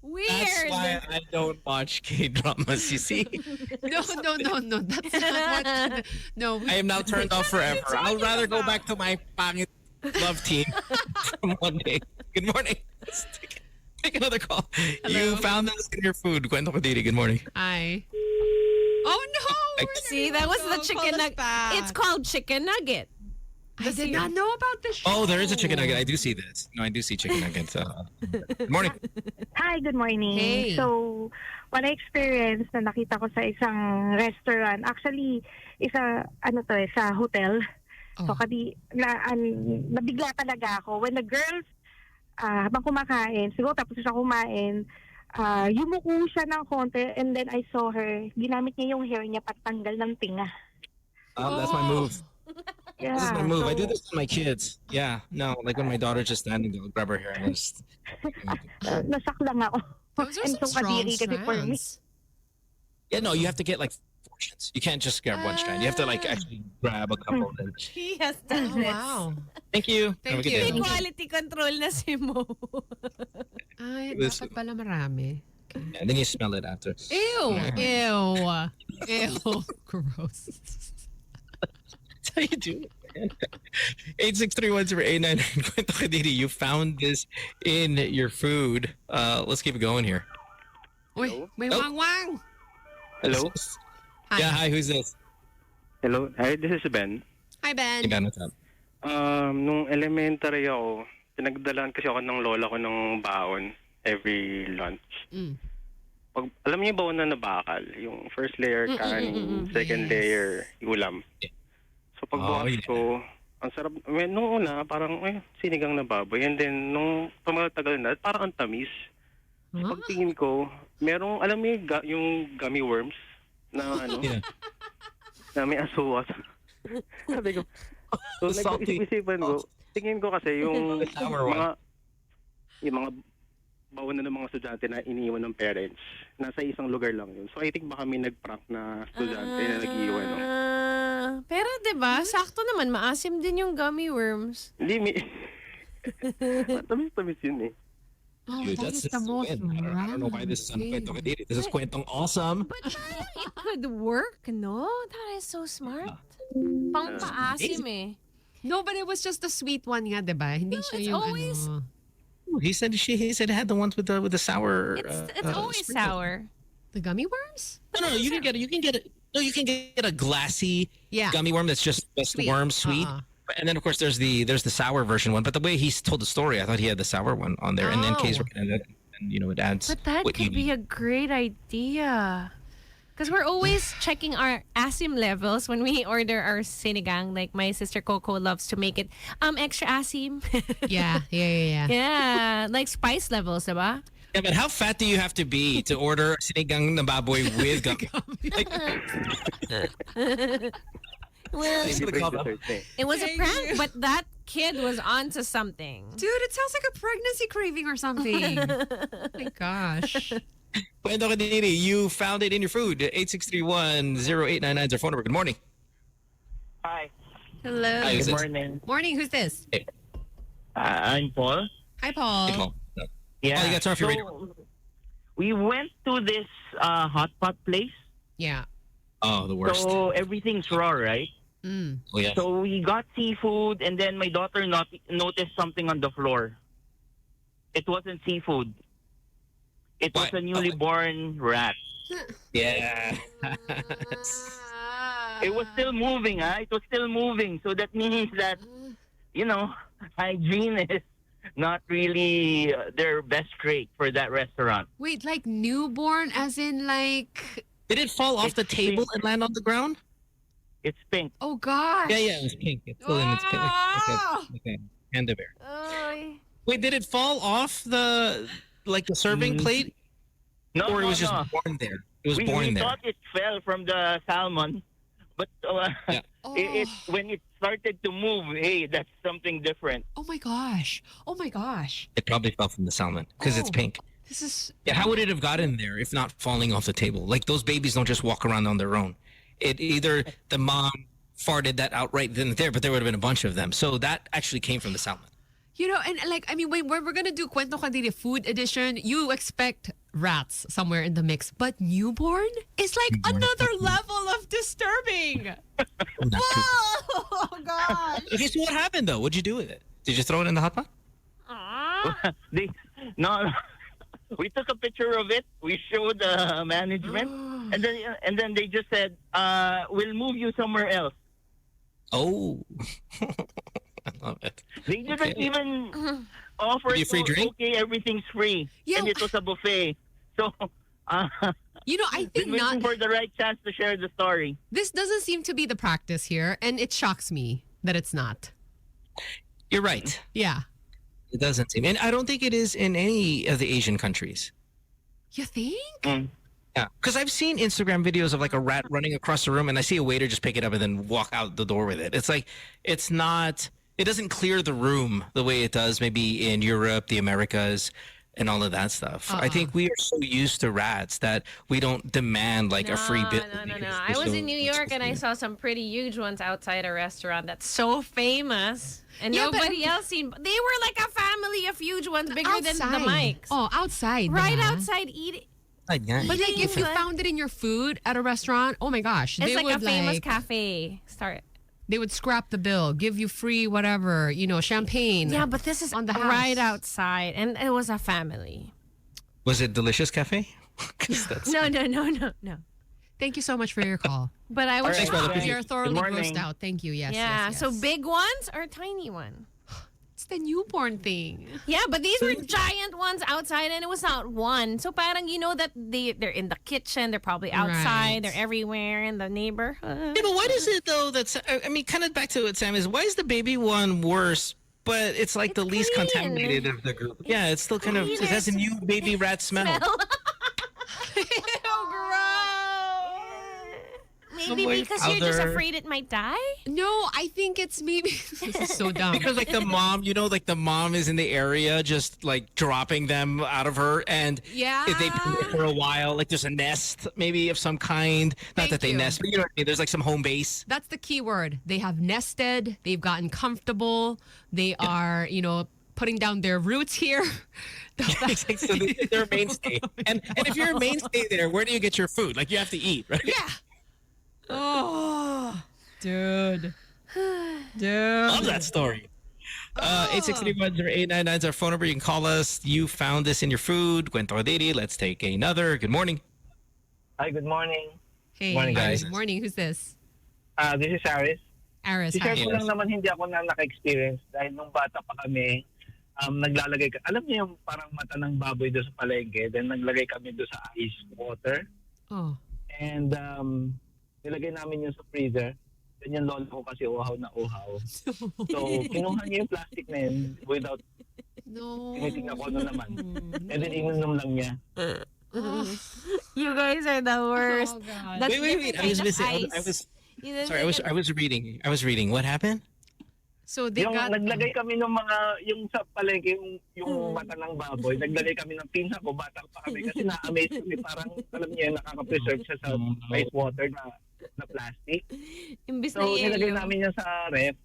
E: weird.
C: That's why I don't watch K-dramas, you see?
D: No. That's not what. No.
C: I am now turned off forever. I'll rather go back to my pangit love team from one day. Good morning. Let's take another call.
D: Hello.
C: You found this in your food. Kwento ko, Didi. Good morning.
D: Hi. Oh no!
E: See, that was the chicken nugget. It's called chicken nugget.
D: I did not know about this show.
C: Oh, there is a chicken nugget. I do see this. No, I do see chicken nuggets. Good morning.
O: Hi, good morning.
D: Hey.
O: So, what I experienced na nakita ko sa isang restaurant, actually, sa hotel. So, nabigla talaga ako. When the girls, habang kumakain, siguro tapos siya kumain, yumuko siya ng konti and then I saw her, ginamit niya yung hair niya patanggal ng tinga.
C: That's my move.
O: Yeah,
C: This is my move. I do this to my kids. Yeah. No, like when my daughter's just standing there, I'll grab her hair and just...
O: Nasak lang ako.
D: Those are
O: And
D: some
O: so
D: strong
O: kadiri kasi for me.
D: strands.
C: Yeah, no, you have to get like portions. You can't just grab one strand. You have to like actually grab a couple. And...
E: He has done this.
D: Wow.
C: Thank you. Have a good day.
E: May quality control na si Mo.
D: Ay,
C: This-
D: dapat pala marami.
C: And then you smell it after.
D: Ew. Gross.
C: That's how you do it, man. 8631089. Kwento ka, Didi. You found this in your food. Let's keep it going here.
D: Uy, may
C: Oh.
D: wang-wang.
N: Hello?
D: Hi.
C: Yeah, hi, who's this?
N: Hello. Hi, this is Ben.
D: Hi, Ben.
C: Ikaw na, Tom.
N: Nung elementary ako, pinagdalaan kasi ako ng lola ko ng baon every lunch.
D: Mm.
N: Alam niyo yung baon na bakal? Yung first layer kanin, second layer ulam. So pagbukas ko, ang sarap. Nung una, parang sinigang na baboy. And then, nung tumatagal na, parang ang tamis. So pagtingin ko, merong, alam mo yung gummy worms na na may asukal. Sabi ko, so nag-isipan ko, tingin ko kasi yung mga baon na ng mga estudyante na iniiwan ng parents, nasa isang lugar lang yun. So I think baka may nag-prank na estudyante na nag-iwan. No?
E: Pero 'di ba, sakto naman maasim din yung gummy worms.
N: Hindi, tamis-tamis yun eh.
C: Dude, that's the most I don't know why this is on Kwento ka, Didi. This is Kwentong awesome.
E: But it could work, no? That is so smart. Pang-paasim eh.
D: No, but it was just the sweet one nga, diba? Hindi siya
E: it's
D: yung
E: always-
D: ano.
C: He said it had the ones with the sour.
E: It's always
C: sprinkle.
E: sour.
D: The gummy worms?
C: No, you can get a glassy gummy worm that's just
D: Sweet.
C: worm sweet. And then of course there's the sour version one. But the way he's told the story, I thought he had the sour one on there. And then Kay's right, and it adds.
E: But that
C: what you
E: could be a great idea. Because we're always checking our asim levels when we order our sinigang. Like my sister Coco loves to make it extra asim.
D: Yeah.
E: Yeah, like spice levels, diba?
C: Yeah, but how fat do you have to be to order sinigang na baboy with gummy?
E: Well, it was a prank, but that kid was onto something.
D: Dude, it sounds like a pregnancy craving or something. Oh my gosh.
C: Kwento ka Didi, you found it in your food. 8631-0899 is our phone number. Good morning.
P: Hi.
D: Hello.
C: Hi, who's
P: Good
C: this?
P: morning.
D: Morning, who's this?
P: I'm Paul.
D: Hi, Paul.
C: Hey, Paul.
P: Yeah.
C: Oh, you got to turn off your radio.
P: We went to this hot pot place.
D: Yeah.
C: Oh, the worst.
P: So everything's raw, right?
D: Mm.
C: Oh, yeah.
P: So we got seafood, and then my daughter noticed something on the floor. It wasn't seafood. It was a newly born rat.
C: Yeah.
P: It was still moving, huh? It was still moving. So that means that, hygiene is not really their best trait for that restaurant.
D: Wait, like newborn as in like...
C: Did it fall off the table and land on the ground?
P: It's pink.
D: Oh, gosh.
C: Yeah, it was pink. It's still in its pink. Like a panda bear. Wait, did it fall off the serving plate?
P: No,
C: or it was
P: no.
C: just born there? It was
P: we
C: born there.
P: thought it fell from the salmon, but when it started to move, hey, that's something different.
D: Oh my gosh. Oh my gosh.
C: It probably fell from the salmon because it's pink.
D: This is...
C: Yeah, how would it have gotten there if not falling off the table? Like, those babies don't just walk around on their own. It either the mom farted that out right then and there, but there would have been a bunch of them. So that actually came from the salmon.
D: You know, and like, I mean, when we're going to do Kwento Kandiri food edition, you expect rats somewhere in the mix. But newborn is like another level of disturbing. Whoa! Oh, God.
C: Okay, so what happened, though? What'd you do with it? Did you throw it in the hot pot?
P: No. We took a picture of it. We showed the management. and then they just said, we'll move you somewhere else.
C: Oh. I love it.
P: They didn't even offer
C: you a free drink?
P: Okay, everything's free.
D: Yeah.
P: And it was a buffet. So,
D: I think
P: been waiting for the right chance to share the story.
D: This doesn't seem to be the practice here, and it shocks me that it's not.
C: You're right.
D: Yeah.
C: It doesn't seem. And I don't think it is in any of the Asian countries.
D: You think?
C: Yeah. Because I've seen Instagram videos of like a rat running across the room, and I see a waiter just pick it up and then walk out the door with it. It's like, it's not, it doesn't clear the room the way it does maybe in Europe, the Americas, and all of that stuff. I think we are so used to rats that we don't demand like a free bill.
E: No. I was in New York and I saw some pretty huge ones outside a restaurant that's so famous. And nobody else seen. They were like a family of huge ones, bigger than the mics.
D: Oh, outside.
E: Right outside eating.
D: But like if you found it in your food at a restaurant, oh my gosh.
E: It's
D: they
E: like
D: would
E: a famous cafe.
D: They would scrap the bill, give you free whatever, champagne.
E: Yeah, but this is
D: on the house.
E: right outside, and it was a family.
C: Was it Delicious Cafe?
E: No.
D: Thank you so much for your call.
E: But I was shocked.
D: You're thoroughly grossed out. Thank you. Yes.
E: Yeah.
D: Yes.
E: So big ones or tiny one?
D: It's the newborn thing.
E: Yeah, but these were giant ones outside, and it was not one. So parang that they're in the kitchen, they're probably outside, they're everywhere in the neighborhood.
C: Yeah, but why is it though that's? I mean, kind of back to what Sam is. Why is the baby one worse? But it's like the least contaminated of the group. Yeah, it's still kind of. It has a new baby rat smell.
E: Maybe because you're just afraid it might die?
D: No, I think it's maybe... This is so dumb.
C: Because like the mom, the mom is in the area just like dropping them out of her. And if they've been there for a while, like there's a nest maybe of some kind. Not that they nest, but you know what I mean? There's like some home base.
D: That's the key word. They have nested. They've gotten comfortable. They are, putting down their roots here.
C: So they're a mainstay. And if you're a mainstay there, where do you get your food? Like you have to eat, right?
D: Yeah. Oh, dude.
C: Love that story. 863-0899 is our phone number. You can call us. You found this in your food. Kwento Didi. Let's take another. Good morning.
Q: Hi, good morning.
D: Hey.
C: Morning, guys.
D: Good morning. Who's this?
Q: This is Aris.
D: Aris,
Q: hi.
D: hi.
Q: Ko lang naman hindi ako na naka-experience dahil nung bata pa kami, naglalagay ka. Alam niyo yung parang mata ng baboy doon sa palengke, then naglagay kami doon sa ice water.
D: Oh.
Q: And nilagay namin yun sa freezer. Then yung lolo ko kasi uhaw na uhaw. So, kinuha niya yung plastic na yun without tinitignan ko ano naman. And then inunom lang niya.
E: You guys are the worst.
D: Oh, God.
C: Wait. I was missing. I was reading. What happened?
D: So they
Q: yung
D: got...
Q: naglagay kami ng mga, yung sa palengke, yung mata ng baboy, naglagay kami ng pinsa ko, bata pa kami, kasi na-amaze kami, parang, alam niya, nakaka-preserve siya sa ice water na plastic.
E: Imbis
Q: So,
E: na
Q: nilagay
E: yelo.
Q: namin yan sa ref,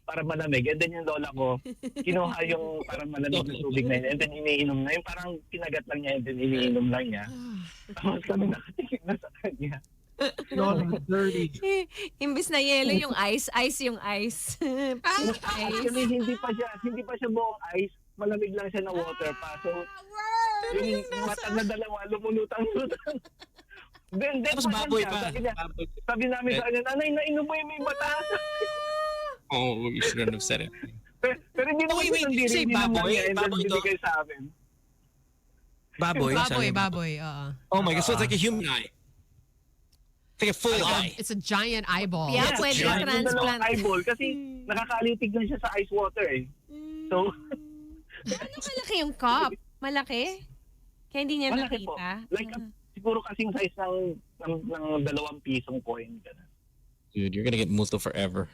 Q: para malamig. And then yung lola ko, kinuha yung parang malamig na tubig na yun, and then iniinom na. Yung parang kinagat lang niya, and then iniinom lang niya. Tapos kami nakatingin na sa kanya.
C: Dirty.
E: Imbis na yelo yung ice yung ice. Pink ice.
Q: Actually, hindi pa siya buong ice. Malamig lang siya na water pa. So, yung mata na dalawa, lumulutang-lutang. Then,
C: Tapos baboy pa.
Q: Sabi namin sa kanya, nanay, nainom mo yung may mata.
C: Oh, you shouldn't have said it.
Q: Pero hindi naman
C: wait, you say baboy? Baboy to?
Q: Binigay sa amin.
C: Baboy?
D: Baboy.
C: Oh my God, so it's like a human eye. It's like a full eye.
D: It's a giant eyeball.
E: Yeah, pwede transplant.
Q: Eyeball kasi nakakalitig lang siya sa ice water eh. So,
E: Ano malaki yung cup? Malaki? Kaya hindi niya
Q: malaki po.
E: nakita?
Q: Like, siguro kasing size ng 2 pisong coin. Ganun.
C: Dude, you're gonna get multo forever.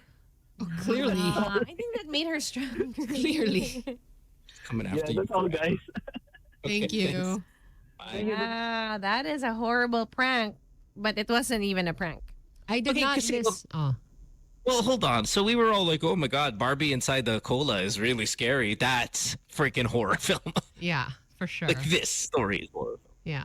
D: Clearly.
E: I think that made her stronger.
D: Clearly.
C: Coming after
Q: Yeah, that's all, guys.
D: Thank you.
E: Yeah, that is a horrible prank. But it wasn't even a prank.
D: I did not miss...
C: Well, hold on. So we were all like, oh my God, Barbie inside the cola is really scary. That's freaking horror film.
D: Yeah, for sure.
C: Like this story is horror film.
D: Yeah.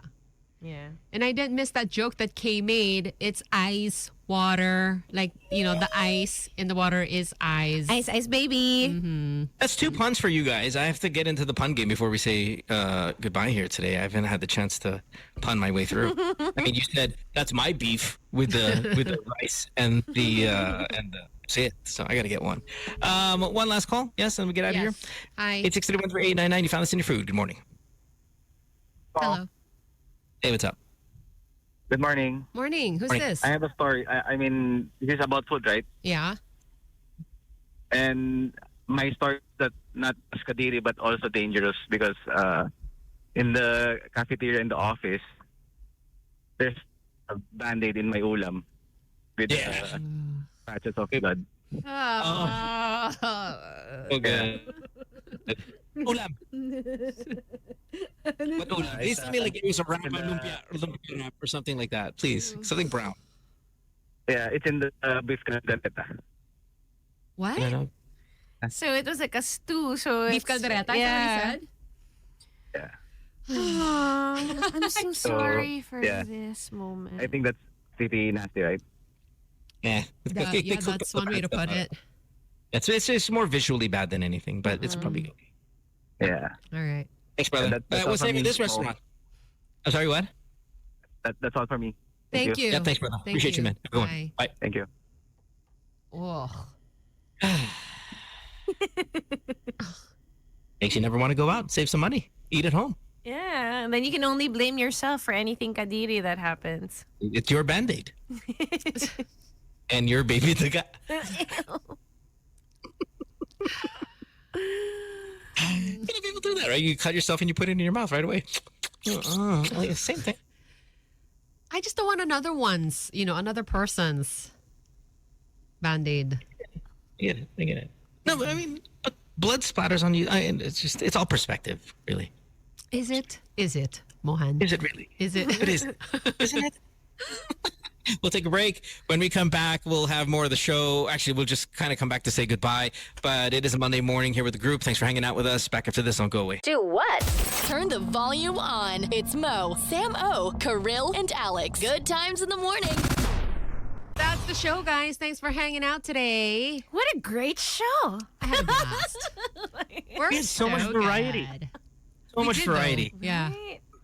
E: Yeah.
D: And I didn't miss that joke that Kay made. It's ice, water. Like, you know, the ice in the water is ice.
E: Ice, baby.
D: Mm-hmm.
C: That's 2 puns for you guys. I have to get into the pun game before we say goodbye here today. I haven't had the chance to pun my way through. I mean, you said that's my beef with the rice and the that's it. So I got to get one. One last call. Yes, and we get out of here.
D: Hi.
C: 863-13899. You found this in your food. Good morning.
D: Hello.
C: Hey, what's up?
R: Good morning.
D: Morning. Who's this?
R: I have a story. I mean, this is about food, right?
D: Yeah.
R: And my story is that not as kadiri, but also dangerous because in the cafeteria in the office, there's a band-aid in my ulam with patches of blood.
C: Okay. Ulam. What ulam? Please tell me like it was a wrap, lumpia wrap or something like that. Please, something brown.
R: Yeah, it's in the beef caldereta.
D: What?
E: So it was like a stew. So
D: Beef caldereta, is that what he
R: Yeah.
E: Oh, I'm so sorry for
R: yeah.
E: this moment.
R: I think that's pretty nasty, right?
C: Yeah.
D: Yeah, that's one way to put it.
C: It's more visually bad than anything, but it's probably okay.
R: Yeah.
D: All right.
C: Thanks, brother.
R: That's
C: What's the
R: all
C: name of
R: for
C: this
R: me.
C: restaurant? I'm sorry, what?
R: That's all for me.
D: Thank you.
C: Yeah, thanks, brother.
D: Thank
C: Appreciate you, man. Have a good one.
D: Bye.
C: Bye.
R: Thank you.
D: Oh.
C: Makes you never want to go out. Save some money. Eat at home.
E: Yeah, and then you can only blame yourself for anything kadiri that happens.
C: It's your Band-Aid. And your baby daga. People do that, right? You cut yourself and you put it in your mouth right away. Same thing.
D: I just don't want another one's, another person's Band-Aid.
C: I get it. No, but I mean, blood splatters on you. It's all perspective, really.
D: Is it? Is it, Mohan?
C: Is it really?
D: Is it?
C: It is. Isn't it? We'll take a break. When we come back, we'll have more of the show. Actually, we'll just kind of come back to say goodbye. But it is a Monday morning here with the group. Thanks for hanging out with us. Back after this, don't go away.
A: Do what?
B: Turn the volume on. It's Mo, Sam O, Kirill, and Alex. Good times in the morning.
D: That's the show, guys. Thanks for hanging out today.
E: What a great show.
D: I had a blast.
C: We had so much variety. So much variety.
D: Yeah.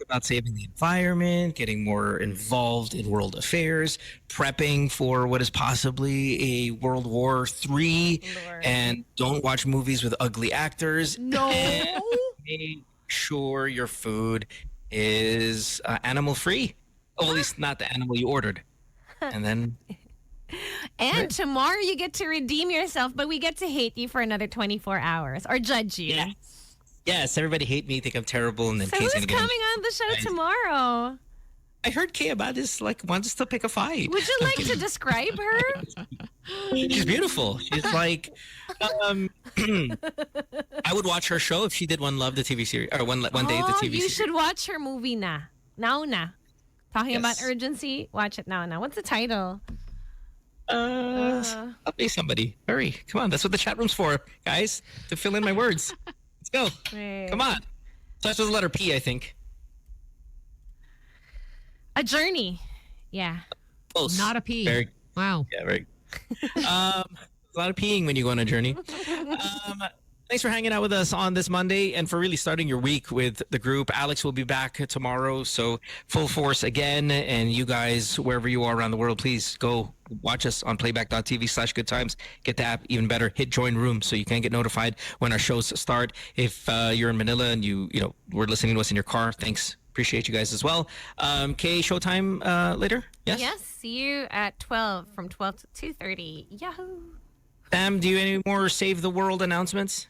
C: About saving the environment, getting more involved in world affairs, prepping for what is possibly a World War III, and don't watch movies with ugly actors.
D: No.
C: And make sure your food is animal-free. Well, at least not the animal you ordered. And then...
E: And tomorrow you get to redeem yourself, but we get to hate you for another 24 hours or judge you.
C: Yes, everybody hate me, think I'm terrible, and then
E: So
C: Casey's
E: who's
C: gonna
E: coming on the show tomorrow?
C: I heard Kay about this, like, wants to pick a fight.
E: Would you like to describe her?
C: She's beautiful. She's like, I would watch her show if she did One Love, the TV series, or One Day, the TV
E: you
C: series.
E: should watch her movie na. Now na. Talking
C: Yes.
E: about urgency, watch it now. What's the title?
C: I'll pay somebody. Hurry. Come on. That's what the chat room's for, guys, to fill in my words. Let's go.
E: Wait.
C: Come on. Starts with the letter P, I think.
E: A Journey. Yeah.
C: Close.
D: Not a P.
C: Very,
D: Wow.
C: yeah, very. A lot of peeing when you go on a journey. Thanks for hanging out with us on this Monday and for really starting your week with the group. Alex will be back tomorrow, so full force again. And you guys, wherever you are around the world, please go watch us on playback.tv/goodtimes. Get the app even better. Hit join room so you can get notified when our shows start. If you're in Manila and you were listening to us in your car, thanks. Appreciate you guys as well. Kay, showtime later? Yes?
E: Yes. See you at 12, from 12 to 2:30. Yahoo!
C: Sam, do you have any more Save the World announcements?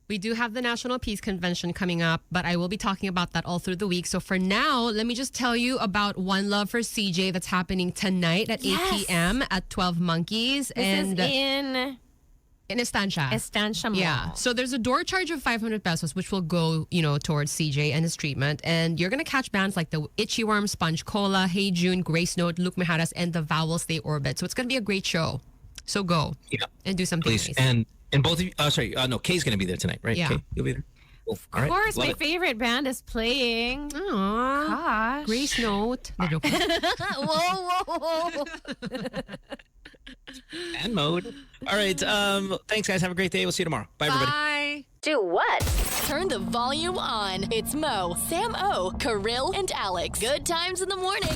D: We do have the National Peace Convention coming up, but I will be talking about that all through the week. So for now, let me just tell you about One Love for CJ that's happening tonight at 8 p.m. at 12 Monkeys.
E: This is in
D: Estancia.
E: Estancia Mall.
D: Yeah. So there's a door charge of 500 pesos, which will go, towards CJ and his treatment. And you're going to catch bands like the Itchy Worm, Sponge Cola, Hey June, Grace Note, Luke Mijares, and the Vowels They Orbit. So it's going to be a great show. So go and do something
C: Please.
D: nice.
C: And both of you, no, Kay's going to be there tonight, right?
D: Yeah.
C: Kay, you'll be there. Cool.
E: Of course, my
C: Love it.
E: favorite band is playing.
D: Aww.
E: Gosh.
D: Grace Note. No joke.
E: whoa.
C: And mode. All right. Thanks, guys. Have a great day. We'll see you tomorrow. Bye, everybody.
D: Bye.
A: Do what?
B: Turn the volume on. It's Mo, Sam O, Kirill, and Alex. Good times in the morning.